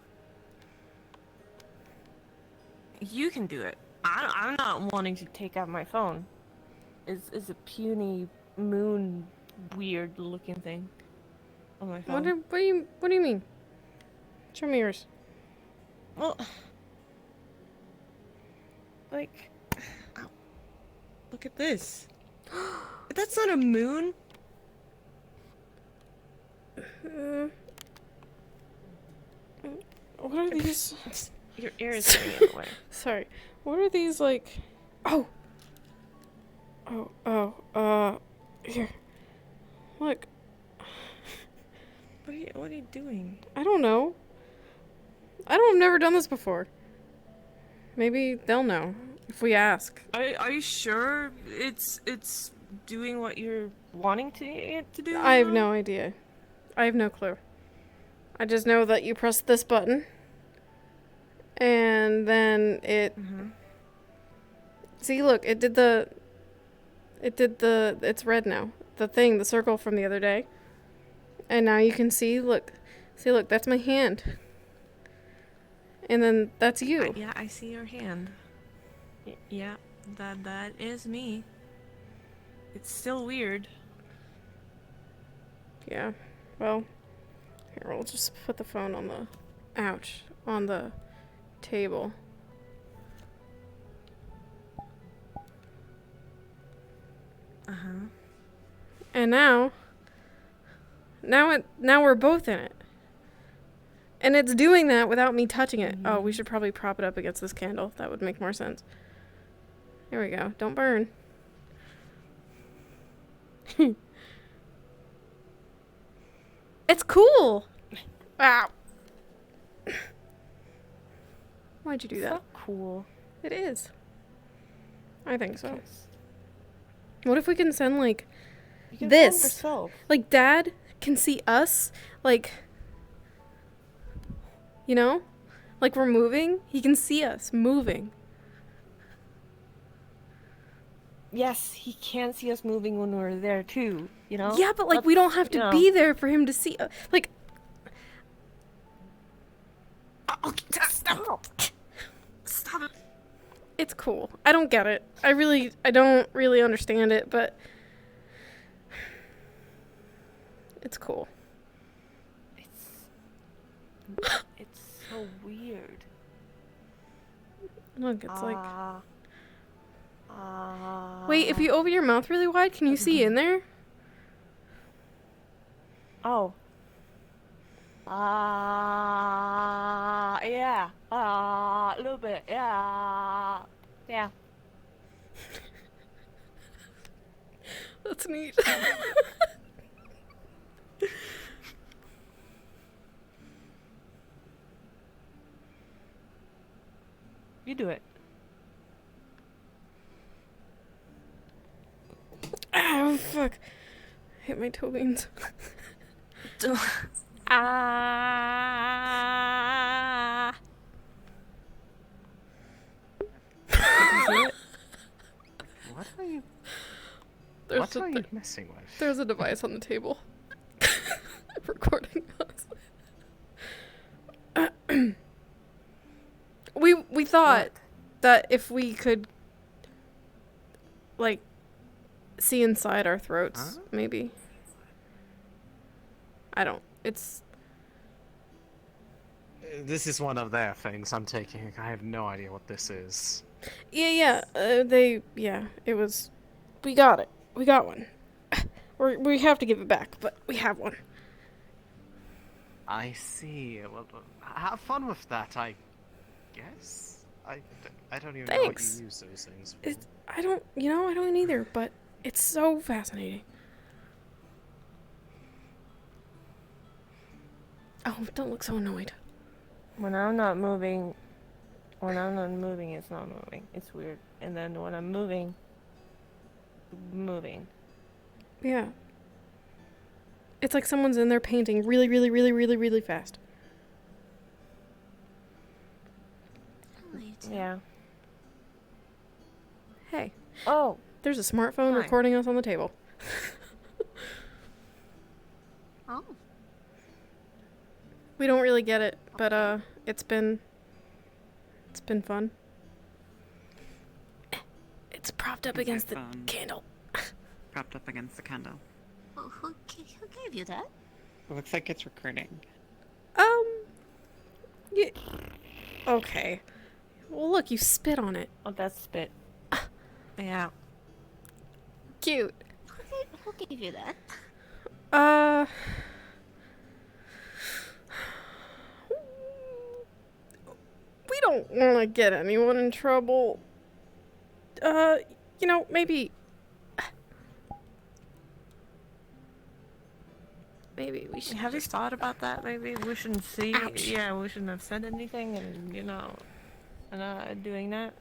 Speaker 3: You can do it. I'm not wanting to take out my phone. It's a puny moon weird looking thing on my phone.
Speaker 1: What do you mean? Show me yours.
Speaker 3: Well, like, ow. Look at this. That's not a moon.
Speaker 1: What are these?
Speaker 3: Your ear is getting in the way.
Speaker 1: Sorry. What are these like? Oh. Here. Look.
Speaker 3: What are you doing?
Speaker 1: I don't know. I've never done this before. Maybe they'll know if we ask.
Speaker 3: Are you sure it's doing what you're wanting it to do?
Speaker 1: I have no idea. I have no clue. I just know that you press this button, and then it. See, look, it's red now. The circle from the other day. And now you can see, look, that's my hand. And then that's you.
Speaker 3: Yeah, I see your hand. Yeah, that is me. It's still weird.
Speaker 1: Yeah, well, here, we'll just put the phone on the table. And now we're both in it. And it's doing that without me touching it. Oh, we should probably prop it up against this candle. That would make more sense. There we go. Don't burn. It's cool. Ow. Why'd you do that?
Speaker 3: Cool.
Speaker 1: It is. I think so. What if we can send like this?
Speaker 3: Send yourself.
Speaker 1: Like Dad can see us, like, you know, like we're moving. He can see us moving.
Speaker 3: Yes, he can see us moving when we're there too. You know.
Speaker 1: Yeah, but like we don't have to be there for him to see. Like.
Speaker 3: Stop. Stop it.
Speaker 1: It's cool. I don't get it. I don't really understand it, but it's cool.
Speaker 3: It's so weird.
Speaker 1: Look, it's like. Wait, if you open your mouth really wide, can you see in there?
Speaker 3: Oh. Yeah. A little bit. Yeah. Yeah.
Speaker 1: That's neat.
Speaker 3: You do it.
Speaker 1: Oh, fuck. Hit my toe beans.
Speaker 10: What are you?
Speaker 1: What
Speaker 10: are you messing with?
Speaker 1: There's a device on the table. Recording us. We thought that if we could, like, see inside our throats, maybe.
Speaker 10: This is one of their things I'm taking. I have no idea what this is.
Speaker 1: Yeah. It was. We got it. We got one. We have to give it back, but we have one.
Speaker 10: I see. Well, have fun with that, I guess. I don't even know what you use those things for.
Speaker 1: I don't either, but it's so fascinating. Oh, don't look so annoyed.
Speaker 3: When I'm not moving, it's not moving. It's weird. And then when I'm moving.
Speaker 1: Yeah. It's like someone's in there painting really, really, really, really, really fast.
Speaker 3: Yeah.
Speaker 1: Hey.
Speaker 3: Oh.
Speaker 1: There's a smartphone
Speaker 3: Hi.
Speaker 1: recording us on the table.
Speaker 14: Oh.
Speaker 1: We don't really get it, but it's been fun. It's propped up against the candle.
Speaker 11: Propped up against the candle.
Speaker 14: Who gave you that?
Speaker 11: It looks like it's recording.
Speaker 1: Yeah. Okay. Well, look, you spit on it.
Speaker 3: Oh, that's spit. Yeah.
Speaker 1: Cute.
Speaker 14: Who gave you that?
Speaker 1: We don't want to get anyone in trouble. Maybe we should.
Speaker 3: Have you thought about that? Maybe we shouldn't see.
Speaker 1: Ouch.
Speaker 3: Yeah, we shouldn't have said anything, and doing that.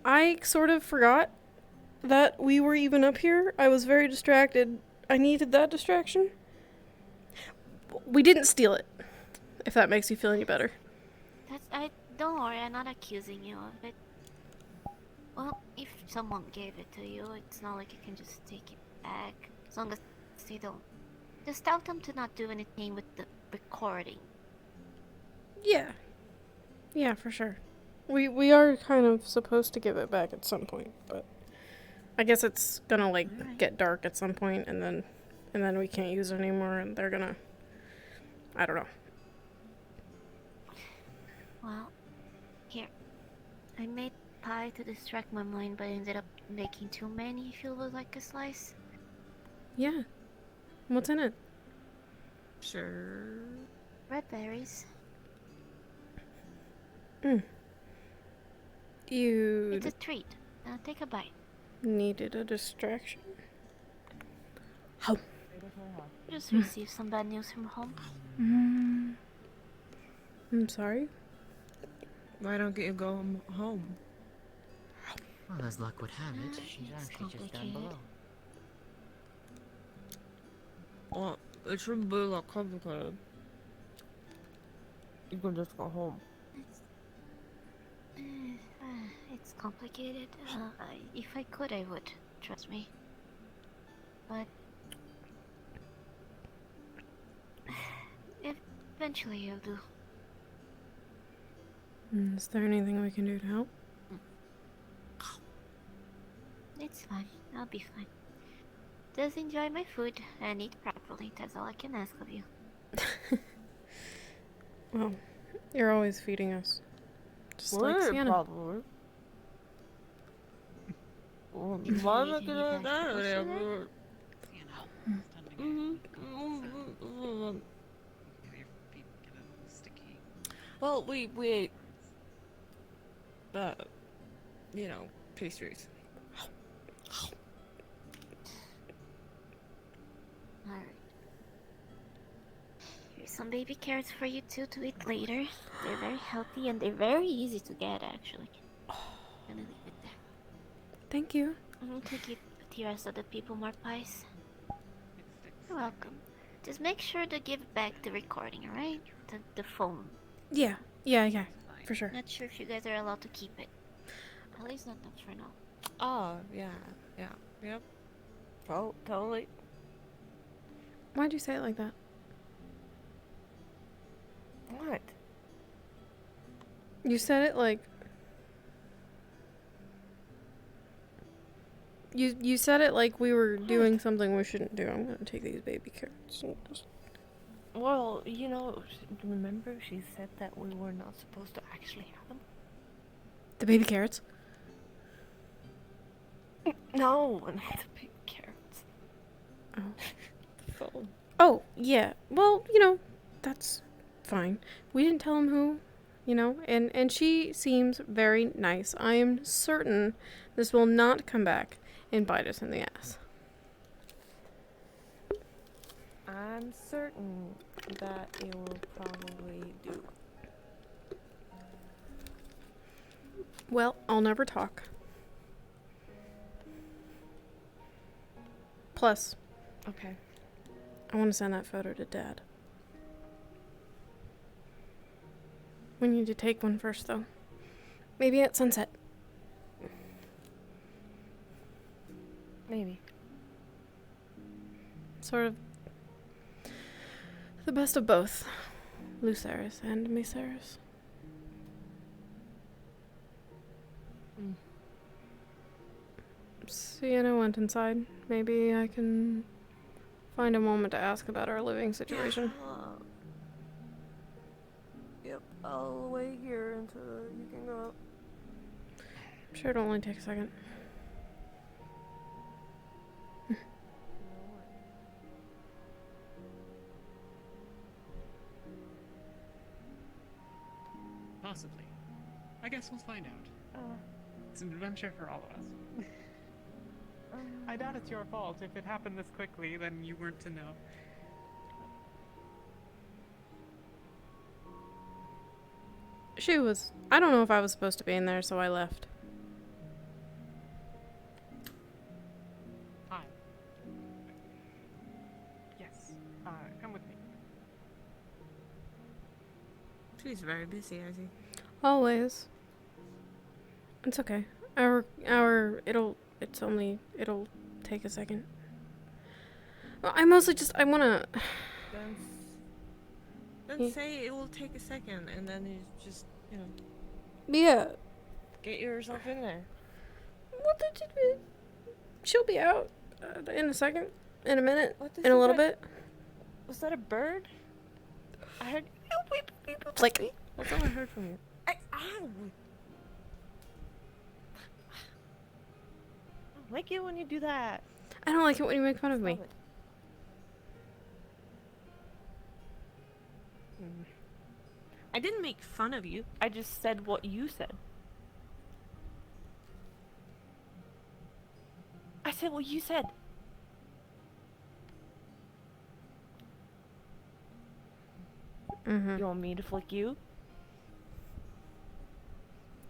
Speaker 1: I sort of forgot that we were even up here. I was very distracted. I needed that distraction. We didn't steal it, if that makes you feel any better.
Speaker 14: Don't worry, I'm not accusing you of it. Well, if someone gave it to you, it's not like you can just take it back. As long as they don't. Just tell them to not do anything with the recording.
Speaker 1: Yeah. Yeah, for sure. We are kind of supposed to give it back at some point, but I guess it's gonna get dark at some point, and then we can't use it anymore, and they're gonna, I don't know.
Speaker 14: Well, here. I made pie to distract my mind, but I ended up making too many if you would like a slice.
Speaker 1: Yeah. What's in it?
Speaker 3: Sure.
Speaker 14: Red berries.
Speaker 1: You
Speaker 14: It's a treat. Now take a bite.
Speaker 1: needed a distraction. How?
Speaker 14: Just received some bad news from home.
Speaker 1: I'm sorry.
Speaker 3: Why don't you go home?
Speaker 4: Well, as luck would have it, she's actually just down below.
Speaker 3: Well, it shouldn't be that complicated. You can just go home.
Speaker 14: It's complicated. If I could, I would. Trust me. But eventually I'll do.
Speaker 1: Is there anything we can do to help?
Speaker 14: It's fine. I'll be fine. Just enjoy my food and eat properly. That's all I can ask of you.
Speaker 1: Well, you're always feeding us. Just like Sienna.
Speaker 3: Probably. Why am I gonna that? Well, we ate, pastries.
Speaker 14: Alright. Here's some baby carrots for you two to eat later. They're very healthy and they're very easy to get, actually. Gonna leave it there.
Speaker 1: Thank you.
Speaker 14: To give the rest of the people more pies. You're welcome. Just make sure to give back the recording, alright? The phone.
Speaker 1: Yeah, for sure.
Speaker 14: Not sure if you guys are allowed to keep it. At least not for now.
Speaker 3: Oh, yeah, yep. Oh, totally.
Speaker 1: Why'd you say it like that?
Speaker 3: What?
Speaker 1: You said it like... You said it like we were doing something we shouldn't do. I'm gonna take these baby carrots and just...
Speaker 3: Well, remember she said that we were not supposed to actually have them?
Speaker 1: The baby carrots?
Speaker 3: No, not the baby carrots.
Speaker 1: Oh.
Speaker 3: The phone.
Speaker 1: Oh, yeah. Well, that's fine. We didn't tell him who, and she seems very nice. I am certain this will not come back and bite us in the ass.
Speaker 3: I'm certain that it will probably do.
Speaker 1: Well, I'll never talk. Plus,
Speaker 3: Okay.
Speaker 1: I want to send that photo to Dad. We need to take one first, though. Maybe at sunset.
Speaker 3: Maybe.
Speaker 1: Sort of the best of both. Lucerys and Mycerys. Sienna went inside. Maybe I can find a moment to ask about our living situation.
Speaker 3: Yep, I'll wait here until you can go up.
Speaker 1: I'm sure it'll only take a second.
Speaker 5: Possibly. I guess we'll find out. It's an adventure for all of us. I doubt it's your fault. If it happened this quickly, then you weren't to know.
Speaker 1: She was... I don't know if I was supposed to be in there, so I left.
Speaker 5: Hi. Yes. Come with me.
Speaker 3: She's very busy, I see.
Speaker 1: Always. It's okay. It'll take a second. Well, I mostly just, I wanna...
Speaker 3: Then say it will take a second, and then you just, you know...
Speaker 1: Yeah.
Speaker 3: Get yourself in there.
Speaker 1: What did you... She'll be out in a second, in a minute,
Speaker 3: What
Speaker 1: in a little bit.
Speaker 3: Was that a bird? I heard...
Speaker 1: Like...
Speaker 3: That's all I heard from you. Ow! I don't like it when you do that.
Speaker 1: I don't like it when you make fun of me.
Speaker 3: I didn't make fun of you. I just said what you said. I said what you said.
Speaker 1: Mm-hmm.
Speaker 3: You want me to flick you?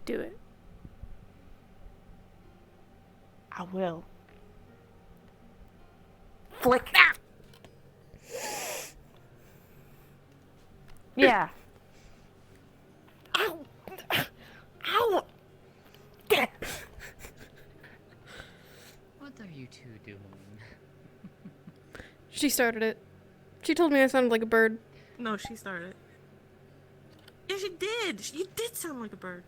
Speaker 1: Do it.
Speaker 3: I will. Flick that! Yeah. Ow! Ow!
Speaker 4: What are you two doing?
Speaker 1: She started it. She told me I sounded like a bird.
Speaker 3: No, she started. Yeah, she did! You did sound like a bird.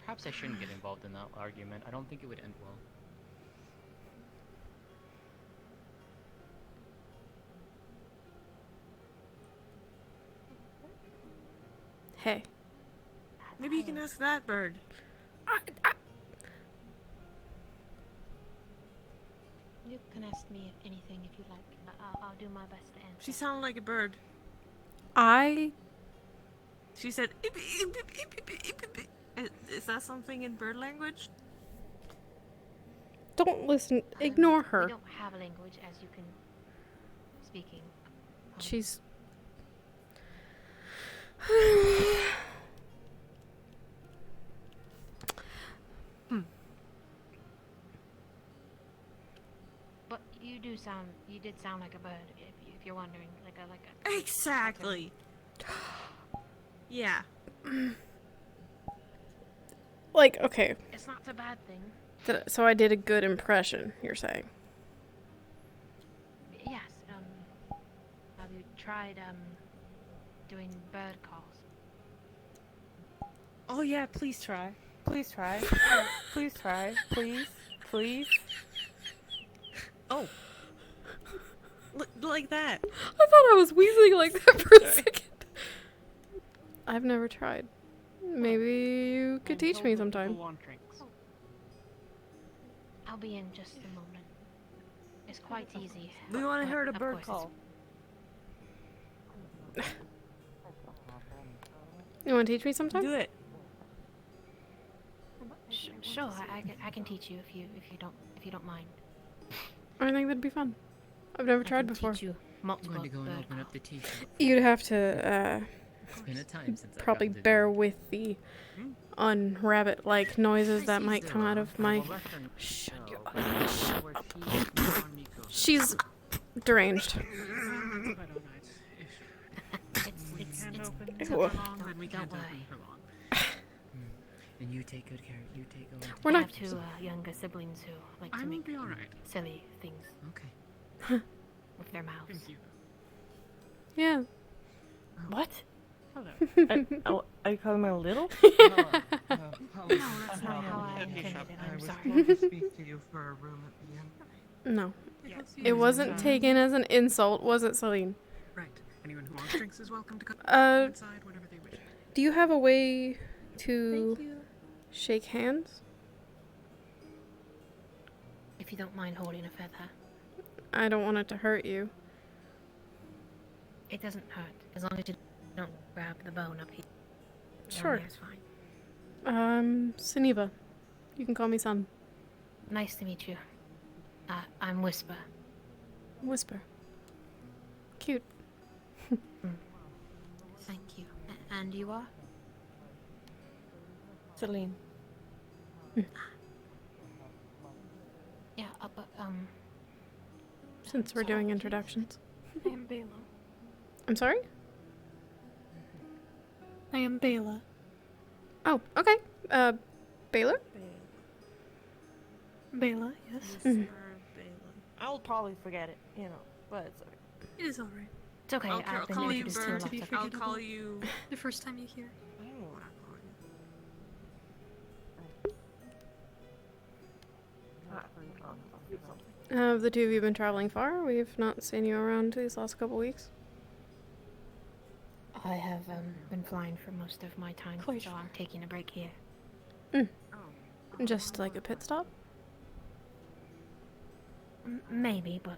Speaker 4: Perhaps I shouldn't get involved in that argument. I don't think it would end well.
Speaker 1: Hey.
Speaker 3: Maybe you can ask that bird.
Speaker 15: You can ask me anything if you like. I'll do my best to answer.
Speaker 3: She sounded like a bird. She said... Is that something in bird language?
Speaker 1: Don't listen. Ignore her.
Speaker 15: We don't have a language as you can... Speaking.
Speaker 1: She's...
Speaker 15: But you did sound like a bird, if you're wondering. Like a
Speaker 3: Exactly. Yeah.
Speaker 1: Like, okay.
Speaker 15: It's not a bad thing.
Speaker 1: So I did a good impression, you're saying?
Speaker 15: Yes, have you tried, doing bird calls?
Speaker 3: Oh yeah, please try. Please try. Please try. Please. Please. Oh. Like that.
Speaker 1: I thought I was wheezing like that for a second. I've never tried. Maybe you could teach me sometime.
Speaker 15: I'll be in just a moment. It's quite easy.
Speaker 3: We want to hear the
Speaker 15: Of
Speaker 3: bird
Speaker 15: course
Speaker 3: call.
Speaker 1: You want to teach me sometime?
Speaker 3: Do it.
Speaker 15: Sure, I can teach you if you don't mind.
Speaker 1: I think that'd be fun. I've never tried before.
Speaker 15: Teach you
Speaker 4: I'm going to go and open up the tea shop.
Speaker 1: You'd have to
Speaker 4: It's been a time since I
Speaker 1: probably
Speaker 4: got to
Speaker 1: bear with the unrabbit-like noises that might come out of my... Shut your... Shut up. She's deranged.
Speaker 4: And you take good care. You take over.
Speaker 1: We're
Speaker 15: I
Speaker 1: not.
Speaker 15: have two younger siblings who like to
Speaker 5: I'm
Speaker 15: make
Speaker 5: be alright.
Speaker 15: silly things
Speaker 4: Okay.
Speaker 15: with their mouths.
Speaker 5: Thank you.
Speaker 1: Yeah.
Speaker 3: What?
Speaker 5: Hello.
Speaker 3: Are you calling me a little?
Speaker 15: No, that's not how I intended it.
Speaker 8: I
Speaker 15: I'm
Speaker 8: was
Speaker 15: sorry.
Speaker 8: told to speak to you for a room at the end.
Speaker 1: No.
Speaker 5: Yes.
Speaker 1: It wasn't taken as an insult, was it, Celine?
Speaker 5: Right. Anyone who wants drinks is welcome to come inside whenever they wish.
Speaker 1: Do you have a way to
Speaker 9: Thank you.
Speaker 1: shake hands?
Speaker 15: If you don't mind holding a feather,
Speaker 1: I don't want it to hurt you.
Speaker 15: it doesn't hurt as long as you don't grab the bone up here.
Speaker 1: Sure.
Speaker 15: Down there's fine.
Speaker 1: Suniva. You can call me Sun.
Speaker 15: Nice to meet you. I'm Whisper.
Speaker 1: Whisper. Cute.
Speaker 15: Thank you. And you are?
Speaker 3: Celine.
Speaker 15: Yeah, but
Speaker 1: Since we're doing introductions.
Speaker 9: I am Bela.
Speaker 1: I'm sorry?
Speaker 9: I am Bela.
Speaker 1: Oh, okay. Baylor?
Speaker 9: Bela, yes.
Speaker 1: Mhm.
Speaker 3: I'll probably forget it, but it's alright.
Speaker 9: It is alright.
Speaker 15: It's okay. I've been
Speaker 9: call you
Speaker 15: introduced to a
Speaker 9: Bird
Speaker 15: lot
Speaker 9: to be
Speaker 15: of
Speaker 9: forgettable.
Speaker 5: I'll call you.
Speaker 9: The first time you hear.
Speaker 5: I don't know what I'll call you.
Speaker 1: The two of you have been traveling far. We've not seen you around these last couple weeks.
Speaker 15: I have been flying for most of my time,
Speaker 9: Quite
Speaker 15: so I'm taking a break here.
Speaker 1: Just like a pit stop?
Speaker 15: Maybe, but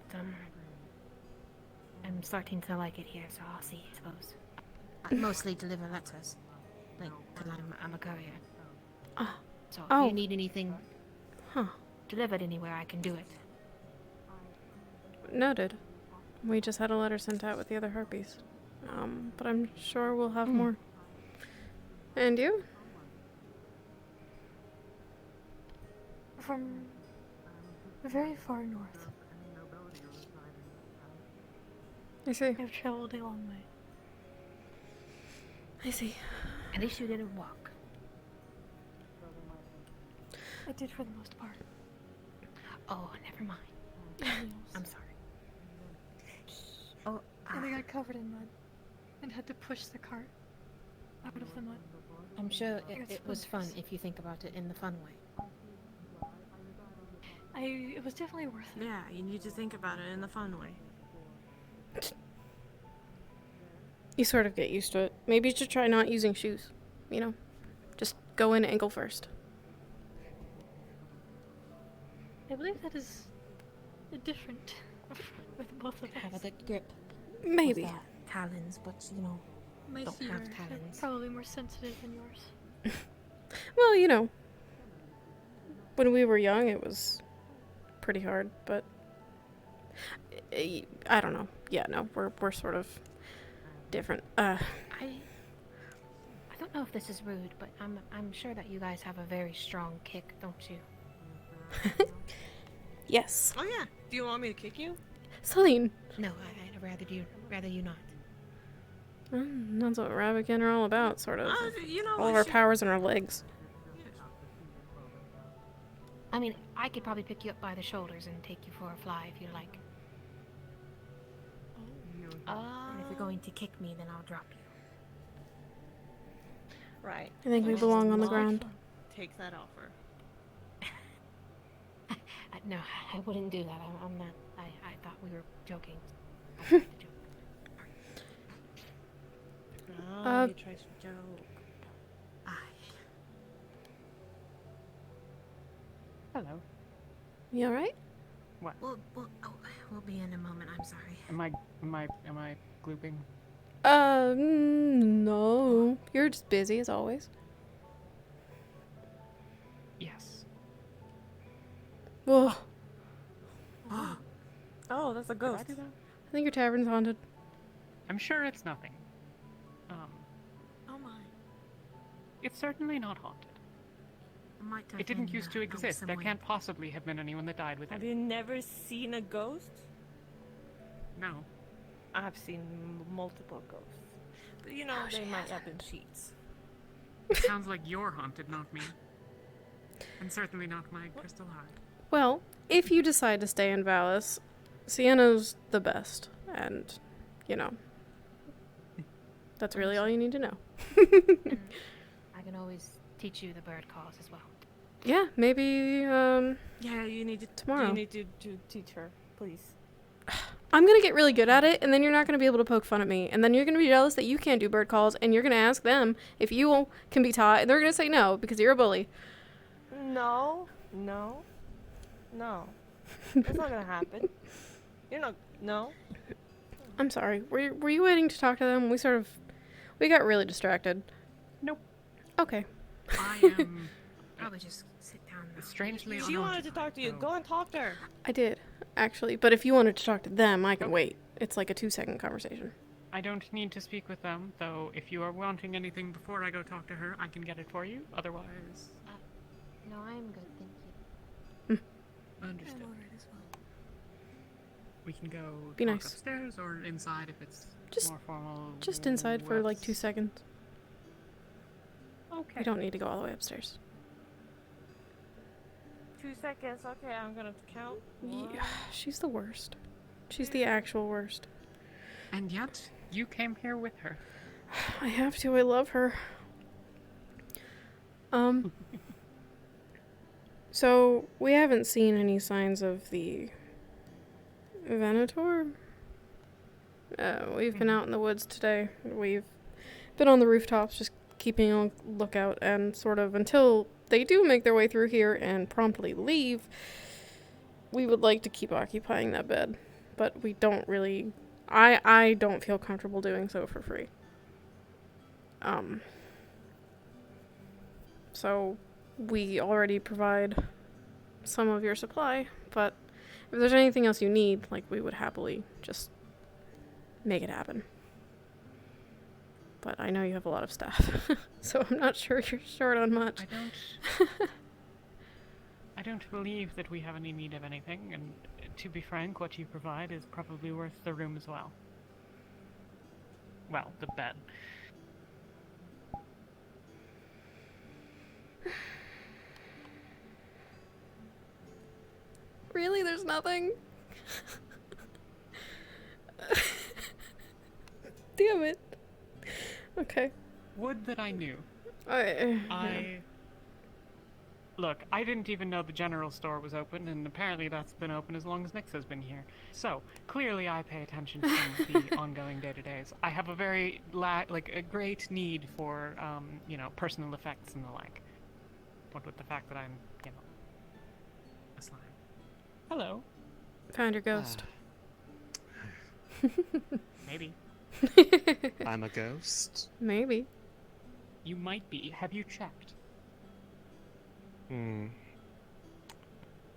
Speaker 15: I'm starting to like it here, so I'll see, I suppose. I mostly deliver letters, because I'm a courier. So if you need anything delivered anywhere, I can do it.
Speaker 1: Noted. We just had a letter sent out with the other harpies. But I'm sure we'll have more. And you?
Speaker 9: From very far north.
Speaker 1: I see.
Speaker 9: I've traveled a long way.
Speaker 1: I see.
Speaker 15: At least you didn't walk.
Speaker 9: I did for the most part.
Speaker 15: Oh, never mind. I'm sorry. Oh,
Speaker 9: And I got covered in mud and had to push the cart out of the mud.
Speaker 15: I'm sure it
Speaker 9: got
Speaker 15: was fun
Speaker 9: splinters.
Speaker 15: if you think about it in the fun way.
Speaker 9: It was definitely worth it.
Speaker 3: Yeah, you need to think about it in the fun way.
Speaker 1: You sort of get used to it. Maybe you should try not using shoes. Just go in ankle first.
Speaker 9: I believe that is different with both of
Speaker 15: Have a
Speaker 9: us.
Speaker 15: good grip.
Speaker 1: Maybe.
Speaker 15: With, talons, but
Speaker 9: My
Speaker 15: don't
Speaker 9: feet
Speaker 15: have
Speaker 9: are
Speaker 15: talons.
Speaker 9: probably more sensitive than yours.
Speaker 1: Well, when we were young, it was pretty hard, but I don't know. Yeah, no, we're sort of different.
Speaker 15: I don't know if this is rude, but I'm sure that you guys have a very strong kick, don't you?
Speaker 1: Yes.
Speaker 3: Oh yeah. Do you want me to kick you?
Speaker 1: Celine.
Speaker 15: No, I'd rather you not.
Speaker 1: That's what Rabbitkin are all about, sort of. All of
Speaker 3: I
Speaker 1: our
Speaker 3: should-
Speaker 1: powers in our legs.
Speaker 15: I mean, I could probably pick you up by the shoulders and take you for a fly if you like. And if you're going to kick me, then I'll drop you.
Speaker 3: Right.
Speaker 1: I think we belong on the ground.
Speaker 3: Take that offer.
Speaker 15: No, I wouldn't do that. I'm not. I thought we were joking.
Speaker 3: Oh, you try to joke.
Speaker 5: Hello.
Speaker 1: You alright?
Speaker 5: What?
Speaker 15: We'll be in a moment. I'm sorry.
Speaker 5: Am I glooping?
Speaker 1: No. You're just busy as always.
Speaker 5: Yes.
Speaker 1: Whoa.
Speaker 3: Oh, that's a
Speaker 5: Did I
Speaker 3: ghost.
Speaker 5: do that?
Speaker 1: I think your tavern's haunted.
Speaker 5: I'm sure it's nothing.
Speaker 9: Oh my.
Speaker 5: It's certainly not haunted. It didn't used to exist. There can't possibly have been anyone that died with
Speaker 3: Have
Speaker 5: it.
Speaker 3: you never seen a ghost?
Speaker 5: No.
Speaker 3: I've seen multiple ghosts. But they might have been cheats.
Speaker 5: It sounds like you're haunted, not me. And certainly not my crystal heart.
Speaker 1: Well, if you decide to stay in Ballas, Sienna's the best. And, you know, that's really all you need to know.
Speaker 15: I can always teach you the bird calls as well.
Speaker 1: Yeah, maybe,
Speaker 3: Yeah, you need to
Speaker 1: tomorrow.
Speaker 3: You need to teach her, please.
Speaker 1: I'm gonna get really good at it, and then you're not gonna be able to poke fun at me, and then you're gonna be jealous that you can't do bird calls, and you're gonna ask them if you can be taught, and they're gonna say no because you're a bully.
Speaker 3: No. That's not gonna happen. You're not. No.
Speaker 1: I'm sorry. Were you waiting to talk to them? We got really distracted.
Speaker 5: Nope.
Speaker 1: Okay.
Speaker 5: I am.
Speaker 15: Probably just sit down.
Speaker 5: Strangely,
Speaker 3: She wanted to talk to you. Go and talk to her.
Speaker 1: I did, actually. But if you wanted to talk to them, I can wait. It's like a 2-second conversation.
Speaker 5: I don't need to speak with them, though if you are wanting anything before I go talk to her, I can get it for you. Otherwise...
Speaker 15: No, I'm good, thank you.
Speaker 5: Understood. We can go
Speaker 1: Be
Speaker 5: talk
Speaker 1: nice.
Speaker 5: upstairs or inside if it's more formal.
Speaker 1: Just inside for like 2 seconds.
Speaker 5: Okay.
Speaker 1: We don't need to go all the way upstairs.
Speaker 3: 2 seconds. Okay, I'm gonna count.
Speaker 1: Yeah, she's the worst. She's the actual worst.
Speaker 5: And yet, you came here with her.
Speaker 1: I have to. I love her. So, we haven't seen any signs of the Venator. We've been out in the woods today. We've been on the rooftops just keeping a lookout, and sort of until they do make their way through here and promptly leave, we would like to keep occupying that bed. But we don't really... I don't feel comfortable doing so for free. So we already provide some of your supply, but if there's anything else you need, like, we would happily just make it happen. But I know you have a lot of staff, so I'm not sure you're short on much.
Speaker 5: I don't believe that we have any need of anything, and to be frank, what you provide is probably worth the room as well. Well, the bed.
Speaker 1: Really? There's nothing? Damn it. Okay.
Speaker 5: Would that I knew.
Speaker 1: Yeah.
Speaker 5: Look, I didn't even know the general store was open, and apparently that's been open as long as Nix has been here. So, clearly I pay attention to the ongoing day-to-days. I have a very, a great need for, personal effects and the like. What with the fact that I'm, a slime. Hello.
Speaker 1: Found your ghost.
Speaker 5: Maybe.
Speaker 10: I'm a ghost?
Speaker 1: Maybe.
Speaker 5: You might be. Have you checked?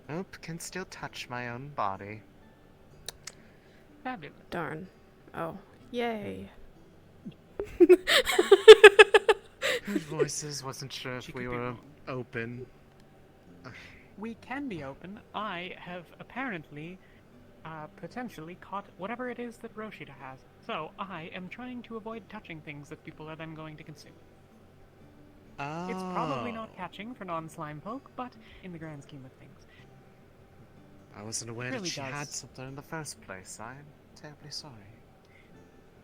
Speaker 10: Nope, can still touch my own body.
Speaker 5: Fabulous.
Speaker 1: Darn. Oh. Yay.
Speaker 10: Heard voices, wasn't sure if we were open.
Speaker 5: We can be open. I have apparently, potentially caught whatever it is that Roshida has. So, I am trying to avoid touching things that people are then going to consume.
Speaker 10: Oh.
Speaker 5: It's probably not catching for non-slime poke, but in the grand scheme of things.
Speaker 10: I wasn't aware
Speaker 5: Really
Speaker 10: that she
Speaker 5: does.
Speaker 10: had something in the first place. I'm terribly sorry.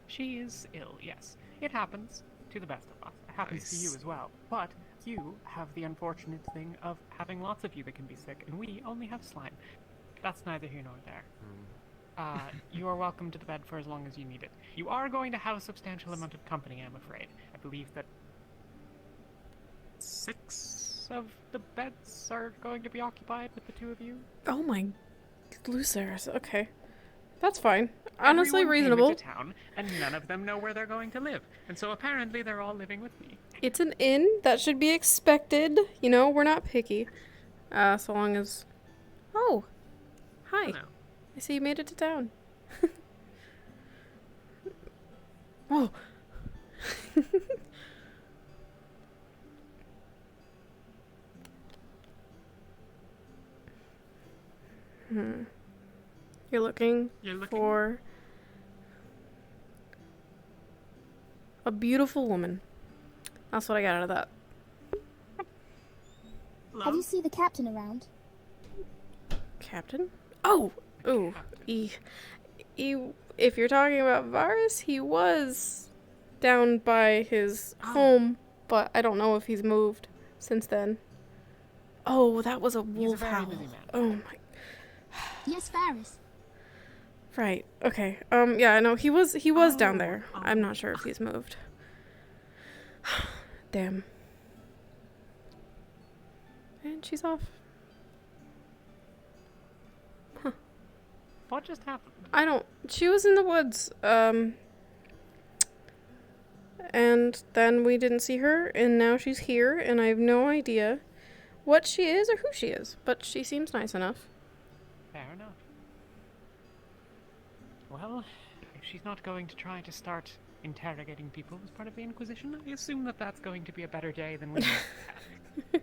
Speaker 5: She is ill, yes. It happens to the best of us. It happens to you as well. But you have the unfortunate thing of having lots of you that can be sick, and we only have slime. That's neither here nor there. You are welcome to the bed for as long as you need it. You are going to have a substantial amount of company, I'm afraid. I believe that 6 of the beds are going to be occupied with the 2 of you.
Speaker 1: Oh my... Lucerys. Okay. That's fine. Honestly,
Speaker 5: Everyone
Speaker 1: reasonable.
Speaker 5: came into town, and none of them know where they're going to live. And so apparently they're all living with me.
Speaker 1: It's an inn. That should be expected. You know, we're not picky. So long as... Oh. Hi.
Speaker 5: Hello.
Speaker 1: I see you made it to town. Oh. You're looking for a beautiful woman. That's what I got out of that.
Speaker 16: Have you seen the captain around?
Speaker 1: Captain? Oh! Ooh. If you're talking about Varus, he was down by his home, but I don't know if he's moved since then. Oh, that was a wolf howl. Oh my.
Speaker 16: Yes, Varus.
Speaker 1: Right. Okay. Yeah, no, he was down there. I'm not sure if he's moved. Damn. And she's off. Huh.
Speaker 5: What just happened?
Speaker 1: She was in the woods, and then we didn't see her, and now she's here, and I have no idea what she is or who she is, but she seems nice enough.
Speaker 5: Fair enough. Well, if she's not going to try to start interrogating people as part of the Inquisition, I assume that that's going to be a better day than we had.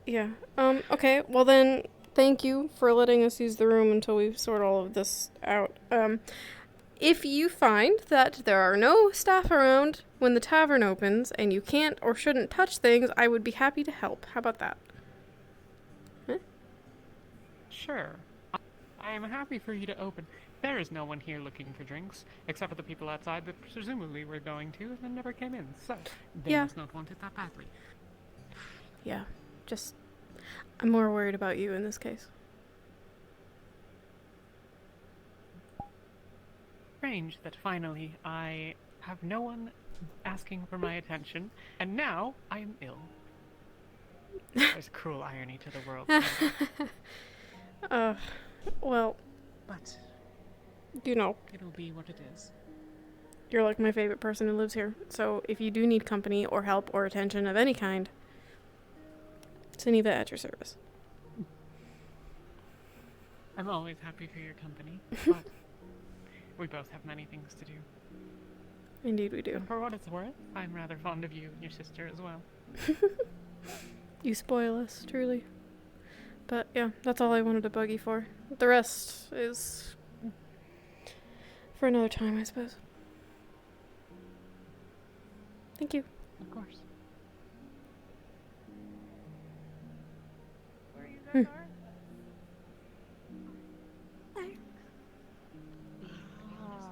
Speaker 1: Yeah. Okay, well then, thank you for letting us use the room until we sort all of this out. If you find that there are no staff around when the tavern opens, and you can't or shouldn't touch things, I would be happy to help. How about that? Huh?
Speaker 5: Sure. I am happy for you to open. There is no one here looking for drinks, except for the people outside that presumably were going to and then never came in, so they must not want it that badly.
Speaker 1: Yeah, I'm more worried about you in this case.
Speaker 5: Strange that finally I have no one asking for my attention, and now I am ill. There's cruel irony to the world.
Speaker 1: Well,
Speaker 5: but
Speaker 1: it'll
Speaker 5: be what it is.
Speaker 1: You're like my favorite person who lives here, so if you do need company or help or attention of any kind, Siniva at your service.
Speaker 5: I'm always happy for your company, but we both have many things to do.
Speaker 1: Indeed we do.
Speaker 5: And for what it's worth, I'm rather fond of you and your sister as well.
Speaker 1: You spoil us, truly. But yeah, that's all I wanted to bug you for. The rest is for another time, I suppose. Thank you.
Speaker 5: Of course.
Speaker 3: Where you guys are?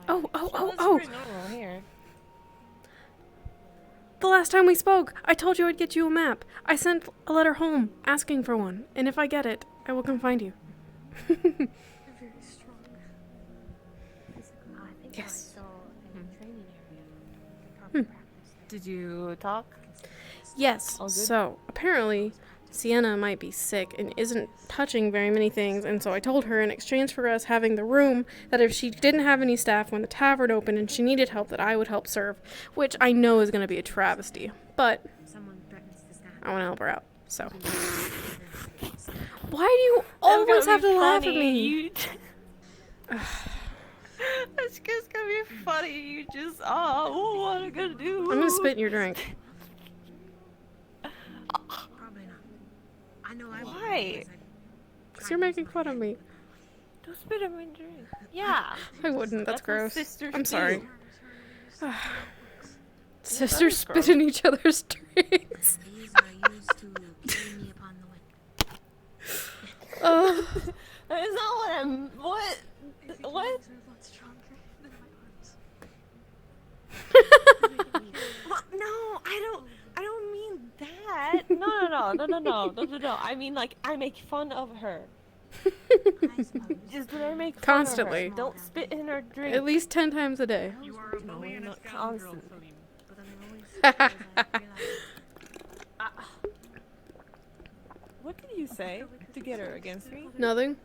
Speaker 1: Oh!
Speaker 3: Pretty normal here.
Speaker 1: The last time we spoke, I told you I'd get you a map. I sent a letter home asking for one, and if I get it, I will come find you.
Speaker 3: You're very strong.
Speaker 17: I think
Speaker 1: Yes.
Speaker 17: I saw a training area.
Speaker 3: Did you talk?
Speaker 1: Yes,
Speaker 3: All good?
Speaker 1: so apparently Sienna might be sick and isn't touching very many things, and so I told her in exchange for us having the room that if she didn't have any staff when the tavern opened and she needed help, that I would help serve, which I know is going to be a travesty, but I want to help her out, so. Why do you always have to laugh at me?
Speaker 3: It's just gonna be funny. You just, what am I gonna do?
Speaker 1: I'm going to spit in your drink.
Speaker 15: Probably not. I know I
Speaker 3: Why?
Speaker 1: Because you're making fun of me.
Speaker 3: Don't spit in my drink. Yeah.
Speaker 1: I wouldn't, that's
Speaker 3: what
Speaker 1: gross.
Speaker 3: sisters
Speaker 1: I'm sorry.
Speaker 3: do.
Speaker 1: Sisters
Speaker 3: is
Speaker 1: spit
Speaker 3: gross.
Speaker 1: in each other's drinks.
Speaker 15: These are used to killing me upon the way.
Speaker 3: That is not what I'm. What? What? No, I don't mean that. No. I mean, like, I make fun of her. Just when I make fun
Speaker 1: Constantly.
Speaker 3: of her. Don't spit in her drink.
Speaker 1: At least 10 times a day.
Speaker 5: You are a bully and a
Speaker 3: not
Speaker 5: scoundrel,
Speaker 3: constantly.
Speaker 5: Salim.
Speaker 3: What did you say to get her against me?
Speaker 1: Nothing.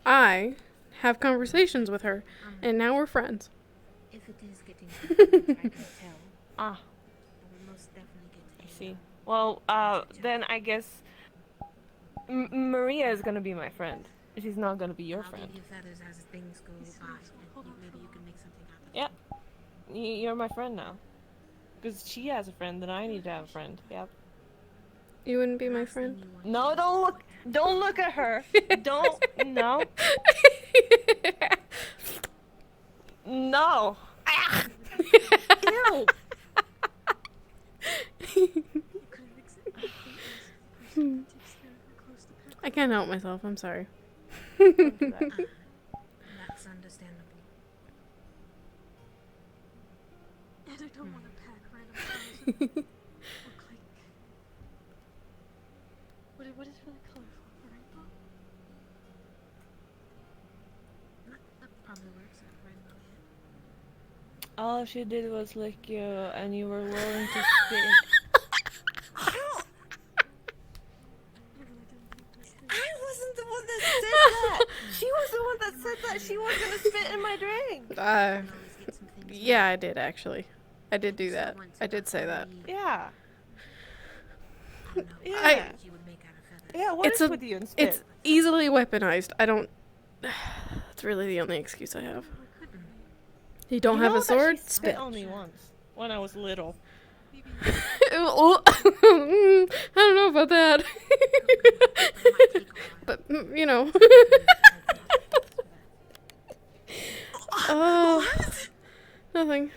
Speaker 1: I have conversations with her, and now we're friends.
Speaker 15: If it is getting to I can tell.
Speaker 3: Ah,
Speaker 15: I will most definitely get
Speaker 3: I
Speaker 15: to
Speaker 3: see. Well, then I guess Maria is gonna be my friend. She's not gonna be your
Speaker 15: I'll
Speaker 3: friend.
Speaker 15: give you feathers as things go by, and maybe you can make something happen.
Speaker 3: Yep. You're my friend now. Because she has a friend, then I need to have a friend. Yep.
Speaker 1: You wouldn't be my friend?
Speaker 3: No, don't look at her. Don't, no. No. Ah. Ew.
Speaker 1: can't help myself. I'm sorry.
Speaker 15: That's understandable.
Speaker 9: And I don't want to pack random flowers and look like... What is really colorful? A rainbow?
Speaker 15: That probably works out rainbow, yeah.
Speaker 3: All she did was lick you, and you were willing to spit. I wasn't the one that said that. She was the one that said that she was gonna spit in my drink.
Speaker 1: Yeah, I did actually. I did do that. I did say that.
Speaker 3: Yeah.
Speaker 1: Yeah.
Speaker 3: What is with you and spit?
Speaker 1: It's easily weaponized. I don't. That's really the only excuse I have. You don't have
Speaker 3: know
Speaker 1: a
Speaker 3: that
Speaker 1: sword?
Speaker 3: she
Speaker 1: Spit.
Speaker 3: only once when I was little.
Speaker 1: I don't know about that. But you know. Oh, nothing.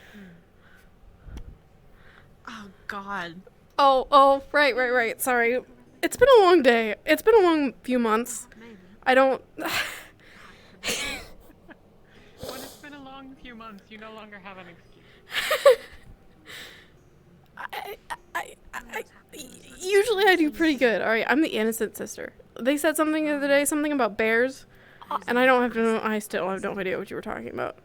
Speaker 15: Oh God.
Speaker 1: Oh, right. Sorry. It's been a long day. It's been a long few months. I don't.
Speaker 5: When it's been a long few months, you no longer have an excuse.
Speaker 1: Usually I do pretty good. All right, I'm the innocent sister. They said something the other day, something about bears, and I don't have to know. I still have no idea what you were talking about.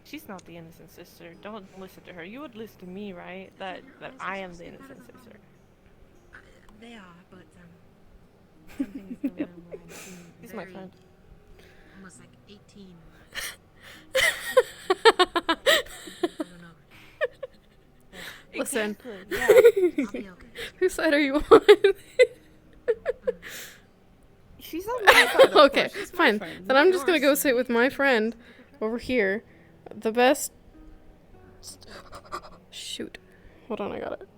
Speaker 3: She's not the innocent sister. Don't listen to her. You would listen to me, right? That I am the innocent sister.
Speaker 15: They are, but something is going on where I'm seeing
Speaker 3: He's my friend.
Speaker 15: almost like 18.
Speaker 1: Listen.
Speaker 3: Exactly, yeah.
Speaker 15: I'll be okay.
Speaker 1: Whose side are you on?
Speaker 3: She's on my side. Of
Speaker 1: Okay,
Speaker 3: course. She's my
Speaker 1: fine.
Speaker 3: friend,
Speaker 1: Then
Speaker 3: not
Speaker 1: I'm just gonna
Speaker 3: yours.
Speaker 1: go sit with my friend over here. The best. Shoot. Hold on, I got it.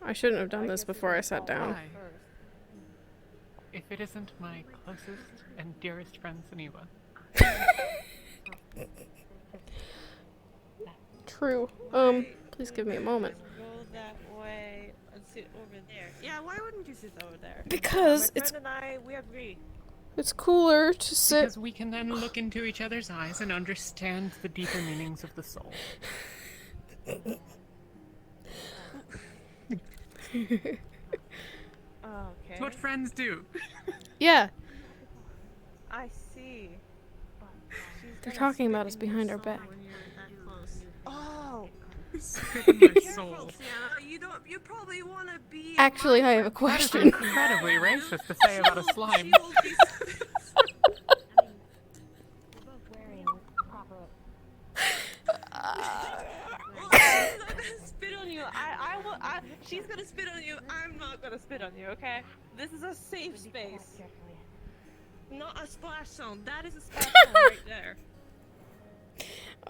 Speaker 1: I shouldn't have done this before I sat down.
Speaker 5: If it isn't my closest and dearest friend, Saniwa.
Speaker 1: True. Please give me a moment.
Speaker 3: Go that way and sit over there. Yeah, why wouldn't you sit over there?
Speaker 1: Because
Speaker 3: my
Speaker 1: it's-
Speaker 3: friend and I, we agree.
Speaker 1: It's cooler to sit.
Speaker 5: Because we can then look into each other's eyes and understand the deeper meanings of the soul.
Speaker 3: Okay.
Speaker 5: It's what friends do.
Speaker 1: Yeah.
Speaker 3: I see.
Speaker 1: They're talking about us behind our back.
Speaker 3: Oh.
Speaker 5: Spit in my soul.
Speaker 3: You probably want to be.
Speaker 1: Actually, I have a
Speaker 5: That is
Speaker 1: question.
Speaker 5: incredibly racist to say about a slime.
Speaker 3: Spit on you. She's gonna spit on you. I'm not gonna spit on you. Okay. This is a safe space. Not a splash zone. That is a splash zone right there.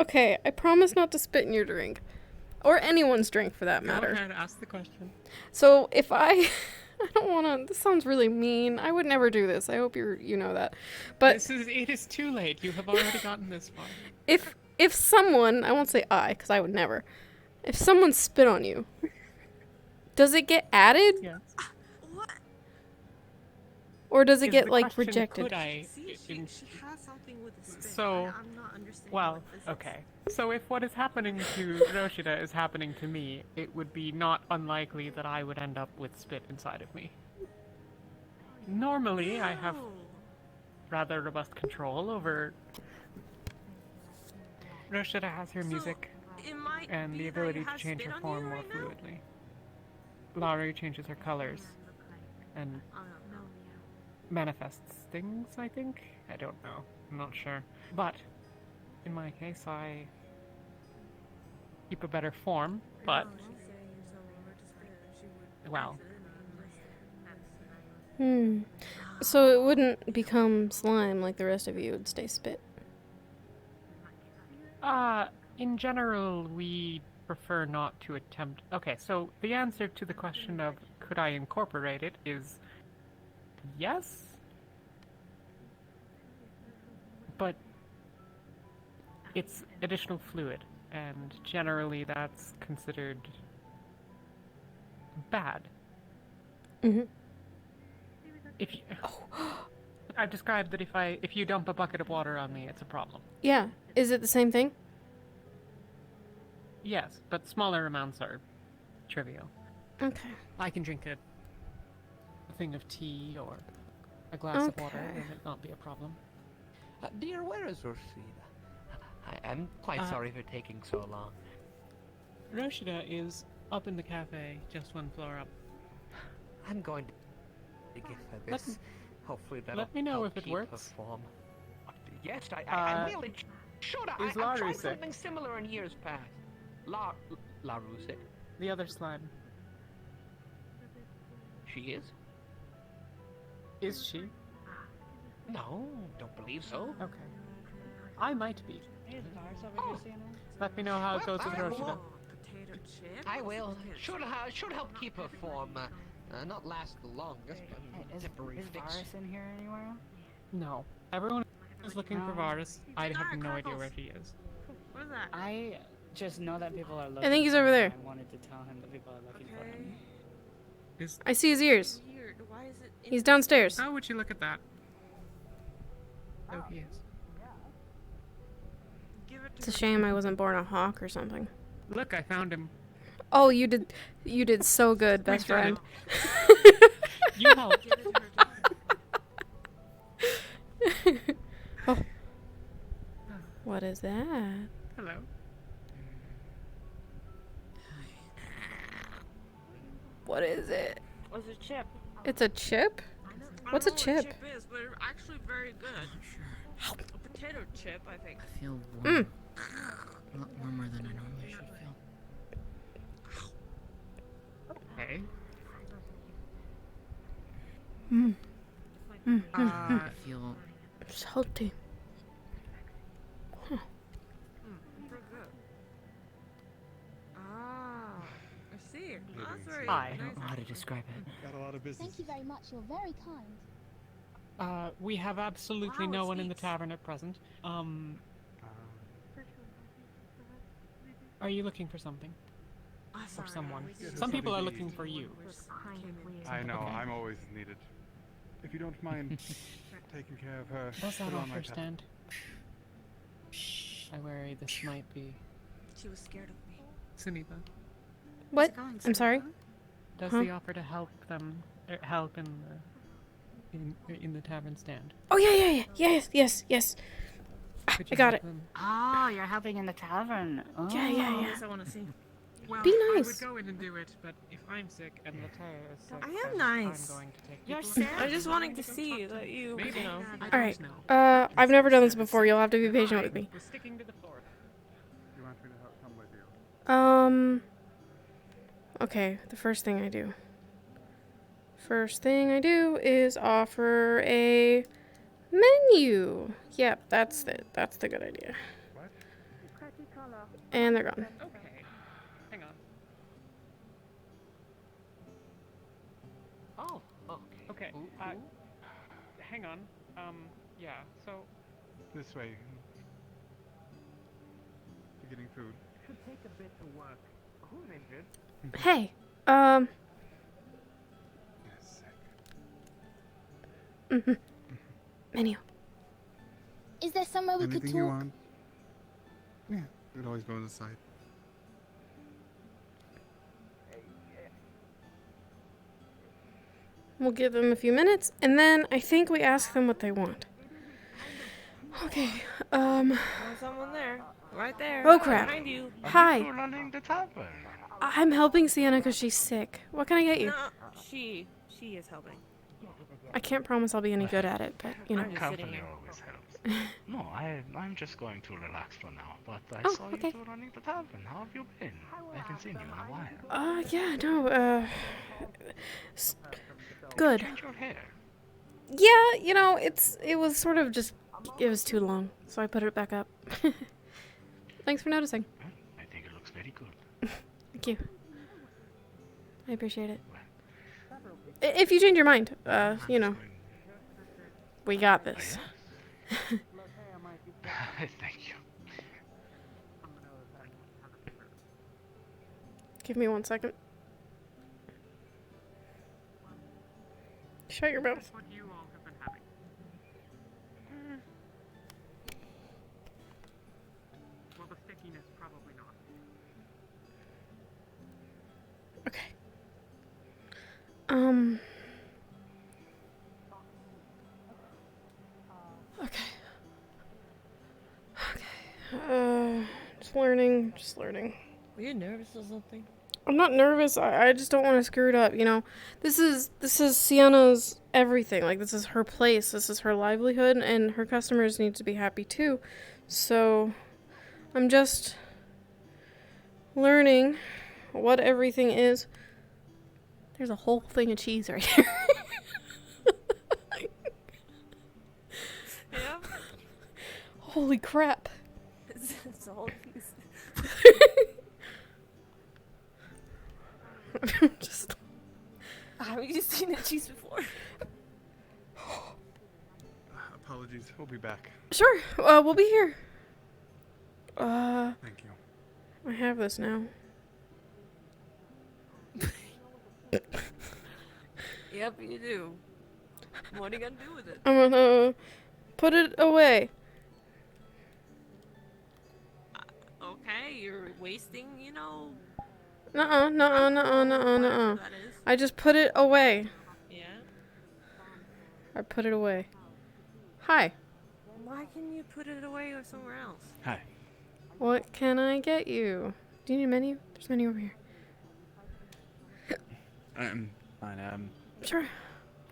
Speaker 1: Okay, I promise not to spit in your drink. Or anyone's drink, for that
Speaker 5: Go
Speaker 1: matter.
Speaker 5: ahead, ask the question.
Speaker 1: So, if I don't want to... This sounds really mean. I would never do this. I hope you know that. But
Speaker 5: It is too late. You have already gotten this far.
Speaker 1: if someone... I won't say I, because I would never. If someone spit on you, does it get added?
Speaker 5: Yes.
Speaker 1: Or does it
Speaker 5: Is
Speaker 1: get,
Speaker 5: the
Speaker 1: like,
Speaker 5: question,
Speaker 1: rejected?
Speaker 5: Could I...
Speaker 3: She has something with the spit.
Speaker 5: So,
Speaker 3: I'm not understanding.
Speaker 5: well,
Speaker 3: what this is.
Speaker 5: okay. So if what is happening to Roshida is happening to me, it would be not unlikely that I would end up with spit inside of me. Normally, I have rather robust control over... Roshida has her music and the ability to change her form more fluidly. Laurie changes her colors and manifests things, I think? I don't know. I'm not sure. But, in my case, I keep a better form, but... Well...
Speaker 1: So it wouldn't become slime like the rest of you, it would stay spit.
Speaker 5: In general, we prefer not to attempt... Okay, so the answer to the question of could I incorporate it is yes, but it's additional fluid, and generally that's considered bad.
Speaker 1: Mm-hmm.
Speaker 5: If you, I've described that if you dump a bucket of water on me, it's a problem.
Speaker 1: Yeah. Is it the same thing?
Speaker 5: Yes, but smaller amounts are trivial.
Speaker 1: Okay.
Speaker 5: I can drink a thing of tea or a glass of water and it not be a problem.
Speaker 18: Dear, where is Rosita? I'm quite sorry for taking so long.
Speaker 5: Roshida is up in the cafe, just one floor up.
Speaker 18: I'm going to give her this. Hopefully that'll
Speaker 5: let me know
Speaker 18: help
Speaker 5: if it
Speaker 18: keep
Speaker 5: works.
Speaker 18: her form. Yes, I really should. I've tried something similar in years past. La Rusik.
Speaker 5: The other slime.
Speaker 18: She is?
Speaker 5: Is she?
Speaker 18: No, don't believe so.
Speaker 5: Okay. I might be. Let me know how it goes with Roshida.
Speaker 18: I will. Should help keep her form. Not last the longest, but temporary fix.
Speaker 11: Varus in here anywhere?
Speaker 5: No. Everyone is looking for Varus. I have no idea where he is.
Speaker 3: What is that?
Speaker 19: I just know that people are looking.
Speaker 1: I think he's
Speaker 19: for
Speaker 1: over
Speaker 19: him.
Speaker 1: there.
Speaker 19: I wanted to tell him that people are looking for him.
Speaker 1: I see his ears.
Speaker 3: Weird. Why is it
Speaker 1: He's downstairs.
Speaker 5: How would you look at that? Oh, he is.
Speaker 1: It's a shame I wasn't born a hawk or something.
Speaker 5: Look, I found him.
Speaker 1: Oh, you did so good, best friend.
Speaker 5: You helped.
Speaker 1: Oh. What is that?
Speaker 5: Hello.
Speaker 1: What is it?
Speaker 3: What's a chip?
Speaker 1: It's a chip? What's a chip?
Speaker 3: I don't know what chip is, but it's actually very good. A potato chip, I think.
Speaker 4: I feel warm. A lot warmer than I normally should feel.
Speaker 5: Okay.
Speaker 4: I feel
Speaker 1: salty. Huh.
Speaker 3: Pretty good. Ah, I see. Oh, that's very
Speaker 5: Hi.
Speaker 4: I don't know how to describe it.
Speaker 6: Got a lot of business.
Speaker 16: Thank you very much. You're very kind.
Speaker 5: We have absolutely no one in the tavern at present. Are you looking for something? Or someone? Some people are looking for you.
Speaker 6: I know, I'm always needed. If you don't mind taking care of her.
Speaker 5: Does that
Speaker 6: put on my
Speaker 5: offer
Speaker 6: tab.
Speaker 5: stand? I worry this might be
Speaker 3: She was scared of me.
Speaker 5: Sunita.
Speaker 1: What? I'm sorry?
Speaker 5: Does
Speaker 1: Huh?
Speaker 5: the offer to help them help in the tavern stand?
Speaker 1: Oh yeah. Yes. Ah,
Speaker 5: Could
Speaker 1: I
Speaker 5: you
Speaker 1: got
Speaker 5: help
Speaker 1: it.
Speaker 5: them?
Speaker 11: Oh, you're helping in the tavern. Oh.
Speaker 1: Yeah.
Speaker 3: I want to see.
Speaker 5: Well,
Speaker 1: Be
Speaker 5: I
Speaker 1: nice.
Speaker 5: would go in and do it, but if I'm sick and Lataya is sick,
Speaker 3: I am
Speaker 5: then
Speaker 3: nice.
Speaker 5: I'm going to take
Speaker 11: You're
Speaker 5: people.
Speaker 11: sick?
Speaker 3: I'm just wanting to see that you know.
Speaker 1: All right. I've never done this before. You'll have to be patient with me.
Speaker 5: We're sticking to the floor.
Speaker 6: You want me to help come with you?
Speaker 1: Okay. The first thing I do is offer a menu. Yep, that's it. That's the good idea.
Speaker 6: What?
Speaker 1: And they're gone.
Speaker 5: Okay. Hang on.
Speaker 18: Oh, okay.
Speaker 5: Okay. Hang on. Yeah. So.
Speaker 6: This way. You're getting food.
Speaker 18: Should take a bit to work. Who's injured?
Speaker 1: Hey. Menu.
Speaker 16: Is there somewhere we could
Speaker 6: Anything you
Speaker 16: talk?
Speaker 6: want? Yeah, we could always go on the side.
Speaker 1: We'll give them a few minutes, and then I think we ask them what they want. Okay.
Speaker 3: There's someone there. Right there.
Speaker 1: Oh crap.
Speaker 3: Behind you.
Speaker 1: Hi.
Speaker 18: running the tavern.
Speaker 1: I'm helping Sienna because she's sick. What can I get you?
Speaker 3: No, she is helping.
Speaker 1: I can't promise I'll be any good at it, but you know.
Speaker 3: I'm just sitting here.
Speaker 18: always helps. No, I'm just going to relax for now. But I saw
Speaker 1: okay.
Speaker 18: you two running the tavern. How have you been? I haven't seen you in a while.
Speaker 1: Yeah, no, good.
Speaker 18: Change your hair.
Speaker 1: Yeah, you know, it was sort of just, it was too long, so I put it back up. Thanks for noticing.
Speaker 18: I think it looks very good.
Speaker 1: Thank you. I appreciate it. If you change your mind, you know, we got this.
Speaker 18: Thank you.
Speaker 1: Give me 1 second. Shut your mouth.
Speaker 5: What you all have been having. Well, the stickiness probably not.
Speaker 1: Okay. Okay. Just learning.
Speaker 3: Were you nervous or something?
Speaker 1: I'm not nervous. I just don't want to screw it up, you know. This is Sienna's everything. Like, this is her place. This is her livelihood, and her customers need to be happy too. So, I'm just learning what everything is. There's a whole thing of cheese right here.
Speaker 3: Yeah.
Speaker 1: Holy crap.
Speaker 3: It's a whole piece.
Speaker 1: Just.
Speaker 3: Haven't you seen that cheese before?
Speaker 8: Apologies. We'll be back.
Speaker 1: Sure. We'll be here.
Speaker 8: Thank you.
Speaker 1: I have this now.
Speaker 3: Yep, you do. What are you gonna do with it?
Speaker 1: I'm gonna put it away.
Speaker 3: Okay, you're wasting, you know.
Speaker 1: Nuh-uh. I just put it away.
Speaker 3: Yeah?
Speaker 1: I put it away. Hi.
Speaker 3: Why can you put it away or somewhere else?
Speaker 8: Hi.
Speaker 1: What can I get you? Do you need a menu? There's a menu over here.
Speaker 8: Fine.
Speaker 1: Sure.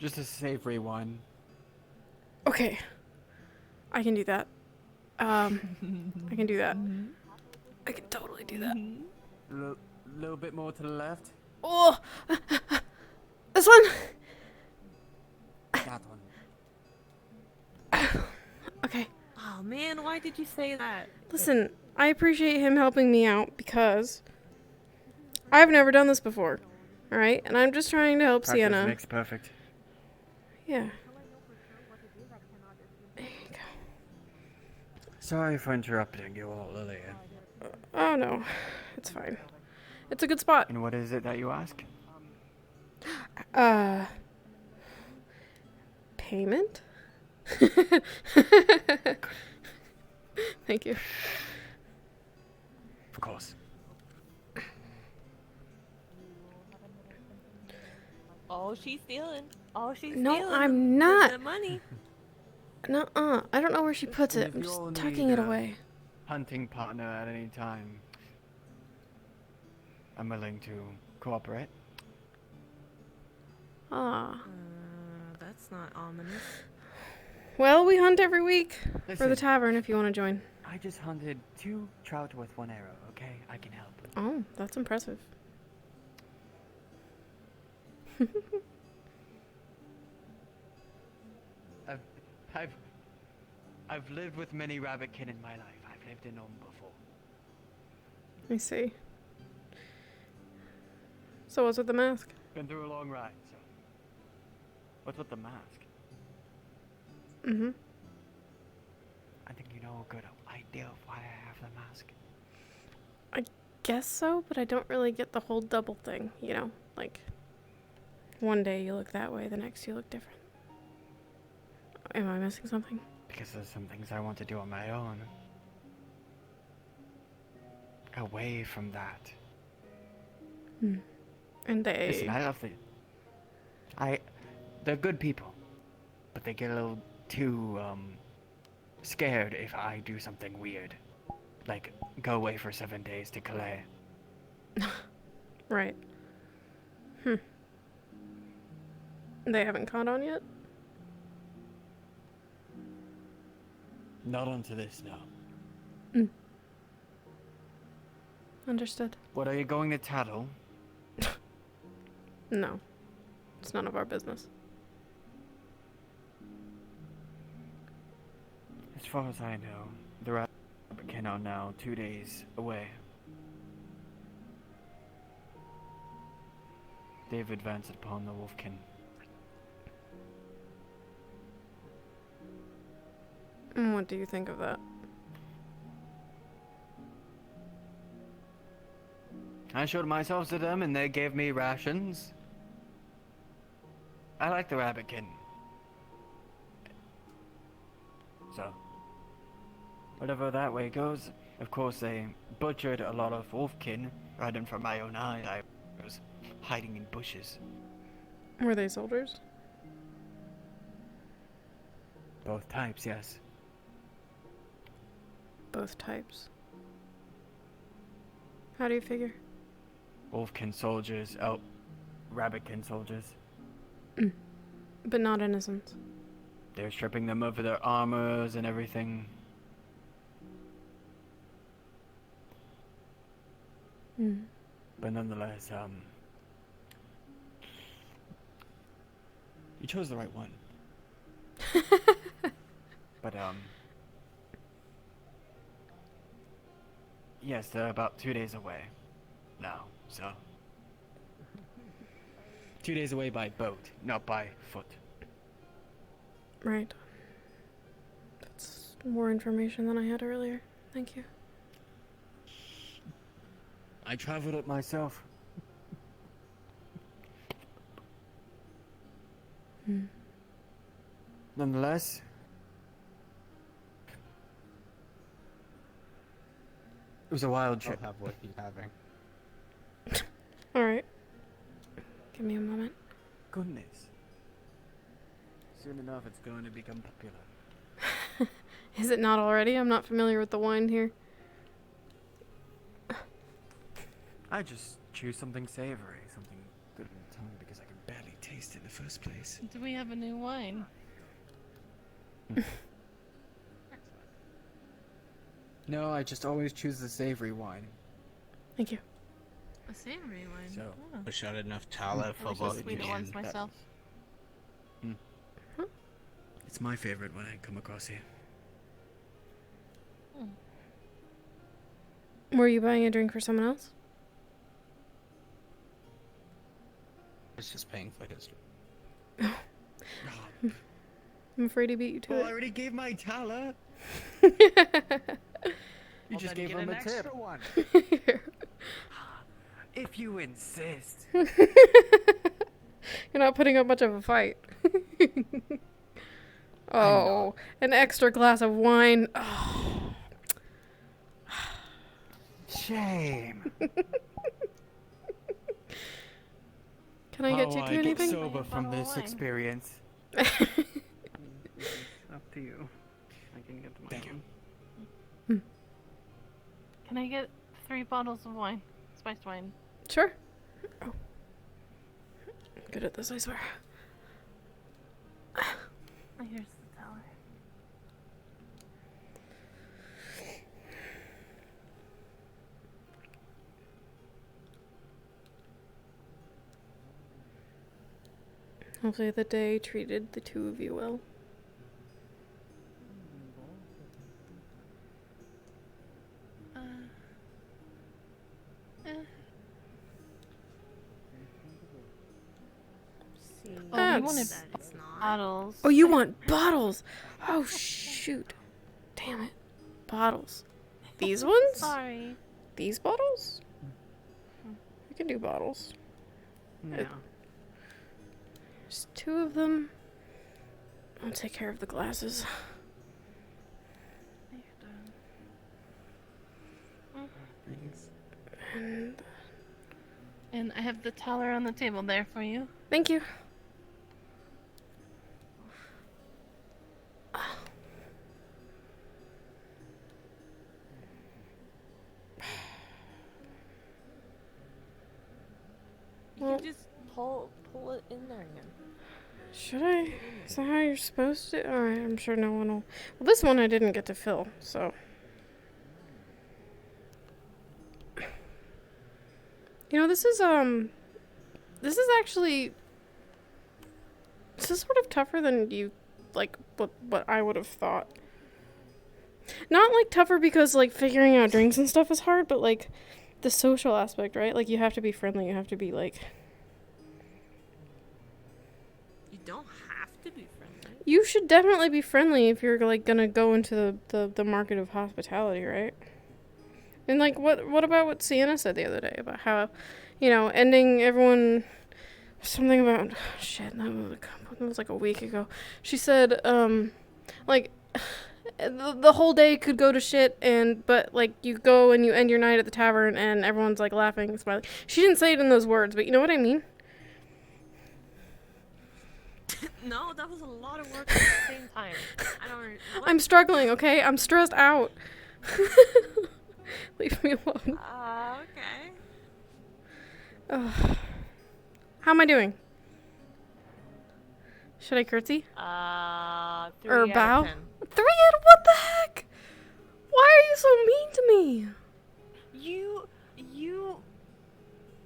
Speaker 8: Just a savory one.
Speaker 1: Okay. I can do that. I can do that. I can totally do that.
Speaker 8: Little bit more to the left.
Speaker 1: Oh! This one!
Speaker 8: That one.
Speaker 1: Okay.
Speaker 3: Oh man, why did you say that?
Speaker 1: Listen, I appreciate him helping me out because I've never done this before. Alright? And I'm just trying to help Sienna.
Speaker 8: Makes perfect.
Speaker 1: Yeah.
Speaker 8: Sorry for interrupting you all earlier.
Speaker 1: Oh no. It's fine. It's a good spot.
Speaker 8: And what is it that you ask?
Speaker 1: Payment? Thank you.
Speaker 8: Of course.
Speaker 3: Oh, she's stealing. Oh, she's
Speaker 1: No,
Speaker 3: stealing.
Speaker 1: I'm not.
Speaker 3: The money.
Speaker 1: Nuh-uh. I don't know where she puts it.
Speaker 8: If
Speaker 1: I'm
Speaker 8: you
Speaker 1: just
Speaker 8: all
Speaker 1: tucking
Speaker 8: need
Speaker 1: it
Speaker 8: a
Speaker 1: away.
Speaker 8: Hunting partner at any time. I'm willing to cooperate.
Speaker 1: Ah.
Speaker 3: That's not ominous.
Speaker 1: Well, we hunt every week for the
Speaker 8: Listen.
Speaker 1: tavern if you want to join.
Speaker 8: I just hunted 2 trout with 1 arrow, okay? I can help.
Speaker 1: Oh, that's impressive.
Speaker 8: I've lived with many rabbitkin in my life. I've lived in them before.
Speaker 1: I see. So what's with the mask?
Speaker 8: Been through a long ride, so. What's with the mask?
Speaker 1: Mm-hmm.
Speaker 8: I think you know a good idea of why I have the mask.
Speaker 1: I guess so, but I don't really get the whole double thing, you know? Like, one day you look that way, the next you look different. Am I missing something?
Speaker 8: Because there's some things I want to do on my own. Away from that.
Speaker 1: Hmm. And they...
Speaker 8: Listen, I love they're good people. But they get a little too, scared if I do something weird. Like, go away for 7 days to Calais.
Speaker 1: Right. They haven't caught on yet?
Speaker 8: Not onto this, no.
Speaker 1: Understood.
Speaker 8: What, are you going to tattle?
Speaker 1: No. It's none of our business.
Speaker 8: As far as I know, the rabbitkin are now 2 days away. They've advanced upon the wolfkin.
Speaker 1: And what do you think of that?
Speaker 8: I showed myself to them and they gave me rations. I like the rabbitkin. So, whatever that way goes. Of course, they butchered a lot of wolfkin right in front of my own eyes. I was hiding in bushes.
Speaker 1: Were they soldiers?
Speaker 8: Both types, yes.
Speaker 1: Both types. How do you figure?
Speaker 8: Wolfkin soldiers, rabbitkin soldiers.
Speaker 1: But not innocents.
Speaker 8: They're stripping them of their armors and everything. But nonetheless, you chose the right one. But, yes, they're about 2 days away now, so. 2 days away by boat, not by foot.
Speaker 1: Right. That's more information than I had earlier. Thank you.
Speaker 8: I traveled it myself. Nonetheless, it was a wild trip.
Speaker 20: I'll have what he's having.
Speaker 1: Alright. Give me a moment.
Speaker 8: Goodness. Soon enough it's going to become popular.
Speaker 1: Is it not already? I'm not familiar with the wine here.
Speaker 8: I just choose something savory, something good in the tongue because I can barely taste it in the first place.
Speaker 9: Do we have a new wine?
Speaker 8: No, I just always choose the savory wine.
Speaker 1: Thank you.
Speaker 9: A savory wine.
Speaker 8: So,
Speaker 20: Push out enough tallow for
Speaker 9: I like
Speaker 20: both
Speaker 9: the
Speaker 20: of
Speaker 9: sweeter
Speaker 20: you.
Speaker 9: ones myself.
Speaker 8: It's my favorite when I come across it.
Speaker 1: Were you buying a drink for someone else?
Speaker 20: It's just paying for history.
Speaker 1: I'm afraid he beat you to
Speaker 8: I
Speaker 1: it.
Speaker 8: already gave my tala.
Speaker 18: You
Speaker 8: just gave him a tip.
Speaker 18: One.
Speaker 8: If you insist.
Speaker 1: You're not putting up much of a fight. Oh, an extra glass of wine. Oh.
Speaker 8: Shame.
Speaker 1: Can I get you to
Speaker 8: I
Speaker 1: anything?
Speaker 8: get sober from this experience.
Speaker 5: Up to you. I can get to my own.
Speaker 9: Can I get 3 bottles of wine? Spiced wine.
Speaker 1: Sure. Oh. I'm good at this, I swear.
Speaker 9: Here's the teller.
Speaker 1: Hopefully the day treated the two of you well.
Speaker 9: Oh, we wanted bottles.
Speaker 1: Oh, you want bottles? Oh, shoot. Damn it. Bottles. These ones?
Speaker 9: Sorry.
Speaker 1: These bottles? I can do bottles.
Speaker 5: No.
Speaker 1: Just 2 of them. I'll take care of the glasses.
Speaker 9: And I have the teller on the table there for you.
Speaker 1: Thank you.
Speaker 3: You can just pull it in there again.
Speaker 1: Should I? Is that how you're supposed to? Alright, I'm sure no one will. Well, this one I didn't get to fill, so. You know, this is actually. This is sort of tougher than you, like, what I would have thought. Not, like, tougher because, like, figuring out drinks and stuff is hard, but, like, the social aspect, right? Like, you have to be friendly, you have to be, like...
Speaker 3: You don't have to be friendly.
Speaker 1: You should definitely be friendly if you're, like, gonna go into the market of hospitality, right? And, like, what about what Sienna said the other day about how, you know, ending everyone something about shit. That was like a week ago. She said, like, the whole day could go to shit, but like you go and you end your night at the tavern, and everyone's like laughing and smiling. She didn't say it in those words, but you know what I mean.
Speaker 3: No, that was a lot of work at the same time. I don't. What?
Speaker 1: I'm struggling. Okay, I'm stressed out. Leave me alone.
Speaker 3: Okay.
Speaker 1: Ugh. How am I doing? Should I curtsy?
Speaker 3: 3
Speaker 1: or
Speaker 3: out
Speaker 1: bow?
Speaker 3: of 10.
Speaker 1: 3 out of what the heck? Why are you so mean to me?
Speaker 3: You.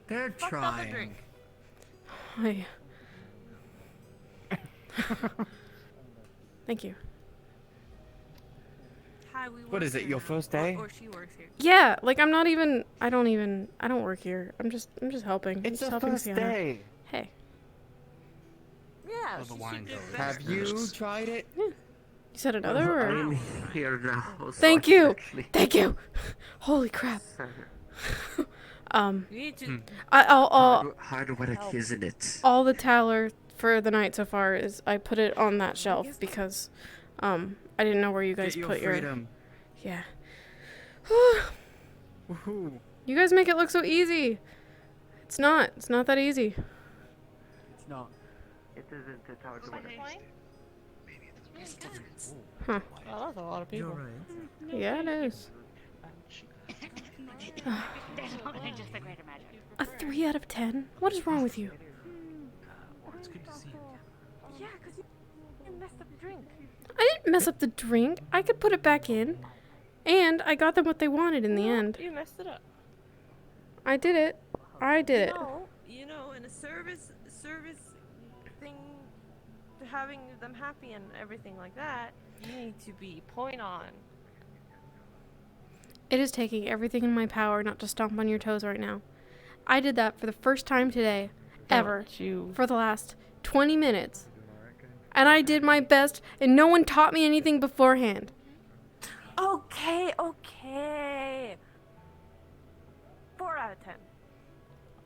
Speaker 20: They're
Speaker 3: fucked up a
Speaker 20: trying.
Speaker 3: drink.
Speaker 1: Hi. Thank you.
Speaker 3: Hi, we
Speaker 8: What
Speaker 3: work
Speaker 8: is it,
Speaker 3: here
Speaker 8: your
Speaker 3: now.
Speaker 8: first day?
Speaker 3: Or she works here.
Speaker 1: Yeah, like I don't work here. I'm just helping.
Speaker 8: It's
Speaker 1: just
Speaker 8: the
Speaker 1: helping
Speaker 8: first
Speaker 1: Fiona.
Speaker 8: day.
Speaker 1: Hey.
Speaker 3: Yeah,
Speaker 20: Oh, the wine
Speaker 3: did
Speaker 20: goes.
Speaker 3: better.
Speaker 8: Have you tried it?
Speaker 1: You said another or?
Speaker 21: I'm here now. So
Speaker 1: Thank
Speaker 21: I
Speaker 1: you.
Speaker 21: actually-
Speaker 1: Thank you. Holy crap.
Speaker 3: You need to.
Speaker 21: hard work, isn't it?
Speaker 1: All the tallow for the night so far is I put it on that shelf because I didn't know where you guys
Speaker 8: Get your
Speaker 1: put
Speaker 8: freedom.
Speaker 1: Yeah.
Speaker 8: Woohoo.
Speaker 1: You guys make it look so easy. It's not. It's not that easy.
Speaker 8: It's not.
Speaker 21: It isn't it hard work.
Speaker 1: Huh.
Speaker 3: Oh, that's a lot of people.
Speaker 1: Yeah, it is.
Speaker 11: Just the greater magic.
Speaker 1: A 3 out of 10? What is wrong with you?
Speaker 6: It's good to see you.
Speaker 3: Yeah, because you messed up the drink.
Speaker 1: I didn't mess up the drink. I could put it back in. And I got them what they wanted in the end.
Speaker 3: You messed it up.
Speaker 1: I did it. I did it.
Speaker 3: You know, in a service thing, to having them happy and everything like that, you need to be point on.
Speaker 1: It is taking everything in my power not to stomp on your toes right now. I did that for the first time today, ever, for the last 20 minutes. And I did my best, and no one taught me anything beforehand.
Speaker 3: Okay. 4 out of 10.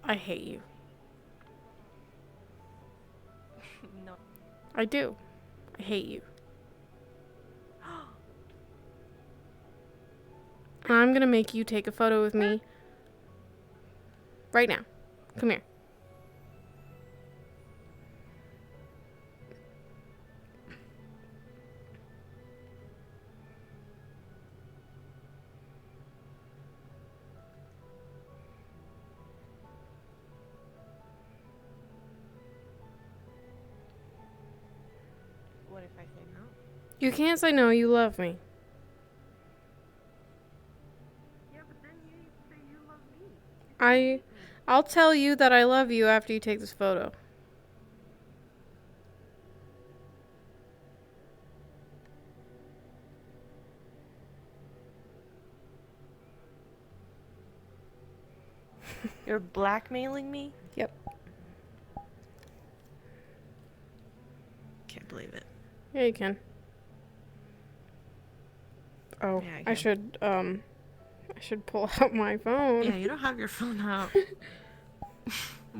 Speaker 1: I hate you.
Speaker 3: No.
Speaker 1: I do. I hate you. I'm gonna make you take a photo with me. Right now. Come here.
Speaker 3: What if I say no?
Speaker 1: You can't say no, you love me.
Speaker 3: Yeah, but then you say you love me.
Speaker 1: I'll tell you that I love you after you take this photo.
Speaker 3: You're blackmailing me?
Speaker 1: Yep.
Speaker 3: Can't believe it.
Speaker 1: Yeah, you can. Oh,
Speaker 3: Yeah,
Speaker 1: I should pull out my phone.
Speaker 3: Yeah, you don't have your phone out.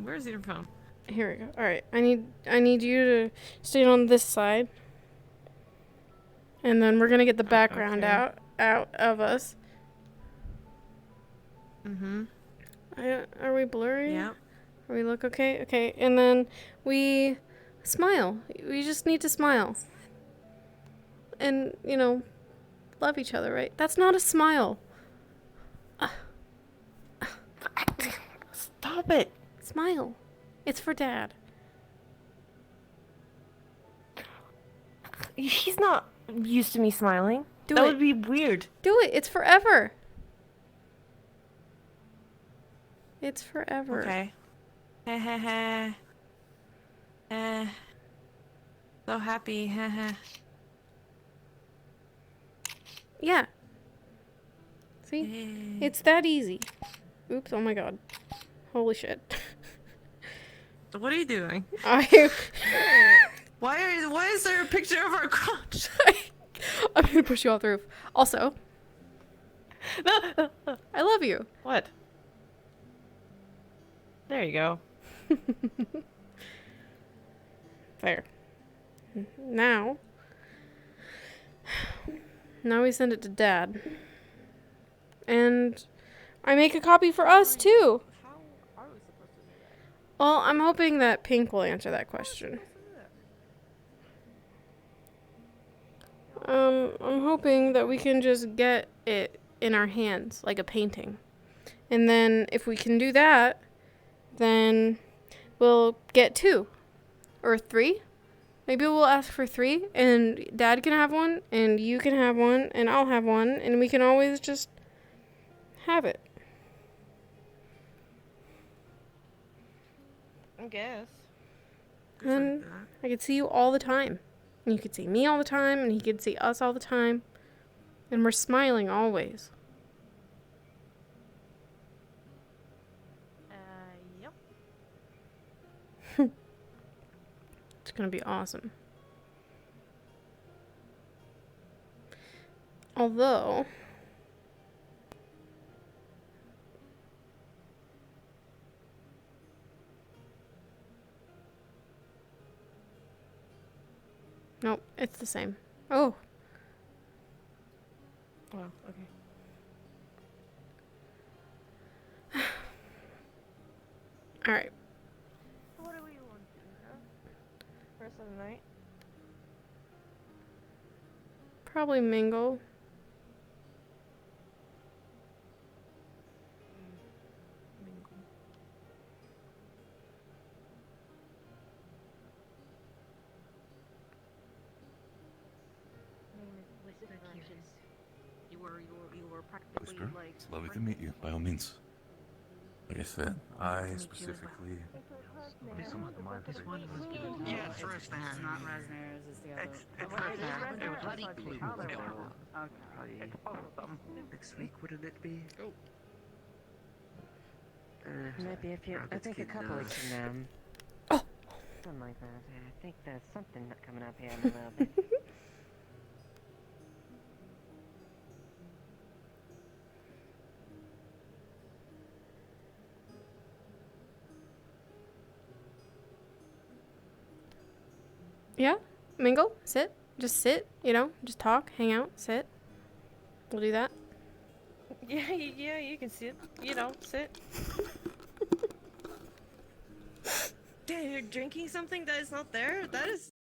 Speaker 3: Where's your phone?
Speaker 1: Here we go. All right, I need you to stand on this side, and then we're gonna get the background
Speaker 3: Okay.
Speaker 1: out of us.
Speaker 3: Mm-hmm.
Speaker 1: Are we blurry?
Speaker 3: Yep.
Speaker 1: Are we look okay? Okay, and then we smile. We just need to smile, and love each other, right? That's not a smile.
Speaker 3: Stop it.
Speaker 1: Smile. It's for Dad.
Speaker 3: He's not used to me smiling.
Speaker 1: Do
Speaker 3: that
Speaker 1: it.
Speaker 3: would be weird.
Speaker 1: Do it. It's forever. It's forever.
Speaker 3: Okay. So happy.
Speaker 1: Yeah. See? It's that easy. Oops, oh my god. Holy shit.
Speaker 3: What are you doing?
Speaker 1: Why
Speaker 3: is there a picture of our crotch?
Speaker 1: I'm gonna push you off the roof. Also, I love you.
Speaker 3: What? There you go.
Speaker 1: There. Now we send it to Dad. And I make a copy for us, too.
Speaker 3: How are we supposed to do that?
Speaker 1: Well, I'm hoping that Pink will answer that question. I'm hoping that we can just get it in our hands, like a painting. And then if we can do that, then we'll get 2 or 3. Maybe we'll ask for 3, and Dad can have one, and you can have one, and I'll have one, and we can always just have it.
Speaker 3: I guess.
Speaker 1: And I could see you all the time. And you could see me all the time, and he could see us all the time. And we're smiling always.
Speaker 3: Yep.
Speaker 1: It's gonna be awesome. Although... Nope, it's the same. Oh.
Speaker 3: Well, okay.
Speaker 1: Alright.
Speaker 3: So what do we want to do, huh? Rest of the night?
Speaker 1: Probably mingle.
Speaker 13: You were practically
Speaker 22: Whisper,
Speaker 13: like.
Speaker 22: it's lovely to meet you, by all means. Like I said, I specifically...
Speaker 10: This one was
Speaker 15: Yeah, it's first. It's not Rasner's, it's the other.
Speaker 21: It was bloody blue.
Speaker 15: Okay.
Speaker 21: Next week, wouldn't it be?
Speaker 10: Oh.
Speaker 21: Maybe if you,
Speaker 17: I think a couple weeks from now.
Speaker 1: Oh.
Speaker 17: Something like that. I think there's something coming up here in a little bit.
Speaker 1: Yeah? Mingle? Sit? Just sit, you know? Just talk, hang out, sit. We'll do that.
Speaker 3: Yeah, you can sit. You know, sit. Damn, you're drinking something that is not there? That is...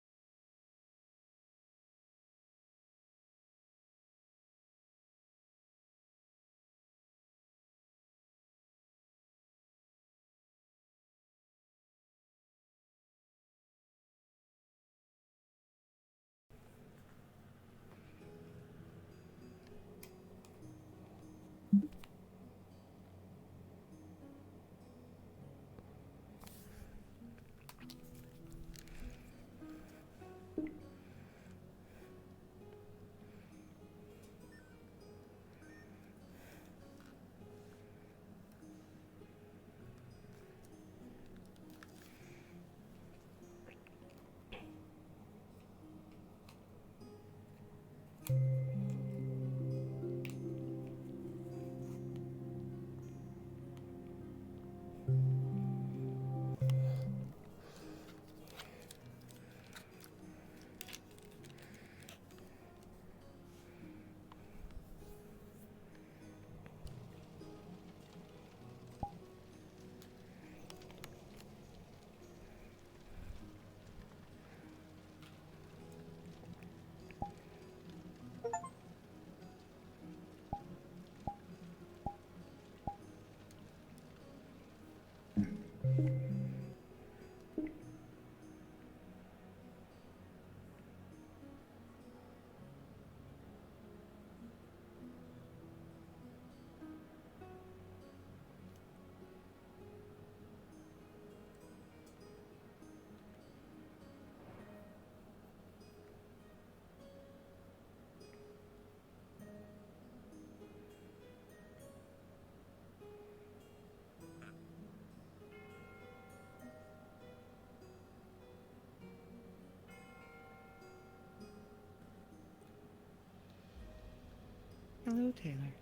Speaker 4: Hello, Taylor.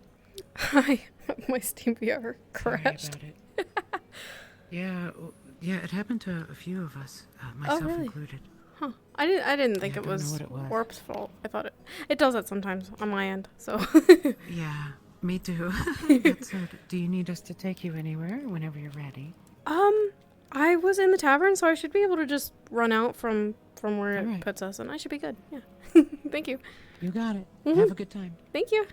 Speaker 1: Hi. My Steam VR crashed.
Speaker 4: Sorry about it. Yeah, it happened to a few of us, myself
Speaker 1: really?
Speaker 4: included.
Speaker 1: I didn't think
Speaker 4: I
Speaker 1: it
Speaker 4: don't know
Speaker 1: was
Speaker 4: what it was.
Speaker 1: Warp's fault. I thought it does that sometimes on my end. So.
Speaker 4: Yeah, me too. So, do you need us to take you anywhere whenever you're ready?
Speaker 1: I was in the tavern, so I should be able to just run out from where it
Speaker 4: Alright.
Speaker 1: puts us, and I should be good. Yeah. Thank you.
Speaker 4: You got it.
Speaker 1: Mhm.
Speaker 4: Have a good time.
Speaker 1: Thank you.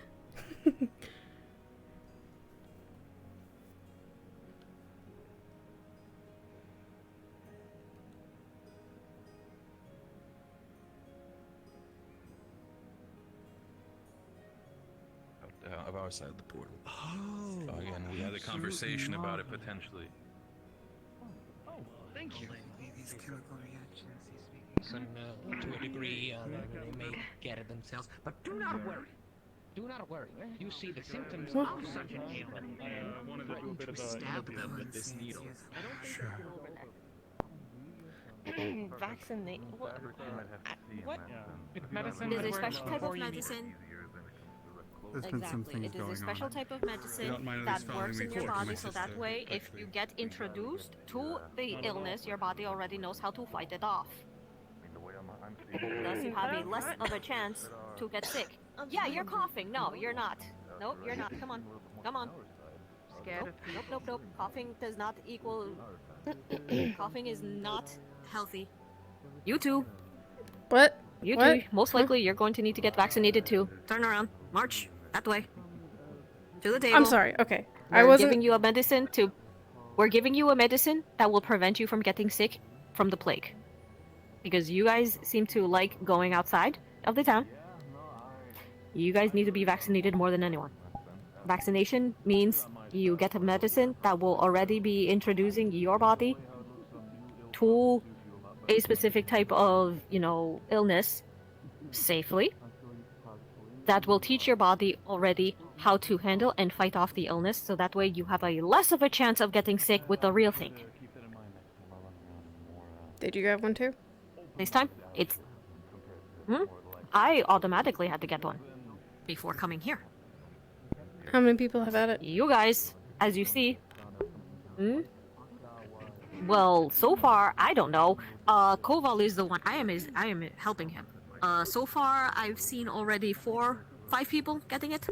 Speaker 22: Of our side of the portal.
Speaker 6: Oh.
Speaker 22: So again, we had a conversation about it potentially.
Speaker 18: Oh, thank you.
Speaker 21: These chemical reactions he's speaking.
Speaker 18: And to a degree, they may get it themselves, but do not worry. Do not worry. You see, the symptoms of such an ailment threaten to stab them with this needle.
Speaker 3: Vaccinate. What? What?
Speaker 5: Medicine
Speaker 15: It is
Speaker 5: that
Speaker 15: a
Speaker 5: works
Speaker 15: special type of
Speaker 5: before you need
Speaker 15: medicine.
Speaker 7: There's been some
Speaker 15: Exactly.
Speaker 7: things
Speaker 15: It is
Speaker 7: going
Speaker 15: a special
Speaker 7: on.
Speaker 15: type of
Speaker 7: You
Speaker 15: medicine
Speaker 7: don't mind at
Speaker 15: that
Speaker 7: least following
Speaker 15: works
Speaker 7: me
Speaker 15: in your
Speaker 7: forward to my
Speaker 15: body, so that
Speaker 7: sister.
Speaker 15: way, if you get introduced to the illness, your body already knows how to fight it off. Thus, you have a less of a chance to get sick. Yeah, you're coughing. No, you're not. Nope, you're not. Come on. Come on.
Speaker 3: Scared
Speaker 15: Nope. Coughing does not equal... Coughing is not healthy. You too.
Speaker 1: What?
Speaker 15: You
Speaker 1: What?
Speaker 15: too. Most likely, you're going to need to get vaccinated too. Turn around. March. That way. To the table.
Speaker 1: I'm sorry. Okay.
Speaker 15: We're
Speaker 1: I wasn't.
Speaker 15: giving you a medicine to... We're giving you a medicine that will prevent you from getting sick from the plague. Because you guys seem to like going outside of the town. You guys need to be vaccinated more than anyone. Vaccination means you get a medicine that will already be introducing your body to a specific type of, illness safely. That will teach your body already how to handle and fight off the illness, so that way you have a less of a chance of getting sick with the real thing.
Speaker 1: Did you grab one too?
Speaker 15: This time, it's... I automatically had to get one before coming here.
Speaker 1: How many people have had it?
Speaker 15: You guys, as you see. Well, so far, I don't know. Koval is the one. I am helping him. So far, I've seen already 5 people getting it.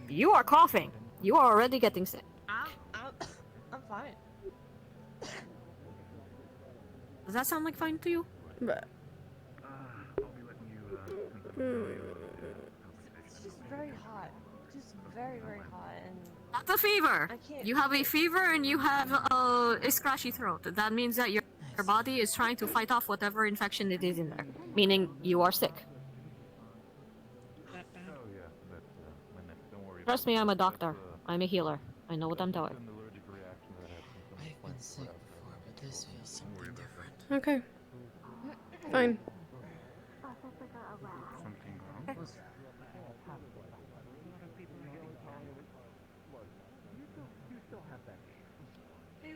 Speaker 15: You are coughing. You are already getting sick.
Speaker 3: I'm fine.
Speaker 15: Does that sound like fine to you?
Speaker 1: But...
Speaker 3: It's just very hot. Just very, very hot, and...
Speaker 15: That's a fever.
Speaker 3: I can't...
Speaker 15: You have a fever and you have a scratchy throat. That means that your body is trying to fight off whatever infection it is in there. Meaning you are sick. Trust me, I'm a doctor. I'm a healer. I know what I'm doing.
Speaker 4: I've been sick before, but this feels something different.
Speaker 1: Okay. Fine.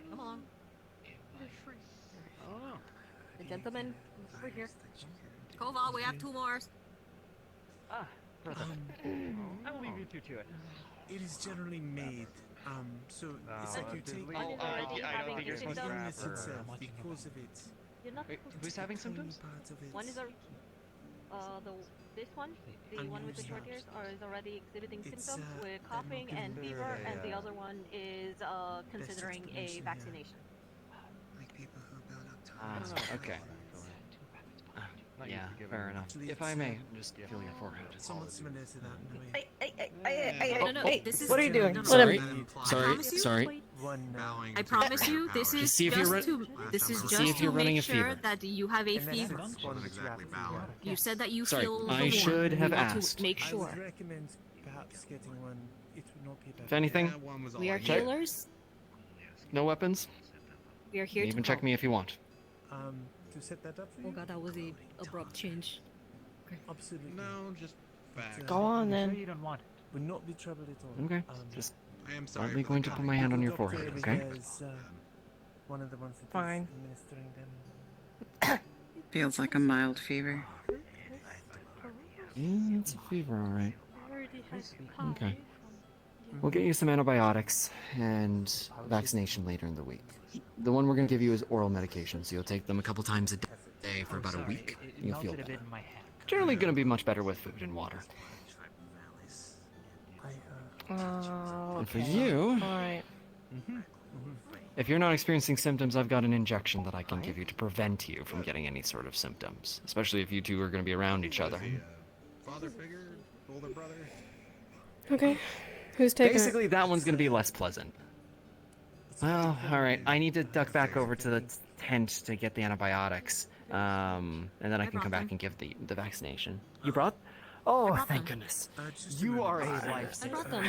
Speaker 15: Come on. Oh. The gentleman over here. Koval, we have 2 more.
Speaker 18: I will leave you two to it.
Speaker 6: It is generally made. So it's like you take.
Speaker 18: I don't think you're supposed to grab
Speaker 6: illness itself because of it.
Speaker 15: You're not
Speaker 18: Wait, who's having symptoms?
Speaker 6: Parts of it.
Speaker 15: One is this one, the one with the short ears, is already exhibiting symptoms with coughing and fever, and the other one is considering a vaccination.
Speaker 21: Like people who build up to
Speaker 18: Okay. Yeah, fair enough. If I may, just feel your forehead.
Speaker 6: Somewhat similar to that in a way.
Speaker 15: No, this is...
Speaker 3: What are you doing?
Speaker 15: Sorry.
Speaker 20: Sorry.
Speaker 15: I promise you, this is
Speaker 20: see if you're
Speaker 15: just to... This is
Speaker 20: see
Speaker 15: just
Speaker 20: if you're
Speaker 15: to
Speaker 20: running
Speaker 15: make
Speaker 20: a
Speaker 15: sure
Speaker 20: fever.
Speaker 15: that you have a fever. You said that you
Speaker 20: Sorry,
Speaker 15: feel the
Speaker 20: I
Speaker 15: warm.
Speaker 20: should have
Speaker 15: We want to
Speaker 20: asked.
Speaker 15: make
Speaker 6: I
Speaker 15: sure.
Speaker 6: would recommend perhaps getting one. It would not be bad.
Speaker 20: If anything,
Speaker 15: We are
Speaker 20: check.
Speaker 15: healers.
Speaker 20: No weapons.
Speaker 15: We are here
Speaker 20: You
Speaker 15: to
Speaker 20: even check
Speaker 15: help.
Speaker 20: me if you want.
Speaker 6: To set that up for you?
Speaker 15: Oh god, that was a abrupt change.
Speaker 6: Absolutely.
Speaker 7: No, just back.
Speaker 18: Go on
Speaker 5: Sure
Speaker 18: then.
Speaker 5: you don't want it.
Speaker 6: Would not be trouble at all.
Speaker 20: Okay. Just
Speaker 7: I am sorry.
Speaker 20: gently
Speaker 7: for
Speaker 20: going
Speaker 7: the
Speaker 20: to put
Speaker 7: coughing.
Speaker 20: my hand on
Speaker 6: The
Speaker 20: your
Speaker 6: doctor
Speaker 20: forehead,
Speaker 6: is,
Speaker 20: okay?
Speaker 6: one of the ones that is
Speaker 3: Fine.
Speaker 6: administering them.
Speaker 4: Feels like a mild fever.
Speaker 20: it's a fever, alright. Okay. We'll get you some antibiotics and vaccination later in the week. The one we're going to give you is oral medication, so you'll take them a couple times a day day for about a week. You'll feel better. Generally going to be much better with food and water. And for you,
Speaker 3: Alright.
Speaker 20: if you're not experiencing symptoms, I've got an injection that I can give you to prevent you from getting any sort of symptoms, especially if you two are going to be around each other.
Speaker 7: Father figure, older brother.
Speaker 1: Okay. Who's taking
Speaker 20: Basically, that one's going to be less pleasant. Well, alright. I need to duck back over to the tent to get the antibiotics. And then I can come back and give the vaccination. You brought? Oh, thank goodness. You are a
Speaker 15: I
Speaker 20: lifesaver.
Speaker 15: brought them.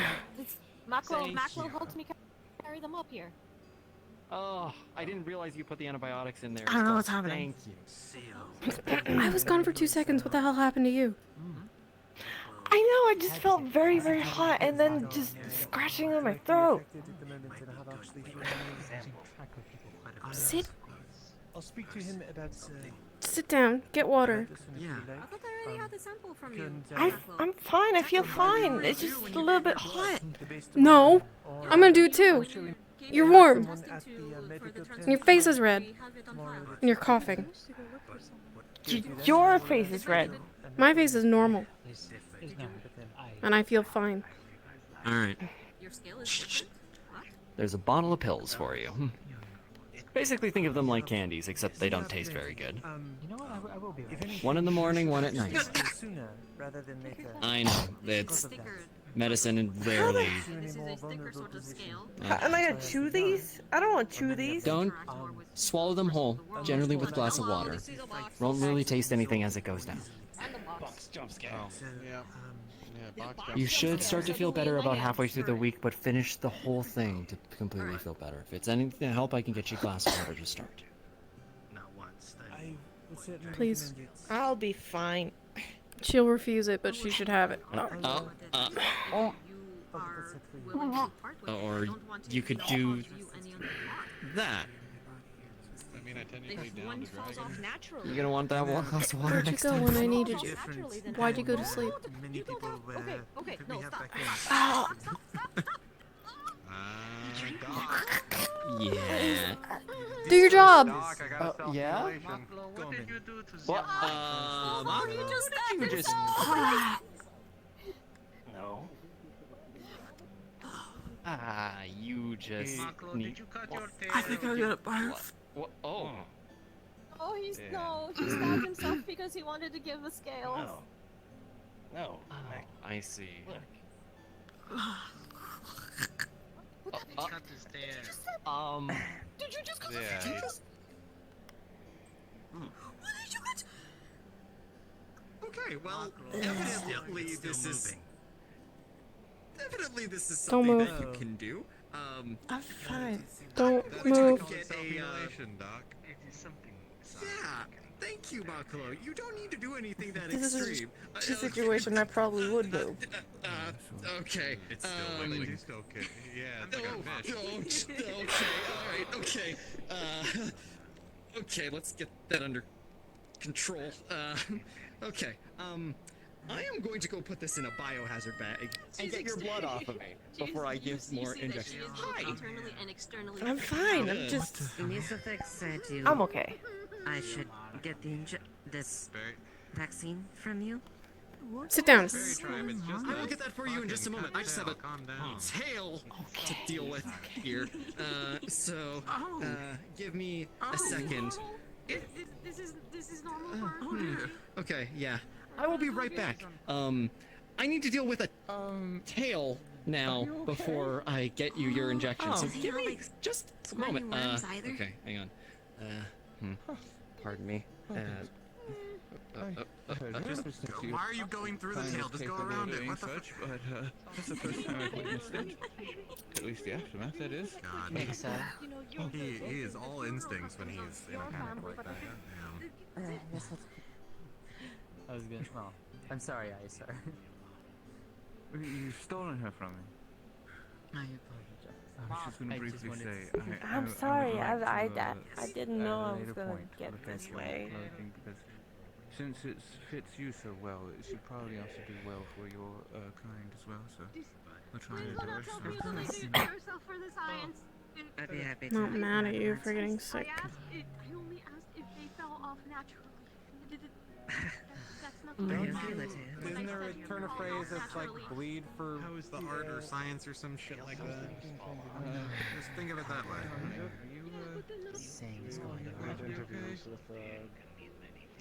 Speaker 15: Maclo helped me carry them up here.
Speaker 20: Oh, I didn't realize you put the antibiotics in there.
Speaker 15: I don't know what's happening.
Speaker 20: Thank you.
Speaker 1: I was gone for 2 seconds. What the hell happened to you?
Speaker 3: I know, I just felt very, very hot and then just scratching on my throat.
Speaker 1: Sit.
Speaker 2: I'll speak to him about.
Speaker 1: Sit down. Get water.
Speaker 2: Yeah.
Speaker 15: I thought I already had the sample from you.
Speaker 3: I'm fine, I feel fine. It's just a little bit hot.
Speaker 1: No. I'm gonna do it too. You're warm. And your face is red. And you're coughing.
Speaker 3: Your face is red.
Speaker 1: My face is normal. And I feel fine.
Speaker 20: Alright.
Speaker 15: Your scale is different?
Speaker 20: There's a bottle of pills for you. Basically, think of them like candies, except they don't taste very good.
Speaker 2: You know what? I will be.
Speaker 20: One in the morning, one at night.
Speaker 2: Sooner rather than later.
Speaker 20: I know. It's medicine and rarely...
Speaker 15: This is a sticker sort of scale.
Speaker 3: Am I gonna chew these? I don't want to chew these.
Speaker 20: Don't swallow them whole, generally with a glass of water. Won't really taste anything as it goes down.
Speaker 10: Box jump scare.
Speaker 20: You should start to feel better about halfway through the week, but finish the whole thing to completely feel better. If it's anything to help, I can get you a glass of water to start.
Speaker 1: Please.
Speaker 3: I'll be fine.
Speaker 1: She'll refuse it, but she should have it.
Speaker 20: Or you could do that.
Speaker 7: I mean, I technically down to dragon.
Speaker 20: You're gonna want that one glass of water
Speaker 1: Where'd you
Speaker 20: next
Speaker 1: go
Speaker 20: time.
Speaker 1: when I needed you? Why'd you go to sleep?
Speaker 21: Many people
Speaker 15: Okay, no, stop.
Speaker 20: Yeah.
Speaker 1: Do your job.
Speaker 20: Yeah?
Speaker 10: What did you do to
Speaker 20: What?
Speaker 15: You just
Speaker 20: you just...
Speaker 10: No.
Speaker 20: You just need...
Speaker 10: Did you cut your tail?
Speaker 4: I think I got a barf.
Speaker 20: What? Oh.
Speaker 15: Oh, he stabbed himself because he wanted to give the scales.
Speaker 10: No.
Speaker 20: Oh, I see.
Speaker 10: Cut his tail.
Speaker 15: Did you just cut
Speaker 7: Yeah.
Speaker 15: his scales?
Speaker 4: What did you get? Okay, well, evidently this is... Evidently this is
Speaker 1: Don't
Speaker 4: something
Speaker 1: move.
Speaker 4: that you can do.
Speaker 3: I'm fine.
Speaker 1: Don't
Speaker 4: would you
Speaker 1: move.
Speaker 4: like to get a,
Speaker 7: Simulation, Doc.
Speaker 10: It is something.
Speaker 4: Yeah, thank you, Makalo. You don't need to do anything that
Speaker 3: This is
Speaker 4: extreme.
Speaker 3: a situation I probably would do.
Speaker 4: Okay.
Speaker 7: It's still at least okay. Yeah, it's like a fish.
Speaker 4: Okay, alright, okay. Okay, let's get that under control. Okay, I am going to go put this in a biohazard bag and get your blood off of me before I give more injections. Hi!
Speaker 3: I'm fine. I'm just.
Speaker 21: Misafix said you.
Speaker 3: I'm okay.
Speaker 21: I should get this vaccine from you.
Speaker 1: Sit down.
Speaker 4: I will get that for you in just a moment. I just have a tail to deal with here. Give me a second.
Speaker 15: This is normal.
Speaker 4: Okay, yeah. I will be right back. I need to deal with a tail now before I get you your injection. So give me just a moment. Okay, hang on. Pardon me.
Speaker 21: Why are you going through the tail? Just go around it. What the
Speaker 7: such, but that's the first time I've witnessed it. At least the aftermath, that is.
Speaker 21: God.
Speaker 7: Makes sense.
Speaker 21: He is all instincts when he's in a panic like that.
Speaker 19: That was good. Well, I'm sorry, sir.
Speaker 7: You've stolen her from me.
Speaker 21: I apologize.
Speaker 7: I was just going to briefly say...
Speaker 3: I'm sorry. I didn't know I was gonna get this way.
Speaker 7: Because since it fits you so well, it should probably also do well for your kind as well, so we're trying to do it.
Speaker 15: yourself for the science.
Speaker 21: I'd be happy
Speaker 1: I'm not mad at you for getting sick.
Speaker 15: I only asked if they fell off naturally.
Speaker 9: That's not
Speaker 2: Don't
Speaker 9: the
Speaker 2: you-
Speaker 9: problem.
Speaker 2: Isn't there a turn of phrase that's like bleed for?
Speaker 12: How is the art or science or some shit like that? Just think of it that way.
Speaker 19: Saying is going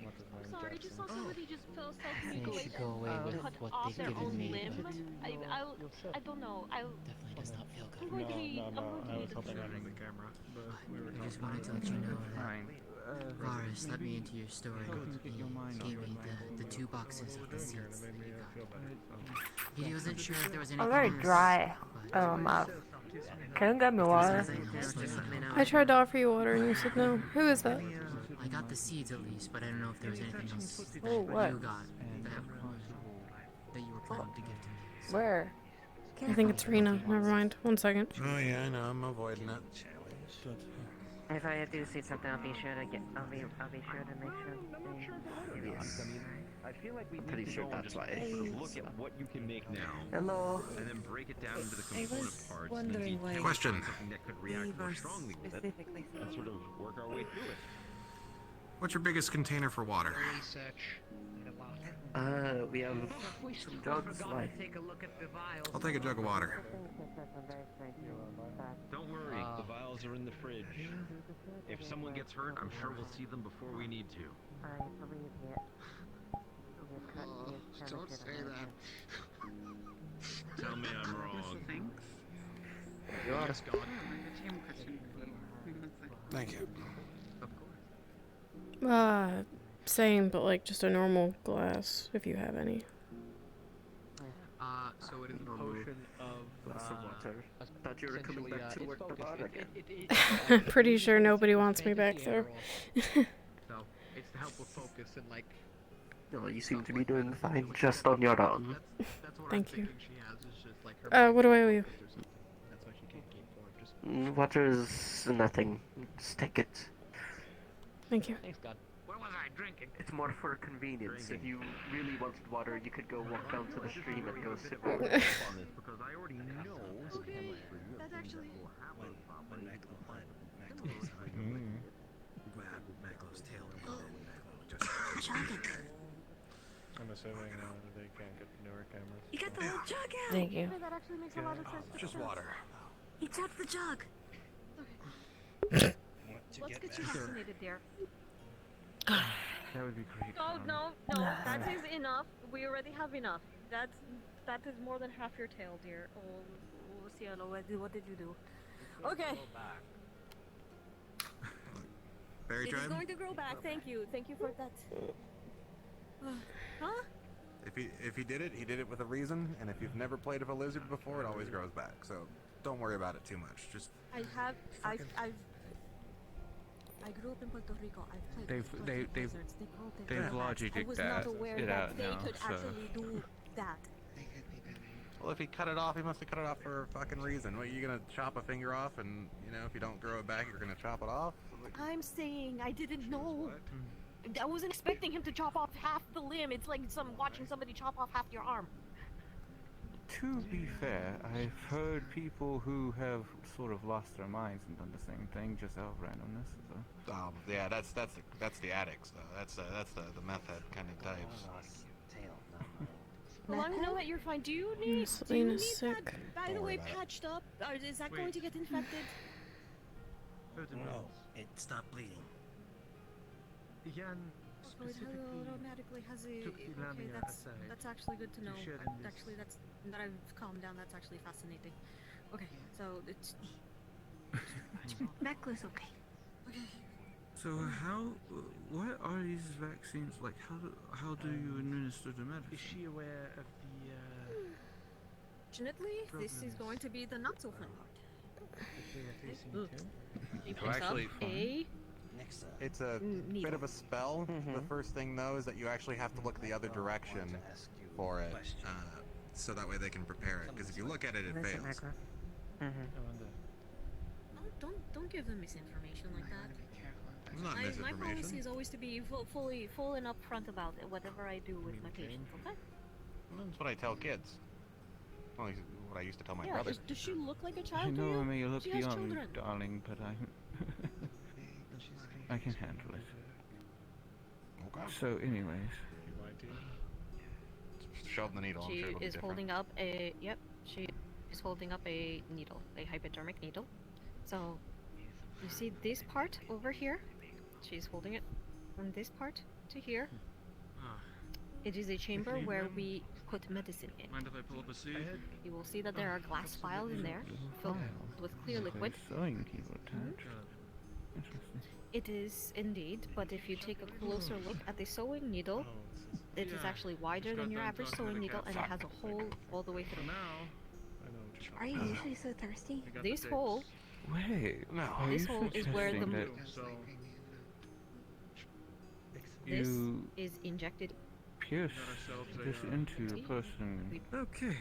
Speaker 9: I'm sorry, I just saw somebody just fell aside
Speaker 19: I
Speaker 9: and
Speaker 19: think
Speaker 9: go
Speaker 19: you
Speaker 9: like
Speaker 19: should go away with
Speaker 9: cut
Speaker 19: what
Speaker 9: off
Speaker 19: they've
Speaker 9: their
Speaker 19: given
Speaker 9: own
Speaker 19: me,
Speaker 9: limb.
Speaker 19: but
Speaker 9: I don't know.
Speaker 19: definitely does not feel good.
Speaker 9: I'm going to need. I'm going to need.
Speaker 12: The camera, but we were
Speaker 10: I just
Speaker 12: talking
Speaker 10: wanted to let you know that
Speaker 7: Fine.
Speaker 10: Varus let me into your store.
Speaker 7: Get your mind
Speaker 10: He gave
Speaker 7: off
Speaker 10: me
Speaker 7: it,
Speaker 10: the 2 boxes of the seeds that you got. He wasn't sure if there was anything
Speaker 3: I'm very
Speaker 10: else,
Speaker 3: dry.
Speaker 10: but-
Speaker 3: Oh my. Can you get me water?
Speaker 1: I tried to offer you water and you said no. Who is that?
Speaker 10: I got the seeds at least, but I don't know if there was anything else that
Speaker 3: Oh, what?
Speaker 10: you got that you were planning to give to me.
Speaker 1: Where? I think it's Rena. Never mind. 1 second.
Speaker 12: Oh yeah, I know. I'm avoiding it.
Speaker 17: If I do see something, I'll be sure to get. I'll be sure to make sure.
Speaker 7: Yes.
Speaker 13: I feel like we
Speaker 8: Pretty
Speaker 13: need to
Speaker 8: sure
Speaker 13: go and
Speaker 8: that's
Speaker 13: just
Speaker 8: why.
Speaker 13: sort of look at what you can make now.
Speaker 3: Hello.
Speaker 13: And then break it down into the
Speaker 3: I
Speaker 13: component
Speaker 3: was
Speaker 13: parts.
Speaker 3: wondering why.
Speaker 12: Question.
Speaker 13: Something that could react more strongly with it,
Speaker 3: specifically
Speaker 13: and sort of work our way through it.
Speaker 12: What's your biggest container for water?
Speaker 8: We have some jugs, like.
Speaker 18: Take a look at the vials.
Speaker 12: I'll take a jug of water.
Speaker 13: Don't worry, the vials are in the fridge. If someone gets hurt, I'm sure we'll see them before we need to.
Speaker 17: I believe it.
Speaker 12: Don't say that.
Speaker 13: Tell me I'm wrong.
Speaker 8: You are.
Speaker 12: Thank you.
Speaker 1: Same, but like just a normal glass, if you have any.
Speaker 10: So it is a potion of
Speaker 8: water. I thought you were coming back to work the bar again.
Speaker 1: I'm pretty sure nobody wants me back there.
Speaker 10: So it's to help with focus and like.
Speaker 8: No, you seem to be doing fine just on your own.
Speaker 10: That's what
Speaker 1: Thank
Speaker 10: I'm
Speaker 1: you.
Speaker 10: thinking she has is just like her.
Speaker 1: What do I owe you?
Speaker 10: That's why she can't keep form. Just.
Speaker 8: Water's nothing. Just take it.
Speaker 1: Thank you.
Speaker 10: Thanks, God. What was I drinking?
Speaker 8: It's more for convenience. If you really wanted water, you could go walk down to the stream and go sip on it.
Speaker 13: Because I already know.
Speaker 9: That's actually.
Speaker 2: I'm assuming they can't get newer cameras.
Speaker 14: You got the whole jug out!
Speaker 1: Thank you.
Speaker 9: That actually makes a lot of sense.
Speaker 12: Just water.
Speaker 14: He tapped the jug!
Speaker 9: Let's get you vaccinated, dear.
Speaker 7: That would be great.
Speaker 9: Oh, no, that is enough. We already have enough. That is more than half your tail, dear. Oh, Cielo, what did you do? Okay.
Speaker 12: Berry
Speaker 9: It is
Speaker 12: tribe?
Speaker 9: going to grow back. Thank you for that. Huh?
Speaker 12: If he did it, he did it with a reason. And if you've never played with a lizard before, it always grows back. So don't worry about it too much. Just.
Speaker 9: I grew up in Puerto Rico. I've played with lizards. They grow big.
Speaker 7: They've logically
Speaker 9: I was not aware
Speaker 7: it
Speaker 9: that
Speaker 7: out
Speaker 9: they
Speaker 7: now,
Speaker 9: could
Speaker 7: so.
Speaker 9: actually do that.
Speaker 12: Well, if he cut it off, he must have cut it off for a fucking reason. What, you gonna chop a finger off, and if you don't grow it back, you're gonna chop it off?
Speaker 9: I'm saying I didn't know. I wasn't expecting him to chop off half the limb. It's like watching somebody chop off half your arm.
Speaker 7: To be fair, I've heard people who have sort of lost their minds and done the same thing just out of randomness. So.
Speaker 12: Yeah, that's the addicts though. That's the meth head kind of types.
Speaker 9: Well, I know that you're fine. Do you need
Speaker 1: Selena's
Speaker 9: that,
Speaker 1: sick.
Speaker 9: by the way, patched up? Or is that going to get infected?
Speaker 18: No, it stopped bleeding.
Speaker 10: Jan
Speaker 9: Oh, it automatically has a.
Speaker 10: took the
Speaker 9: Okay,
Speaker 10: lamina aside
Speaker 9: that's actually good to know.
Speaker 10: share in this.
Speaker 9: Actually, that I've calmed down. That's actually fascinating. Okay, so it's.
Speaker 14: Necklace, okay.
Speaker 7: So what are these vaccines like? How do you administer the medicine?
Speaker 10: Is she aware of the?
Speaker 9: Fortunately, this is going to be the not so fun part.
Speaker 12: Well, actually,
Speaker 9: A.
Speaker 12: it's a bit of a spell. The first thing though is that you actually have to look the other direction for it, so that way they can prepare it. Because if you look at it, it fails.
Speaker 9: Don't give them misinformation like that.
Speaker 12: It's not
Speaker 9: My
Speaker 12: misinformation.
Speaker 9: policy is always to be full and upfront about it, whatever I do with my patients. Okay?
Speaker 12: That's what I tell kids. Well, what I used to tell my
Speaker 9: Yeah.
Speaker 12: brother.
Speaker 9: Does she look like a
Speaker 7: I
Speaker 9: child to
Speaker 7: know
Speaker 9: you?
Speaker 7: I may look
Speaker 9: She has
Speaker 7: young,
Speaker 9: children.
Speaker 7: darling, but I can handle it. So, anyways.
Speaker 12: Shove the needle. I'm
Speaker 15: She
Speaker 12: sure it'll be
Speaker 15: is
Speaker 12: different.
Speaker 15: holding up a she is holding up a needle, a hypodermic needle. So you see this part over here? She's holding it from this part to here. It is a chamber where we put medicine in.
Speaker 7: Mind if I pull up a seat?
Speaker 15: You will see that there are glass vials in there filled with clear liquid.
Speaker 7: Sewing keyboard attached. Interesting.
Speaker 15: It is indeed, but if you take a closer look at the sewing needle, it is actually wider than your average sewing needle, and it has a hole all the way through.
Speaker 14: Are you usually so thirsty?
Speaker 15: This hole,
Speaker 7: Wait, no.
Speaker 15: this hole is where the this
Speaker 7: You
Speaker 15: is injected.
Speaker 7: pierce this into a person.
Speaker 4: Okay.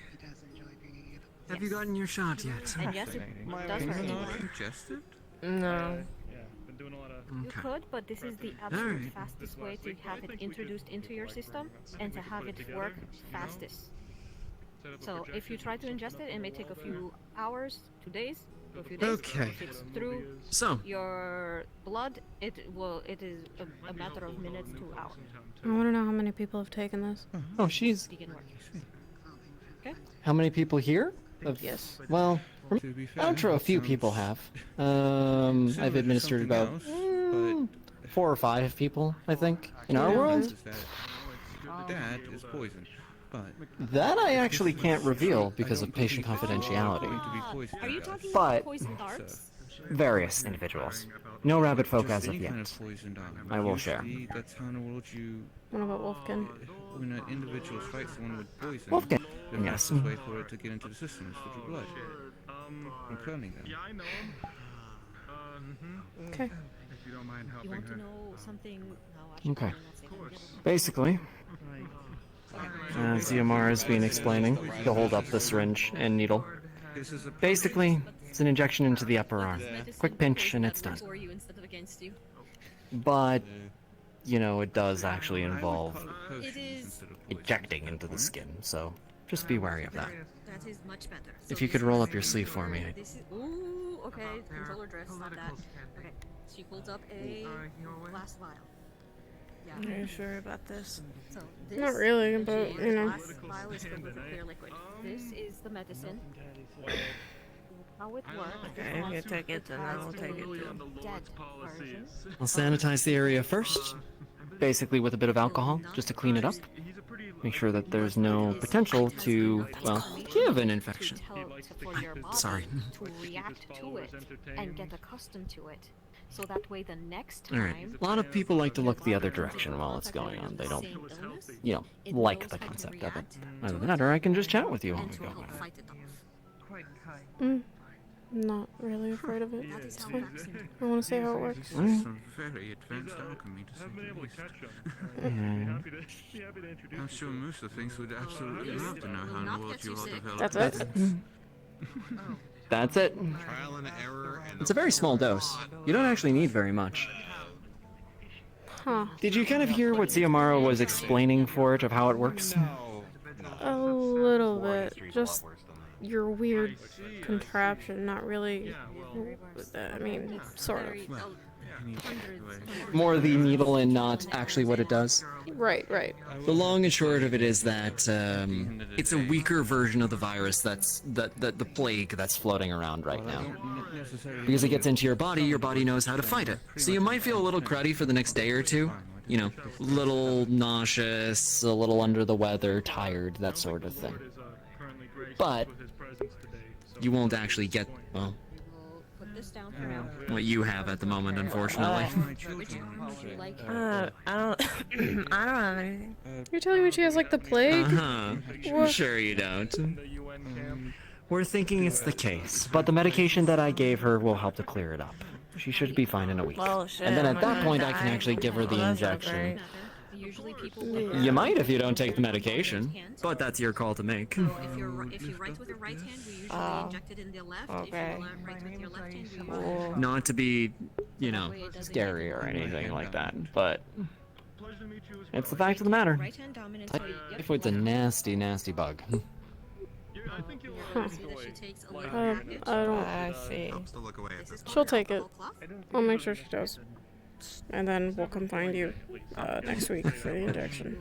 Speaker 4: Have you gotten your shot yet?
Speaker 15: And yes, it does
Speaker 7: Can
Speaker 15: hurt.
Speaker 7: you not ingest it?
Speaker 1: No.
Speaker 15: You could, but this is the absolute fastest way to have it introduced into your system and to have it work fastest. So if you try to ingest it, it may take a few hours, 2 days, a few days.
Speaker 4: Okay.
Speaker 15: If it's through
Speaker 4: So.
Speaker 15: your blood, it is a matter of minutes to hours.
Speaker 1: I want to know how many people have taken this.
Speaker 20: Oh, she's.
Speaker 15: Begin working. Okay.
Speaker 20: How many people here?
Speaker 1: Yes.
Speaker 20: Well,
Speaker 7: To be fair,
Speaker 20: I'm sure a few
Speaker 7: that
Speaker 20: people
Speaker 7: sounds
Speaker 20: have.
Speaker 7: similar
Speaker 20: I've
Speaker 7: to
Speaker 20: administered
Speaker 7: something
Speaker 20: about
Speaker 7: else,
Speaker 20: 4 or 5 people, I think, in our
Speaker 1: Yeah.
Speaker 20: world.
Speaker 7: is that that is poison. But
Speaker 20: That I actually can't reveal because of patient confidentiality.
Speaker 15: Are you talking
Speaker 20: But-
Speaker 15: about poison darts?
Speaker 20: Various individuals. No rabbit folk as of
Speaker 7: any kind
Speaker 20: yet.
Speaker 7: of poison, darling.
Speaker 20: I will share.
Speaker 7: Usually, that's how in the world you.
Speaker 1: What about Wolfkin?
Speaker 7: When an individual fights someone with poison,
Speaker 20: Wolfkin,
Speaker 7: the
Speaker 20: yes.
Speaker 7: fastest way for it to get into the system is through blood. And cloning them.
Speaker 1: Okay.
Speaker 7: If you don't mind
Speaker 15: You
Speaker 7: helping
Speaker 15: want to
Speaker 7: her.
Speaker 15: know something? No, I should
Speaker 20: Okay.
Speaker 15: probably not say that.
Speaker 20: Basically, Ziamara's been explaining, to hold up the syringe and needle. Basically, it's an injection into the upper arm. Quick pinch and it's done.
Speaker 15: For you instead of against you.
Speaker 20: But, you know, it does actually involve
Speaker 15: It is.
Speaker 20: ejecting into the skin, so just be wary of that.
Speaker 15: That is much better.
Speaker 20: If you could roll up your sleeve for me.
Speaker 15: This is, ooh, okay. Controller dress, not that. Okay. She holds up a glass vial. Yeah.
Speaker 1: Are you sure about this?
Speaker 15: So this
Speaker 1: Not really, but,
Speaker 15: is
Speaker 1: you know.
Speaker 15: glass vial is filled with a clear liquid. This is the medicine. How it works.
Speaker 3: Okay, if you take it, then I will take it too.
Speaker 15: Dead version.
Speaker 20: I'll sanitize the area first, basically with a bit of alcohol, just to clean it up. Make sure that there's no potential to, well, give an infection.
Speaker 15: For your body
Speaker 20: Sorry.
Speaker 15: to react to it and get accustomed to it. So that way the next
Speaker 20: Alright,
Speaker 15: time
Speaker 20: a lot of people like to look the other direction while it's going on. They don't, you know, like the concept of it. Either that or I can just chat with you while we go.
Speaker 1: Not really afraid of it. It's fine. I want to see how it works.
Speaker 7: This is some very advanced alchemy, to say the least. I'm sure most of the things would absolutely love to know how in the world you all developed.
Speaker 1: That's it?
Speaker 20: That's it.
Speaker 4: Trial and error. And
Speaker 20: It's a very small dose. You don't actually need very much.
Speaker 1: Huh.
Speaker 20: Did you kind of hear what Ziamara was explaining for it of how it works?
Speaker 1: A little bit. Just your weird contraption, not really. I mean, sort of.
Speaker 20: More the needle and not actually what it does.
Speaker 1: Right, right.
Speaker 20: The long and short of it is that it's a weaker version of the virus the plague that's floating around right now. Because it gets into your body knows how to fight it. So you might feel a little cruddy for the next day or two. You know, a little nauseous, a little under the weather, tired, that sort of thing. But you won't actually get, well,
Speaker 15: put this down for now.
Speaker 20: what you have at the moment, unfortunately.
Speaker 3: I don't have anything.
Speaker 1: You're telling me she has like the plague?
Speaker 20: Uh-huh.
Speaker 1: What?
Speaker 20: Sure you don't. We're thinking it's the case, but the medication that I gave her will help to clear it up. She should be fine in a week.
Speaker 3: Well, shit,
Speaker 20: And then
Speaker 3: I'm
Speaker 20: at that
Speaker 3: gonna
Speaker 20: point, I
Speaker 3: die.
Speaker 20: can actually give her the
Speaker 3: Well, that's not
Speaker 20: injection.
Speaker 3: great.
Speaker 15: Usually people
Speaker 20: You might if you don't take the medication, but that's your call to make.
Speaker 15: if you write with your right hand, we usually inject it in the left.
Speaker 3: Okay.
Speaker 15: If you write with your left hand, we usually
Speaker 20: Not to be, you know, scary or anything like that, but it's the fact of the matter.
Speaker 15: right hand dominant.
Speaker 20: Typhoid's a nasty, nasty bug.
Speaker 1: Huh. I don't.
Speaker 3: I see.
Speaker 12: Helps to look away at this
Speaker 1: She'll take it. I'll make sure she does. And then we'll come find you next week for the injection.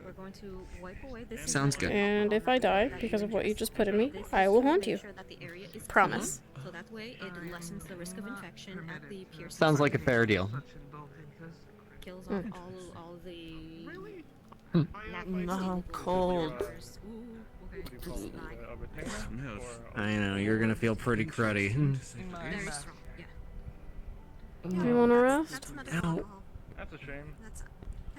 Speaker 9: We're going to wipe away this.
Speaker 4: Sounds good.
Speaker 1: And if I die because of what you just put in me, I will haunt you. Promise.
Speaker 9: So that way it lessens the risk of infection at the piercing.
Speaker 20: Sounds like a fair deal.
Speaker 9: Kills off all the
Speaker 10: No, cold.
Speaker 20: I know, you're gonna feel pretty cruddy.
Speaker 9: Very strong, yeah.
Speaker 1: Do you want to rest?
Speaker 20: Ow.
Speaker 2: That's a shame.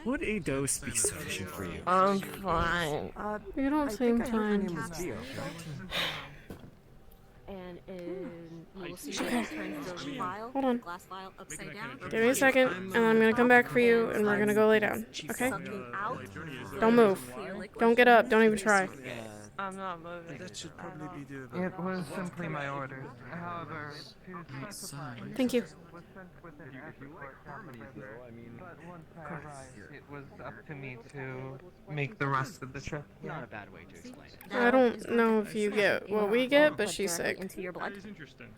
Speaker 20: Would a dose be sufficient for you?
Speaker 3: I'm fine.
Speaker 1: You don't seem
Speaker 2: Her
Speaker 1: fine.
Speaker 2: name was Gio.
Speaker 9: And you will see that it turns the vial,
Speaker 1: Hold on.
Speaker 9: glass vial, upside down.
Speaker 1: Give me a second, and I'm gonna come back for you, and we're gonna go lay down. Okay? Don't move. Don't get up. Don't even try.
Speaker 3: I'm not moving.
Speaker 10: That should probably be doable.
Speaker 2: It was simply my orders. However,
Speaker 1: Thank you.
Speaker 2: was sent with an but once I arrived, it was up to me to make the rest of the trip.
Speaker 20: Not a bad way to explain it.
Speaker 1: I don't know if you get what we get, but she's sick.
Speaker 9: Into your blood.
Speaker 2: Interesting.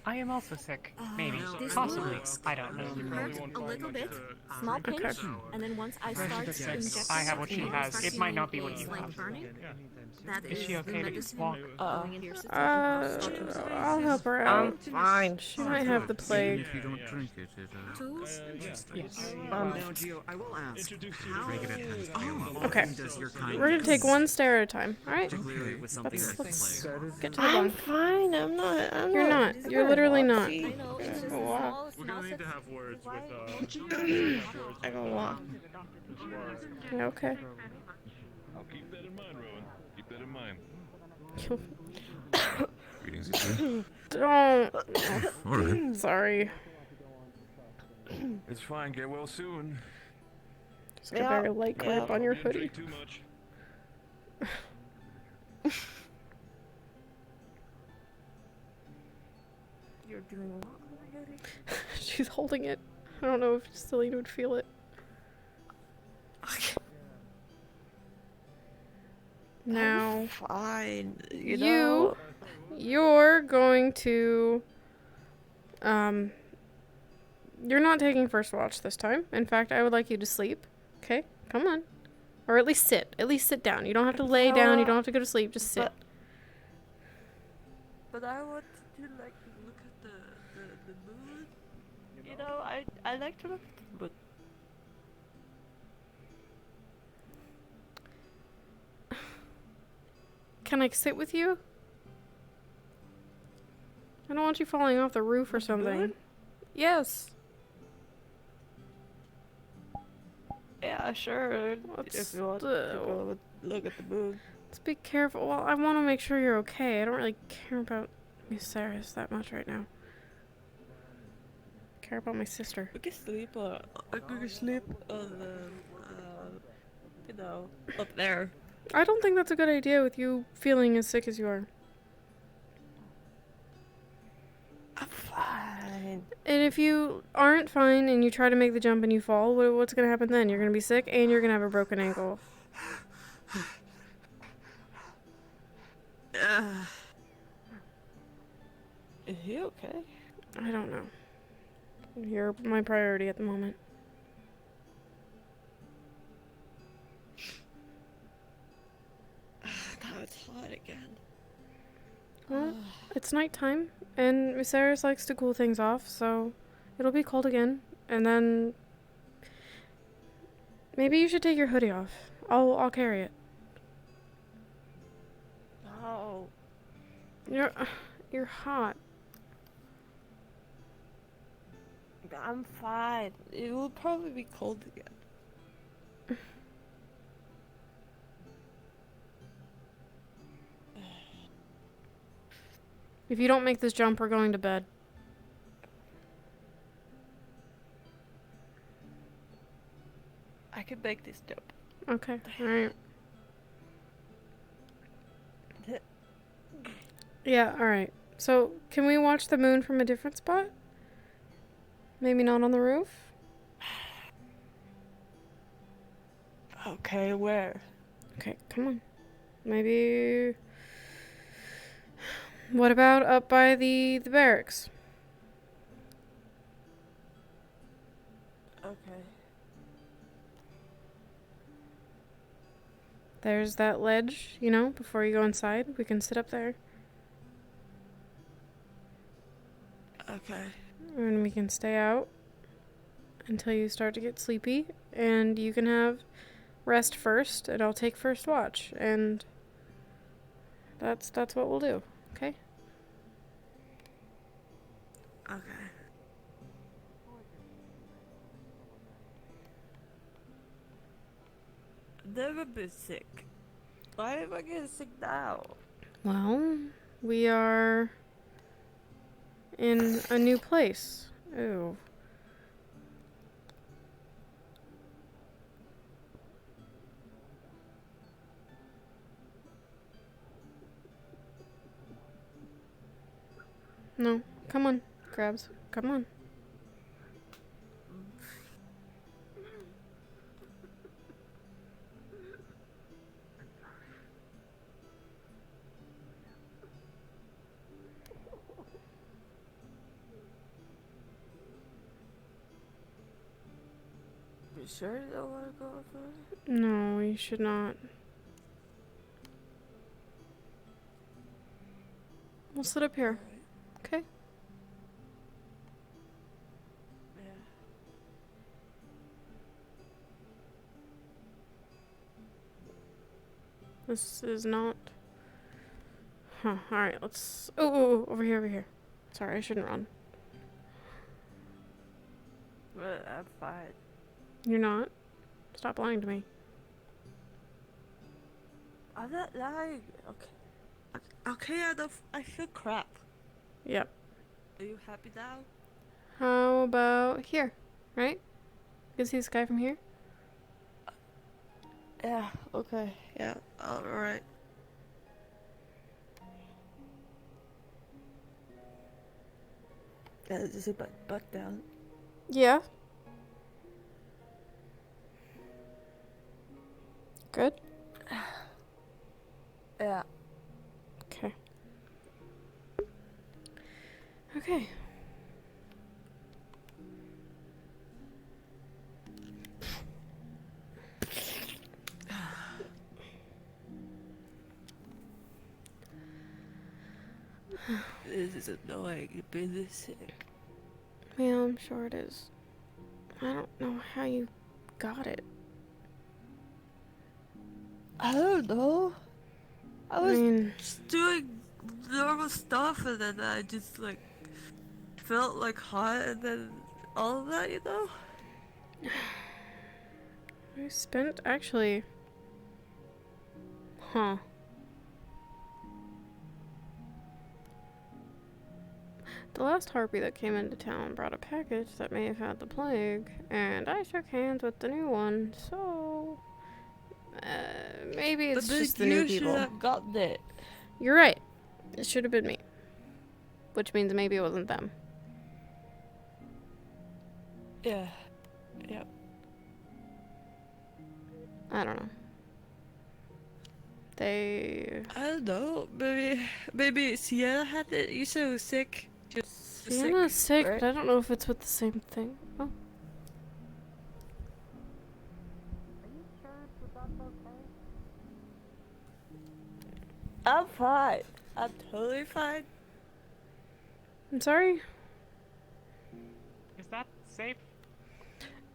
Speaker 5: I am also sick. Maybe. Possibly. I don't know.
Speaker 9: Hurt a little bit, small pinch, and then once I start injecting,
Speaker 5: I have what she has. It might not be what you
Speaker 9: like
Speaker 5: have.
Speaker 9: burning. That
Speaker 5: Is she okay to walk?
Speaker 9: going into your system.
Speaker 1: I'll help her out.
Speaker 3: I'm fine.
Speaker 1: She might have the plague.
Speaker 7: If you don't drink it,
Speaker 9: Tools?
Speaker 5: Yes.
Speaker 4: Now, Gio, I will ask, how
Speaker 1: Okay.
Speaker 4: does your kind
Speaker 1: We're gonna take one stair at a time. All right?
Speaker 4: particularly with something like
Speaker 1: Let's
Speaker 4: the plague?
Speaker 1: get to the
Speaker 3: I'm
Speaker 1: bone.
Speaker 3: fine. I'm not.
Speaker 1: You're not. You're literally not.
Speaker 9: I know, it's just small,
Speaker 2: We're gonna need to have words with
Speaker 3: I don't walk.
Speaker 1: Okay.
Speaker 2: I'll keep that in mind, Rowan. Keep that in mind.
Speaker 22: Greetings, you two.
Speaker 1: Don't.
Speaker 22: All right.
Speaker 1: Sorry.
Speaker 2: It's fine. Get well soon.
Speaker 1: Just a very light grip on your hoodie.
Speaker 2: Drink too much.
Speaker 3: You're doing what?
Speaker 1: She's holding it. I don't know if Celine would feel it. Now,
Speaker 3: Fine. You know.
Speaker 1: you're going to, you're not taking first watch this time. In fact, I would like you to sleep. Okay, come on. Or at least sit. At least sit down. You don't have to lay down. You don't have to go to sleep. Just sit.
Speaker 3: But I want to like look at the moon. You know, I like to look at the moon.
Speaker 1: Can I sit with you? I don't want you falling off the roof or something.
Speaker 3: Moon?
Speaker 1: Yes.
Speaker 3: Yeah, sure. If you want to go look at the moon.
Speaker 1: Let's be careful. Well, I want to make sure you're okay. I don't really care about Miss Saris that much right now. I care about my sister.
Speaker 3: We can sleep. We can sleep on the, you know, up there.
Speaker 1: I don't think that's a good idea with you feeling as sick as you are.
Speaker 3: I'm fine.
Speaker 1: And if you aren't fine and you try to make the jump and you fall, what's going to happen then? You're going to be sick and you're going to have a broken ankle.
Speaker 3: Is he okay?
Speaker 1: I don't know. You're my priority at the moment.
Speaker 3: Now it's hot again.
Speaker 1: Well, it's nighttime, and Miss Saris likes to cool things off, so it'll be cold again. And then maybe you should take your hoodie off. I'll carry it.
Speaker 3: No.
Speaker 1: You're hot.
Speaker 3: I'm fine. It will probably be cold again.
Speaker 1: If you don't make this jump, we're going to bed.
Speaker 3: I can make this jump.
Speaker 1: Okay, alright. Yeah, alright. So, can we watch the moon from a different spot? Maybe not on the roof?
Speaker 3: Okay, where?
Speaker 1: Okay, come on. Maybe... What about up by the barracks?
Speaker 3: Okay.
Speaker 1: There's that ledge, you know, before you go inside. We can sit up there.
Speaker 3: Okay.
Speaker 1: And we can stay out until you start to get sleepy. And you can have rest first, and I'll take first watch. And that's what we'll do, okay?
Speaker 3: Okay. Never been sick. Why am I getting sick now?
Speaker 1: Well, we are in a new place. Ooh. No, come on, Crabs. Come on.
Speaker 3: You sure you don't want to go outside?
Speaker 1: No, you should not. We'll sit up here. Okay?
Speaker 3: Yeah.
Speaker 1: This is not... Huh, alright, let's... Oh, over here, over here. Sorry, I shouldn't run.
Speaker 3: But I'm fine.
Speaker 1: You're not? Stop lying to me.
Speaker 3: I'm not lying. Okay. Okay, I feel crap.
Speaker 1: Yep.
Speaker 3: Are you happy now?
Speaker 1: How about here? Right? You can see the sky from here?
Speaker 3: Yeah, okay. Yeah, alright. Yeah, just put my butt down.
Speaker 1: Yeah. Good?
Speaker 3: Yeah.
Speaker 1: Okay. Okay.
Speaker 3: This is annoying. You've been this sick.
Speaker 1: Yeah, I'm sure it is. I don't know how you got it.
Speaker 3: I don't know. I was just doing normal stuff and then I just like felt like hot and then all of that, you know?
Speaker 1: I spent actually... Huh. The last harpy that came into town brought a package that may have had the plague, and I shook hands with the new one, so... maybe it's just the new people.
Speaker 3: You should have gotten it.
Speaker 1: You're right. It should have been me. Which means maybe it wasn't them.
Speaker 3: Yeah. Yep.
Speaker 1: I don't know. They...
Speaker 3: I don't know. Maybe Sienna had it. You said it was sick. Just
Speaker 1: Sienna's sick,
Speaker 3: right?
Speaker 1: but I don't know if it's with the same thing. Oh.
Speaker 3: I'm fine. I'm totally fine.
Speaker 1: I'm sorry?
Speaker 5: Is that safe?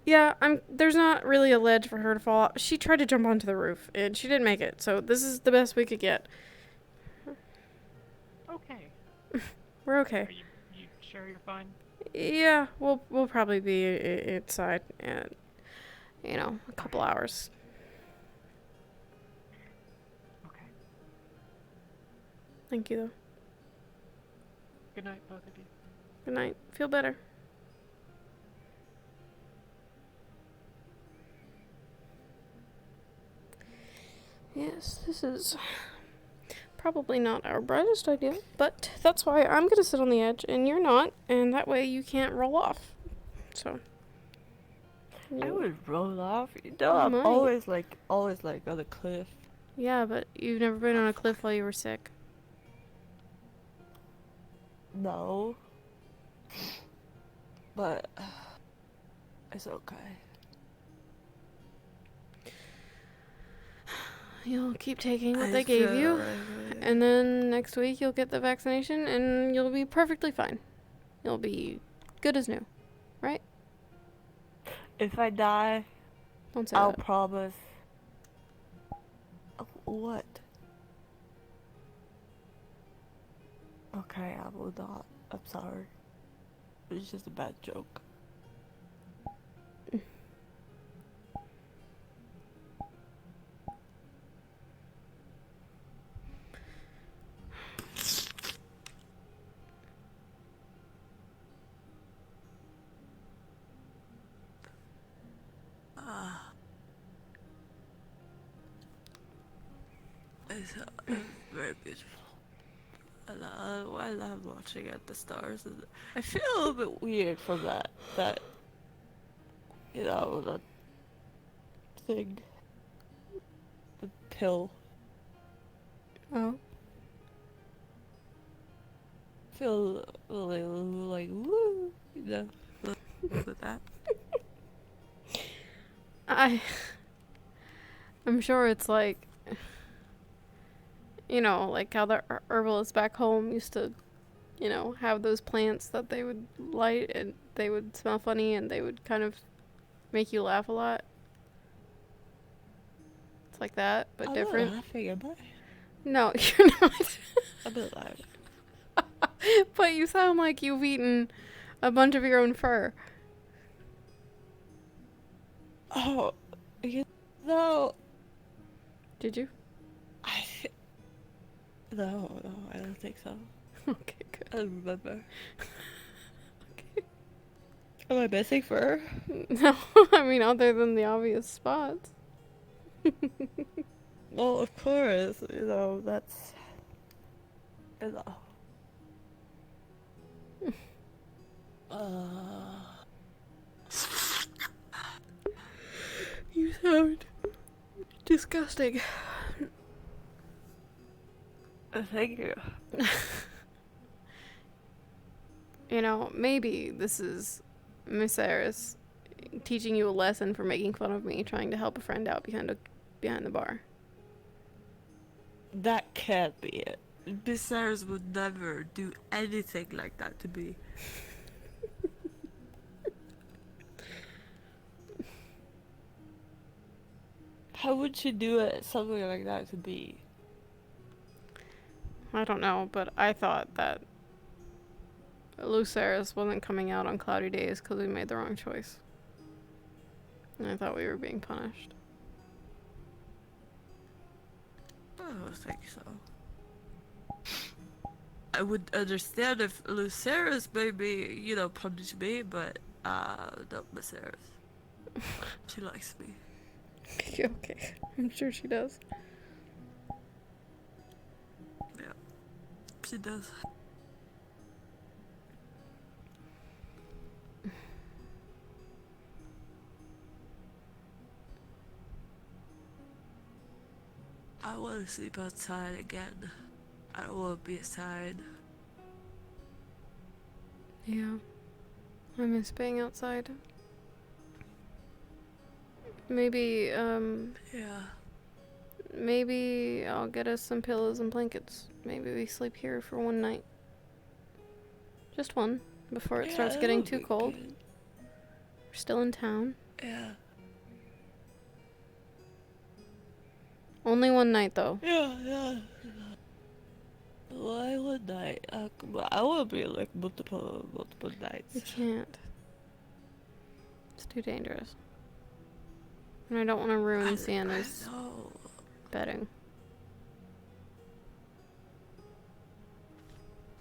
Speaker 1: Yeah, there's not really a ledge for her to fall off. She tried to jump onto the roof, and she didn't make it, so this is the best we could get.
Speaker 5: Okay.
Speaker 1: We're okay.
Speaker 5: Are you sure you're fine?
Speaker 1: Yeah, we'll probably be inside in, you know, a couple hours.
Speaker 5: Okay.
Speaker 1: Thank you, though.
Speaker 5: Good night, both of you.
Speaker 1: Good night. Feel better. Yes, this is probably not our brightest idea, but that's why I'm gonna sit on the edge and you're not, and that way you can't roll off. So.
Speaker 3: I would roll off. You know, I'm always like on a cliff.
Speaker 1: Yeah, but you've never been on a cliff while you were sick.
Speaker 3: No. But It's okay.
Speaker 1: You'll keep taking what they gave you, and then next week you'll get the vaccination, and you'll be perfectly fine. You'll be good as new, right?
Speaker 3: If I die,
Speaker 1: Don't say
Speaker 3: I'll
Speaker 1: that.
Speaker 3: promise. What? Okay, I will not. I'm sorry. It's just a bad joke. It's very beautiful. And I love watching at the stars. And I feel a little bit weird from that, you know, that thing. The pill.
Speaker 1: Oh.
Speaker 3: Feel like woo, you know, with that.
Speaker 1: I'm sure it's like, you know, like how the herbalists back home used to, you know, have those plants that they would light and they would smell funny and they would kind of make you laugh a lot. It's like that, but
Speaker 3: I'm
Speaker 1: different.
Speaker 3: not laughing, am I?
Speaker 1: No, you're not.
Speaker 3: I'm not laughing.
Speaker 1: But you sound like you've eaten a bunch of your own fur.
Speaker 3: Oh, you know.
Speaker 1: Did you?
Speaker 3: No, I don't think so.
Speaker 1: Okay, good.
Speaker 3: I don't remember. Okay. Am I missing fur?
Speaker 1: No, I mean, other than the obvious spots.
Speaker 3: Well, of course, you know, that's... You know.
Speaker 1: You sound disgusting.
Speaker 3: Thank you.
Speaker 1: You know, maybe this is Miss Eris teaching you a lesson for making fun of me trying to help a friend out behind the bar.
Speaker 3: That can't be it. Miss Sarah's would never do anything like that to me. How would she do it, something like that to me?
Speaker 1: I don't know, but I thought that Lucerys wasn't coming out on cloudy days because we made the wrong choice. And I thought we were being punished.
Speaker 3: I don't think so. I would understand if Lucerys maybe, you know, punish me, but not Lucerys. She likes me.
Speaker 1: Okay, I'm sure she does.
Speaker 3: Yeah, she does. I want to sleep outside again. I don't want to be inside.
Speaker 1: Yeah, I miss being outside. Maybe,
Speaker 3: Yeah.
Speaker 1: Maybe I'll get us some pillows and blankets. Maybe we sleep here for one night. Just one, before it starts getting too cold.
Speaker 3: Good.
Speaker 1: We're still in town.
Speaker 3: Yeah.
Speaker 1: Only one night, though.
Speaker 3: Yeah. Why one night? I want to be like multiple nights.
Speaker 1: You can't. It's too dangerous. And I don't want to ruin Sienna's bedding.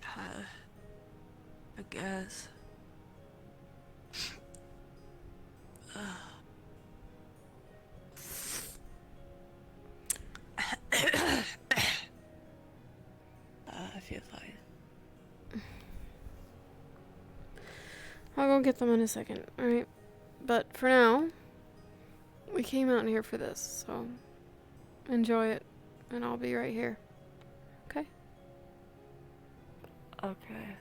Speaker 3: I guess. I feel fine.
Speaker 1: I'll go get them in a second, alright? But for now, we came out here for this, so enjoy it, and I'll be right here. Okay?
Speaker 3: Okay.